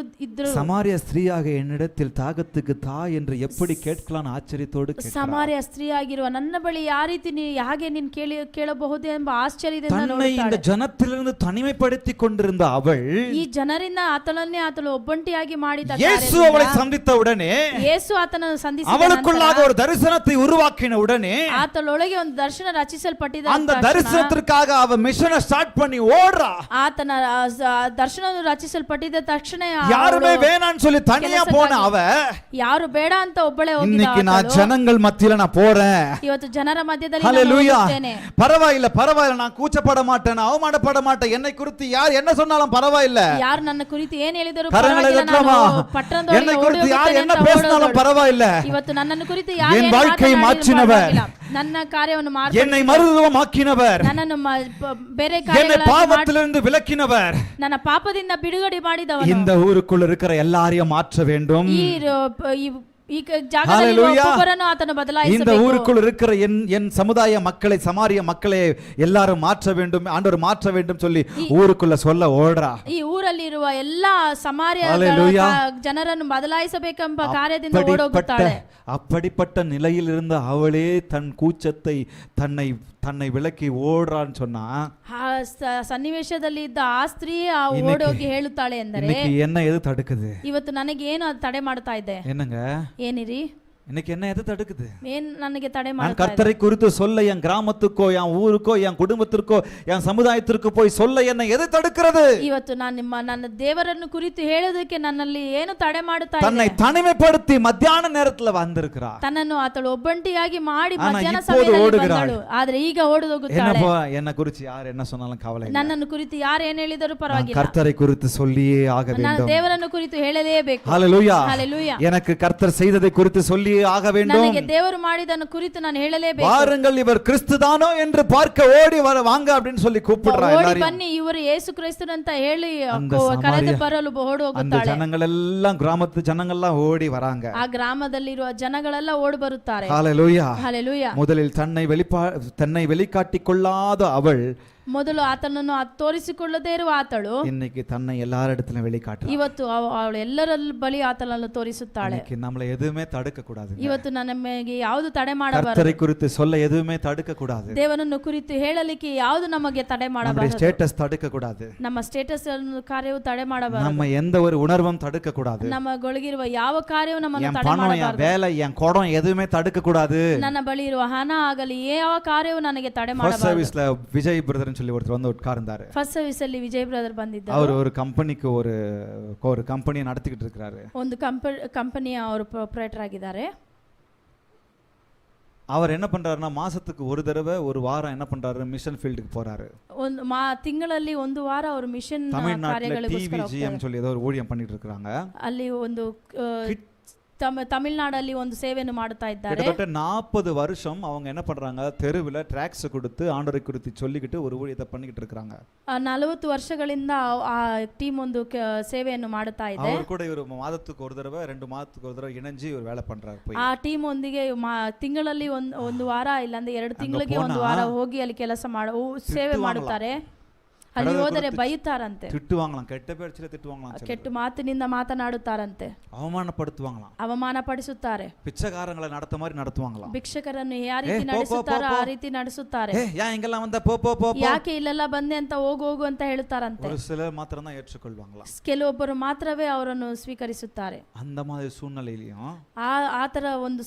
ಇದ್ರು சமாரிய ஸ்திரீயாக என்னிடத்தில் தாகத்துக்கு தா என்று எப்படி கேட்கலாம் ஆச்சரியத்தோடு கேட்கிறாள். ಸಮಾರ್ಯ ಸ್ತ್ರೀಯಾಗಿರುವ ನನ್ನ ಬಳಿ ಯಾವ ರೀತಿ ಹಾಗೆ ನೀನು ಕೇಳಬಹುದು ಎಂಬ ಆಶ್ಚರ್ಯದಿಂದ தன்னை இந்த ஜனத்திலிருந்து தனிமைப்படுத்தி கொண்டிருந்த அவள் ಈ ಜನರಿಂದ ಆತಳನ್ನೇ ಆತಳು ಒಬ್ಬಂಟಿಯಾಗಿ ಮಾಡಿದ இயேசு அவளை சந்தித்த உடனே, ಯೇಸು ಆತನನ್ನು ಸಂಧಿಸಿದ அவளுக்குள்ளாக ஒரு தரிசனத்தை உருவாக்கின உடனே, ಆತಳೊಳಗೆ ಒಂದು ದರ್ಶನ ರಚಿಸಲ್ಪಟ್ಟಿದ அந்த தரிசனத்திற்காக அவ மிஷனை ஸ்டார்ட் பண்ணி ஓடுறா. ಆತನ ದರ್ಶನವನ್ನು ರಚಿಸಲ್ಪಟ್ಟಿದ ತಕ್ಷಣ யாருமே வேணான்னு சொல்லி தனியா போன அவ ಯಾರು ಬೇಡ ಅಂತ ಒಬ್ಬಳೇ இன்னைக்கு நான் ஜனங்கள் மத்தியில நான் போறேன், ಇವತ್ತು ಜನರ ಮಧ್ಯದಲ್ಲಿ ஹல்லேலூயா, ನಾನು ಹೋಗ್ತೇನೆ. பரவாயில்ல பரவாயில்ல, நான் கூச்சப்பட மாட்டேன், நான் அவமானப்பட மாட்டேன், என்னை குறித்து யார் என்ன சொன்னாலும் பரவாயில்ல, ಯಾರು ನನ್ನ ಕುರಿತು ಏನ್ ಹೇಳಿದರು கரங்களை தட்டலாமா, என்னை குறித்து யார் என்ன பேசினாலும் பரவாயில்ல, ಇವತ್ತು ನನ್ನನ್ನು ಕುರಿತು ಯಾರು என் வாழ்க்கையை மாற்றினவர், ನನ್ನ ಕಾರ್ಯವನ್ನು என்னை மறுரூபமாக்கினவர், ನನ್ನನ್ನು ಬೇರೆ என்னை பாவத்திலிருந்து விலக்கினவர், ನನ್ನ ಪಾಪದಿಂದ ಬಿಡುಗಡೆ ಮಾಡಿದವನು, இந்த ஊருக்குள்ள இருக்கிற எல்லாரையும் மாற்ற வேண்டும். ಈ ಜಾಗದಲ್ಲಿ ಒಬ್ಬೊಬ್ಬರನ್ನು ಆತನು ಬದಲಾಯಿಸಬೇಕು. இந்த ஊருக்குள் இருக்கிற என் சமுதாய மக்களை, சமாரிய மக்களை எல்லாரும் மாற்ற வேண்டும், ஆண்டவர் மாற்ற வேண்டும் சொல்லி ஊருக்குள்ள சொல்ல ஓடுறா. ಈ ಊರಲ್ಲಿ ಇರುವ ಎಲ್ಲಾ ಸಮಾರ್ಯ ಜನರನ್ನು ಬದಲಾಯಿಸಬೇಕೆಂಬ ಕಾರ್ಯದಿಂದ ಓಡೋಗುತ್ತಾಳೆ. அப்படிப்பட்ட நிலையில் இருந்த அவளே தன் கூச்சத்தை தன்னை விலக்கி ஓடுறான்னு சொன்னா, ಸನ್ನಿವೇಶದಲ್ಲಿ ಇದ್ದ ಆ ಸ್ತ್ರೀ ಓಡೋಗಿ ಹೇಳುತ್ತಾಳೆ ಎಂದರೆ, என்ன எது தடுக்குது? ಇವತ್ತು ನನಗೆ ಏನು ಅದು ತಡೆ ಮಾಡ್ತಾ ಇದೆ? என்னங்க ಏನಿರಿ இன்னைக்கு என்ன எது தடுக்குது? ಏನ್ ನನಗೆ ತಡೆ நான் ಮಾಡ್ತಾ ಇದೆ? கர்த்தரை குறித்து சொல்ல என் கிராமத்துக்கோ, என் ஊருக்கோ, என் குடும்பத்திற்கோ, என் சமுதாயத்திற்கு போய் சொல்ல என்ன எது தடுக்கிறது? ಇವತ್ತು ನನ್ನ ದೇವರನ್ನು ಕುರಿತು ಹೇಳೋದಕ್ಕೆ ನನ್ನಲ್ಲಿ ಏನು ತಡೆ ಮಾಡುತ್ತಾ ಇದೆ? தன்னை தனிமைப்படுத்தி மத்தியான நேரத்துல வந்திருக்கிறா. ತನ್ನನ್ನು ಆತಳು ಒಬ್ಬಂಟಿಯಾಗಿ ಮಾಡಿ ஆனா ಮಧ್ಯಾಹ್ನ இப்போது ಸಮಯದಲ್ಲಿ ஓடுகிறாள். ಬಂದಳು. ಆದ್ರೆ ಈಗ ಓಡೋಗುತ್ತಾಳೆ. என்னப்பா என்ன குறித்து யார் என்ன சொன்னாலும் கவலை இல்லை. ನನ್ನನ್ನು ಕುರಿತು ಯಾರು ಏನ್ ಹೇಳಿದರೂ நான் ಪರವಾಗಿಲ್ಲ. கர்த்தரை குறித்து சொல்லியே ஆக ನಾನು வேண்டும். ದೇವರನ್ನು ಕುರಿತು ಹೇಳಲೇಬೇಕು. ஹல்லேலூயா. ஹல்லேலூயா. எனக்கு கர்த்தர் செய்ததை குறித்து சொல்லியே ஆக வேண்டும். ನನಗೆ ದೇವರು ಮಾಡಿದನ್ನು ಕುರಿತು ನಾನು ಹೇಳಲೇಬೇಕು. வாருங்கள் இவர் கிறிஸ்துதானோ என்று பார்க்க ஓடி வாங்க அப்படின்னு சொல்லி கூப்பிடுறா ಓಡಿ எல்லாரையும். ಬನ್ನಿ ಇವರು ಯೇಸು ಕ್ರಿಸ್ತನು ಅಂತ ಹೇಳಿ அந்த ಕರೆದು ಬರಲು ಓಡಿ அந்த ಹೋಗುತ್ತಾಳೆ. ஜனங்கள் எல்லாம் கிராமத்து ஜனங்கள் எல்லாம் ஓடி வராங்க. ಆ ಗ್ರಾಮದಲ್ಲಿರುವ ಜನಗಳೆಲ್ಲ ಓಡಿ ಬರುತ್ತಾರೆ. ஹல்லேலூயா. ಹಲ್ಲೆಲೂಯಾ. முதலில் தன்னை வெளிக்காட்டிக் கொள்ளாத அவள் ಮೊದಲು ಆತನನ್ನು ತೋರಿಸಿಕೊಳ್ಳದೇ ಇರುವ ಆತಳು இன்னைக்கு தன்னை எல்லாரிடத்திலும் வெளிக்காட்டுறாள். ಇವತ್ತು ಅವಳು ಎಲ್ಲರ ಬಳಿ ಆತನನ್ನು ತೋರಿಸುತ್ತಾಳೆ. இன்னைக்கு நம்மளை எதுவுமே தடுக்க கூடாது. ಇವತ್ತು ನಮಗೆ ಯಾವುದು ತಡೆ ಮಾಡಬಾರದು. கர்த்தரை குறித்து சொல்ல எதுவுமே தடுக்க கூடாது. ದೇವರನ್ನು ಕುರಿತು ಹೇಳಲಿಕ್ಕೆ ಯಾವುದು ನಮಗೆ ತಡೆ நம்முடைய ಮಾಡಬಾರದು. ஸ்டேட்டஸ் தடுக்க கூடாது. ನಮ್ಮ ಸ್ಟೇಟಸ್ ಕಾರ್ಯವು ತಡೆ ಮಾಡಬಾರದು. நம்ம எந்த ஒரு உணர்வும் தடுக்க கூடாது. ನಮ್ಮಗೊಳಗಿರುವ ಯಾವ ಕಾರ್ಯವು ನಮ್ಮನ್ನು என் ತಡೆ பணம், என் ಮಾಡಬಾರದು. வேலை, என் குடம் எதுவுமே தடுக்க கூடாது. ನನ್ನ ಬಳಿ ಇರುವ ಹಣ ಆಗಲಿ ಯಾವ ಕಾರ್ಯವು ನನಗೆ ತಡೆ ஃபர்ஸ்ட் ಮಾಡಬಾರದು. சர்வீஸ்ல விஜய் பிரதர்னு சொல்லி ஒருத்தர் வந்து உட்கார்ந்தாரு. ಫಸ್ಟ್ ಸರ್ವಿಸ್ ಅಲ್ಲಿ ವಿಜಯ್ ಬ್ರದರ್ ಬಂದಿದ್ದರು. அவர் ஒரு கம்பெனிக்கு ஒரு கம்பெனியை நடத்திக்கிட்டு இருக்காரு. ಒಂದು ಕಂಪನಿಯ ಅವರು ಪ್ರೊಪ್ರೈಟರ್ ಆಗಿದ್ದಾರೆ. அவர் என்ன பண்றாருன்னா மாசத்துக்கு ஒரு தடவை ஒரு வாரம் என்ன பண்றாரு, மிஷன் ஃபீல்டுக்கு போறாரு. ಒಂದು ತಿಂಗಳಲ್ಲಿ ಒಂದು ವಾರ ಅವರು ಮಿಷನ್ தமிழ்நாட்டுல ಕಾರ್ಯಗಳಿಗೋಸ್ಕರ டிவிஜிஎம் சொல்லி ஏதோ ஒரு ஊழியம் பண்ணிட்டு இருக்காங்க. ಅಲ್ಲಿ ಒಂದು ತಮಿಳ್ನಾಡಲ್ಲಿ ಒಂದು ಸೇವೆಯನ್ನು ಮಾಡುತ್ತಾ ಇದ್ದಾರೆ. கிட்டத்தட்ட 40 வருஷம் அவங்க என்ன பண்றாங்க, தெருவில் ட்ராக்ஸ் கொடுத்து ஆண்டவரை குறித்து சொல்லிக்கிட்டு ஒரு ஊழியத்தை பண்ணிக்கிட்டு இருக்காங்க. 40 ವರ್ಷಗಳಿಂದ ಆ ಟೀಮ್ ಒಂದು ಸೇವೆಯನ್ನು ಮಾಡುತ್ತಾ ಇದೆ. ಅವರು ಕೂಡ ಇವರು ಮಾದத்துக்கு ஒரு தடவை 2 மாதத்துக்கு ஒரு தடவை இணைஞ்சு ಇವರು வேலை பண்றாங்க. ಆ ಟೀಮ್ ಒಂದಿಗೆ ತಿಂಗಳಲ್ಲಿ ಒಂದು ವಾರ ಇಲ್ಲಾಂದ್ರೆ 2 ತಿಂಗಳಿಗೆ ಒಂದು ವಾರ ಹೋಗಿ ಅಲ್ಲಿ ಕೆಲಸ ಸೇವೆ ಮಾಡುತ್ತಾರೆ. ಅಲ್ಲಿ ಹೋದರೆ ಬೈತಾರಂತೆ, திட்டுவாங்களாம், ಕೆಟ್ಟ பேர்ச்சில திட்டுவாங்களாம், ಕೆಟ್ಟ ಮಾತಿನಿಂದ ಮಾತನಾಡುತ್ತಾರಂತೆ, ಅವಮಾನಪಡಿಸುವಾங்களாம், ಅವಮಾನಪಡಿಸುತ್ತಾರೆ, பிச்சைக்காரங்களை நடத்த மாதிரி நடத்துவாங்களாம், ಭಿಕ್ಷಕರನ್ನು ಯಾವ ರೀತಿ ನಡೆಸುತ್ತಾರೋ ಆ ರೀತಿ ನಡೆಸುತ್ತಾರೆ. இங்கெல்லாம் வந்த போ போ போ, ಯಾಕೆ ಇಲ್ಲೆಲ್ಲ ಬಂದೆ ಅಂತ ಹೋಗು ಅಂತ ಹೇಳುತ್ತಾರಂತೆ. ஒரு சிலர் மாத்திரம் தான் ஏற்றுக்கொள்வாங்களாம், ಕೆಲವೊಬ್ಬರು ಮಾತ್ರವೇ ಅವರನ್ನು ಸ್ವೀಕರಿಸುತ್ತಾರೆ. அந்த மாதிரி சூழ்நிலையிலும் ಆ ತರ ಒಂದು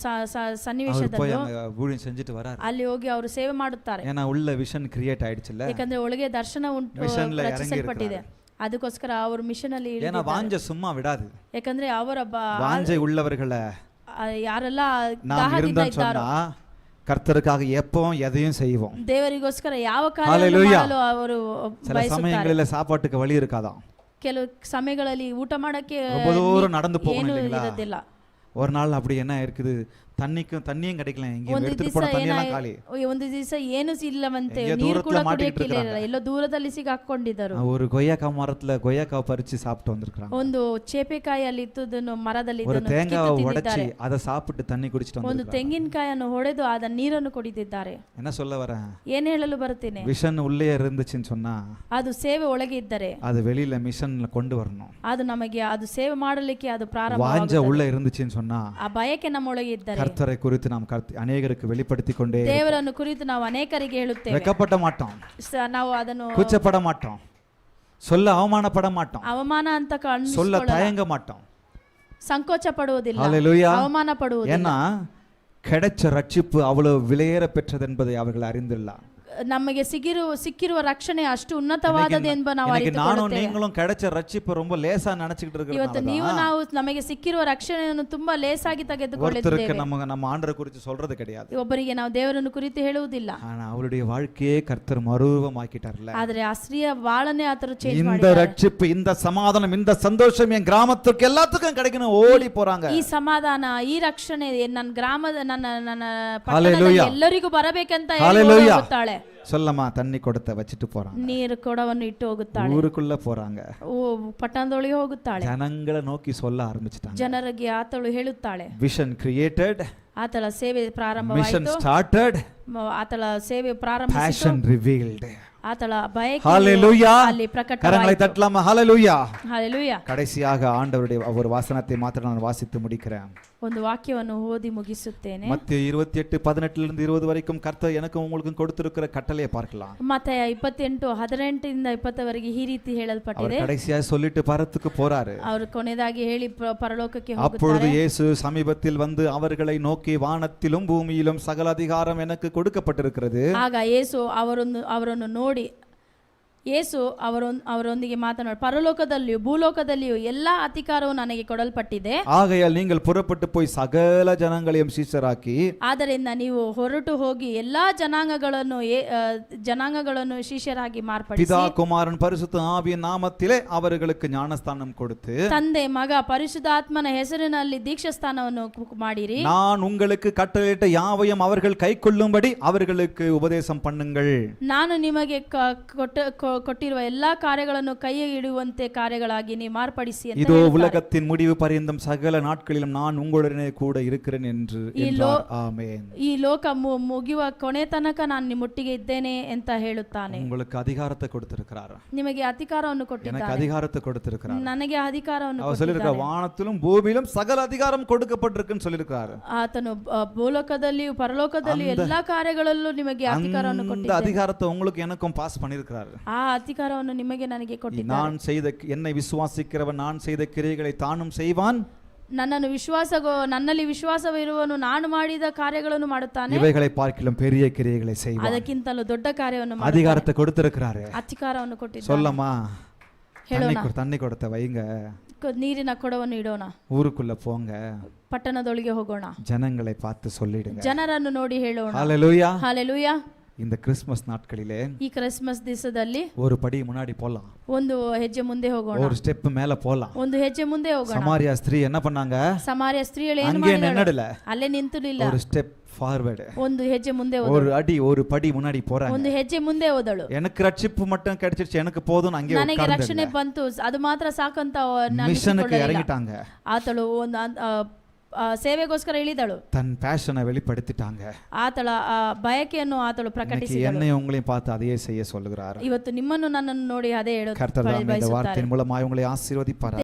ಸನ್ನಿವೇಶದಲ್ಲಿ ஊழியம் செஞ்சுட்டு வராரு. ಅಲ್ಲಿ ಹೋಗಿ ಅವರು ಸೇವೆ ಮಾಡುತ್ತಾರೆ. ஏன்னா உள்ள விஷன் கிரியேட் ஆயிடுச்சுல்ல, ಯಾಕಂದ್ರೆ ಒಳಗೆ ದರ್ಶನ ರಚಿಸಲ್ಪಟ್ಟಿದೆ. ಅದಕ್ಕೋಸ್ಕರ ಅವರು ಮಿಷನ್ ಅಲ್ಲಿ ஏன்னா வாஞ்சை சும்மா விடாது. ಯಾಕಂದ್ರೆ ಅವರ வாஞ்சை உள்ளவர்களை ಯಾರೆಲ್ಲ நாம் இருந்தோம் சொன்னா கர்த்தருக்காக எப்பவும் எதையும் செய்வோம். ದೇವರಿಗೋಸ್ಕರ ಯಾವ ಕಾರ್ಯವನ್ನು ಮಾಡಲು ಅವರು சில சமயங்களில் சாப்பாட்டுக்கு வழி இருக்காதாம், ಕೆಲವು ಸಮಯಗಳಲ್ಲಿ ಊಟ ಮಾಡಕ್ಕೆ ரொம்ப தூரம் நடந்து போகணும் ಇರೋದಿಲ್ಲ. ஒரு நாள் அப்படி என்ன இருக்குது, தண்ணியும் கிடைக்கல, எங்கேயும் எடுத்துட்டு போன தண்ணி எல்லாம் காலி. ಒಂದು ದಿವಸ ಏನು ಇಲ್ಲವಂತೆ, ನೀರು ಕೂಡ ಕುಡಿಯಕ್ಕೆ ಇಲ್ಲ, ಎಲ್ಲೋ ದೂರದಲ್ಲಿ ಸಿಗಾಕೊಂಡಿದ್ದರು. ஒரு கொய்யாக்கா மரத்துல கொய்யாக்காவை பறிச்சு சாப்பிட்டு வந்திருக்காங்க. ಒಂದು ಚೇಪೆಕಾಯಲ್ಲಿ ಇತ್ತದನ್ನು ಮರದಲ್ಲಿ ஒரு தேங்காவை உடைச்சி அதை சாப்பிட்டு தண்ணி குடிச்சிட்டு ಒಂದು ತೆಂಗಿನಕಾಯನ್ನು ಹೊಡೆದು ಅದ ನೀರನ್ನು ಕುಡಿದಿದ್ದಾರೆ. என்ன சொல்ல வரேன், ಏನು ಹೇಳಲು ಬರುತ್ತೇನೆ, மிஷன் உள்ளே இருந்துச்சுன்னு சொன்னா ಅದು ಸೇವೆ ಒಳಗೆ ಇದ್ದರೆ அது வெளியில மிஷன்ல கொண்டு வரணும். ಅದು ನಮಗೆ ಅದು ಸೇವೆ ಮಾಡಲಿಕ್ಕೆ ಅದು ಪ್ರಾರಂಭ. வாஞ்சை உள்ள இருந்துச்சுன்னு சொன்னா ಆ ಬಯಕೆ ನಮ್ಮೊಳಗೆ ಇದ್ದರೆ கர்த்தரை குறித்து நாம் அநேகருக்கு வெளிப்படுத்திக் கொண்டே, ದೇವರನ್ನು ಕುರಿತು ನಾವು ಅನೇಕರಿಗೆ ಹೇಳುತ್ತೇವೆ, வெட்கப்பட மாட்டோம், ನಾವು ಅದನ್ನು கூச்சப்பட மாட்டோம், சொல்ல அவமானப்பட மாட்டோம், ಅವಮಾನ ಅಂತ சொல்ல தயங்க மாட்டோம், ಸಂಕೋಚ ಪಡುವುದಿಲ್ಲ, ஹல்லேலூயா, ಅವಮಾನ ಪಡುವುದಿಲ್ಲ. ஏன்னா கிடைச்ச ரட்சிப்பு அவ்வளவு விலையேற பெற்றது என்பதை அவர்கள் அறிந்துள்ளார். ನಮಗೆ ಸಿಕ್ಕಿರುವ ರಕ್ಷಣೆ ಅಷ್ಟು ಉನ್ನತವಾದದ್ದು ಎಂಬ ನಾವು ಅರಿತುಕೊಳ್ಳುತ್ತೇವೆ. ನೀங்களும் கிடைச்ச ரட்சிப்பு ரொம்ப லேசா நினைச்சிட்டு இருக்கீங்க. ಇವತ್ತು ನೀವು ನಾವು ನಮಗೆ ಸಿಕ್ಕಿರುವ ರಕ್ಷಣೆಯನ್ನು ತುಂಬಾ ಲೇಸಾಗಿ ತೆಗೆದುಕೊಳ್ಳುತ್ತೇವೆ. நம்ம ஆண்டவரை குறித்து சொல்றது கிடையாது. ಒಬ್ಬರಿಗೆ ನಾವು ದೇವರನ್ನು ಕುರಿತು ಹೇಳುವುದಿಲ್ಲ. ஆனா அவருடைய வாழ்க்கையே கர்த்தர் மறுரூபமாக்கிட்டார்ல. ಆದರೆ ಆ ಸ್ತ್ರೀಯ ಬಾಳನೆ ಆತರು ಚೇಂಜ್ ಮಾಡಿದ್ದಾರೆ. இந்த ரட்சிப்பு, இந்த சமாதானம், இந்த சந்தோஷம் என் கிராமத்துக்கு எல்லாத்துக்கும் கிடைக்கணும் ஓடி போறாங்க. ಈ ಸಮಾಧಾನ, ಈ ರಕ್ಷಣೆ ನನ್ನ ಗ್ರಾಮದ ನನ್ನ ಪಟ್ಟಣದಲ್ಲಿ ಎಲ್ಲರಿಗೂ ಬರಬೇಕಂತ ಹೇಳುತ್ತಾಳೆ. சொல்லமா தண்ணி ಕೊಡತ வச்சிட்டு போறாங்க, ನೀರು ಕೊಡವನ್ನು ಇಟ್ಟು ಹೋಗುತ್ತಾಳೆ, ஊருக்குள்ள போறாங்க, ಪಟ್ಟಣದೊಳಗೆ ಹೋಗುತ್ತಾಳೆ, ಜನங்களை ನೋಕಿ சொல்ல ಆರಂಭಿಸಿட்டாங்க, ಜನರಿಗೆ ಆತಳು ಹೇಳುತ್ತಾಳೆ. ವಿಷನ್ ಕ್ರಿಯೇಟೆಡ್, ಆತಳ ಸೇವೆ ಪ್ರಾರಂಭವಾಯಿತು, ಮಿಷನ್ ಸ್ಟಾರ್ಟೆಡ್, ಆತಳ ಸೇವೆ ಪ್ರಾರಂಭಿಸಿತು, ಪ್ಯಾಷನ್ ರಿವೀಲ್ಡ್, ಆತಳ ಬಯಕೆ ಅಲ್ಲಿ ಪ್ರಕಟವಾಯಿತು. கரங்களை தட்டலாமா? ஹல்லேலூயா, ஹல்லேலூயா. கடைசியாக ஆண்டவருடைய ஒரு வசனத்தை மாத்திரம் நான் வாசித்து முடிக்கிறேன். ಒಂದು ವಾಕ್ಯವನ್ನು ಓದಿ ಮುಗಿಸುತ್ತೇನೆ. மத்தேயு 28:18 லிருந்து 20 வரைக்கும் கர்த்தர் எனக்கும் உங்களுக்கும் கொடுத்திருக்கிற கட்டளையை பார்க்கலாம். மத்தேಯ 28:18 ಇಂದ 20 ವರೆಗೆ ಈ ರೀತಿ ಹೇಳಲ್ಪಟ್ಟಿದೆ. கடைசியாக சொல்லிட்டு பரத்துக்கு போறாரு. ಅವರು ಕೊನೆಯದಾಗಿ ಹೇಳಿ ಪರಲೋಕಕ್ಕೆ ಹೋಗುತ್ತಾರೆ. அப்பொழுது இயேசு சமீபத்தில் வந்து அவர்களை நோக்கி, வானத்திலும் பூமியிலும் சகல அதிகாரம் எனக்கு கொடுக்கப்பட்டிருக்கிறது. ಆಗ ಯೇಸು ಅವರನ್ನು ನೋಡಿ ಯೇಸು ಅವರೊಂದಿಗೆ ಮಾತನಾಡಿ, ಪರಲೋಕದಲ್ಲಿಯೂ ಭೂಲೋಕದಲ್ಲಿಯೂ ಎಲ್ಲಾ ಅಧಿಕಾರವು ನನಗೆ ಕೊಡಲ್ಪಟ್ಟಿದೆ. ஆகையால் நீங்கள் புறப்பட்டு போய் சகல ஜனங்களையும் சீஷராக்கி, ಆದ್ದರಿಂದ ನೀವು ಹೊರಟು ಹೋಗಿ ಎಲ್ಲಾ ಜನಾಂಗಗಳನ್ನು ಶಿಷ್ಯರಾಗಿ ಮಾರ್ಪಡಿಸಿ, பிதா குமாரன் பரிசுத்த ஆவியின் நாமத்திலே அவர்களுக்கு ஞானஸ்தானம் கொடுத்து, ತಂದೆ ಮಗ ಪರಿಶುದ್ಧಾತ್ಮನ ಹೆಸರಿನಲ್ಲಿ ದೀಕ್ಷಾಸ್ನಾನವನ್ನು ಮಾಡಿರಿ. நான் உங்களுக்கு கட்டளையிட்ட யாவையும் அவர்கள் கைக்கொள்ளும்படி அவர்களுக்கு உபதேசம் பண்ணுங்கள். ನಾನು ನಿಮಗೆ ಕೊಟ್ಟಿರುವ ಎಲ್ಲಾ ಕಾರ್ಯಗಳನ್ನು ಕೈಗೆ ಇಡುವಂತೆ ಕಾರ್ಯಗಳಾಗಿ ನೀವು ಮಾರ್ಪಡಿಸಿ ಅಂತ இதோ உலகத்தின் முடிவு பரியந்தம் சகல நாட்களிலும் நான் உங்களுடனே கூட இருக்கிறேன் என்று என்றார். ஆமென். ಈ ಲೋಕ ಮುಗಿಯುವ ಕೊನೆ ತನಕ ನಾನು ನಿಮ್ಮೊಟ್ಟಿಗೆ ಇದ್ದೇನೆ ಅಂತ ಹೇಳುತ್ತಾನೆ. உங்களுக்கு அதிகாரத்தை கொடுத்திருக்கிறார், ನಿಮಗೆ ಅಧಿಕಾರವನ್ನು ಕೊಟ್ಟಿದ್ದಾನೆ, எனக்கு அதிகாரத்தை கொடுத்திருக்கிறார், ನನಗೆ ಅಧಿಕಾರವನ್ನು அவர் சொல்லிருக்கார், வானத்திலும் பூமியிலும் சகல அதிகாரம் கொடுக்கப்பட்டிருக்குன்னு சொல்லிருக்கார். ಆತನು ಭೂಲೋಕದಲ್ಲಿಯೂ ಪರಲೋಕದಲ್ಲಿಯೂ ಎಲ್ಲಾ ಕಾರ್ಯಗಳಲ್ಲೂ ನಿಮಗೆ ಅಧಿಕಾರವನ್ನು ಕೊಟ್ಟಿದ್ದಾನೆ. அந்த அதிகாரத்தை உங்களுக்கு எனக்கும் பாஸ் பண்ணிருக்கிறார். ಆ ಅಧಿಕಾರವನ್ನು ನಿಮಗೆ ನನಗೆ ಕೊಟ್ಟಿದ್ದಾನೆ. நான் செய்த என்னை விசுவாசிக்கிறவன் நான் செய்த கிரியைகளை தானும் செய்வான், ನನ್ನಲ್ಲಿ ವಿಶ್ವಾಸವಿರುವನು ನಾನು ಮಾಡಿದ ಕಾರ್ಯಗಳನ್ನು ಮಾಡುತ್ತಾನೆ, இவைகளை பார்க்கிலும் பெரிய கிரியைகளை செய்வான். ಅದಕ್ಕಿಂತಲೂ ದೊಡ್ಡ ಕಾರ್ಯವನ್ನು ಮಾಡುತ್ತಾನೆ. அதிகாரத்தை கொடுத்திருக்கிறார், ಅಧಿಕಾರವನ್ನು ಕೊಟ್ಟಿದ್ದಾನೆ. சொல்லமா? தண்ணி கொடுத்த வைங்க, ನೀರಿನ ಕೊಡವನ್ನು ಇಡೋಣ, ஊருக்குள்ள போங்க, ಪಟ್ಟಣದೊಳಗೆ ಹೋಗೋಣ, ஜனங்களை பார்த்து சொல்லிடுங்க, ಜನರನ್ನು ನೋಡಿ ಹೇಳೋಣ. ஹல்லேலூயா, ಹಲ್ಲೆಲೂಯಾ. இந்த கிறிஸ்மஸ் நாட்களிலே ಈ ಕ್ರಿಸ್ಮಸ್ ದಿವಸದಲ್ಲಿ ஒரு படி முன்னாடி போலாம், ಒಂದು ಹೆಜ್ಜೆ ಮುಂದೆ ಹೋಗೋಣ, ஒரு ஸ்டெப் மேல போலாம். ಒಂದು ಹೆಜ್ಜೆ ಮುಂದೆ ಹೋಗೋಣ. சமாரியா ஸ்திரீ என்ன பண்ணாங்க? ಸಮಾರ್ಯ ಸ್ತ್ರೀಗಳು ಏನು அங்கே ಮಾಡಿದಳು? நின்னடல, ಅಲ್ಲೇ ನಿಂತುಲಿಲ್ಲ, ஒரு ஸ்டெப் ஃபார்வர்டு, ಒಂದು ಹೆಜ್ಜೆ ಮುಂದೆ ஒரு ಹೋದಳು, அடி ஒரு படி முன்னாடி போறாங்க. ಒಂದು ಹೆಜ್ಜೆ ಮುಂದೆ ಹೋದಳು. எனக்கு ரட்சிப்பு மட்டும் கிடைச்சிருச்சு, எனக்கு போதும் அங்கே ನನಗೆ ರಕ್ಷಣೆ ಬಂತು, ಅದು ಮಾತ್ರ ಸಾಕಂತ மிஷனுக்கு இறங்கிட்டாங்க. ಆತಳು ಒಂದು ಸೇವೆಗೋಸ್ಕರ ಇಳಿದಳು. தன் பேஷனை வெளிப்படுத்திட்டாங்க. ಆತಳ ಬಯಕೆಯನ್ನು ಆತಳು ಪ್ರಕಟಿಸಿದಳು. என்னையும் உங்களையும் பார்த்து அதையே செய்ய சொல்லுகிறார். ಇವತ್ತು ನಿಮ್ಮನ್ನು ನನ್ನನ್ನು ನೋಡಿ ಅದೇ கர்த்தர் தாமே இந்த ಹೇಳುತ್ತಾರೆ. வார்த்தையின் மூலமாய் உங்களை ஆசீர்வதிப்பார்.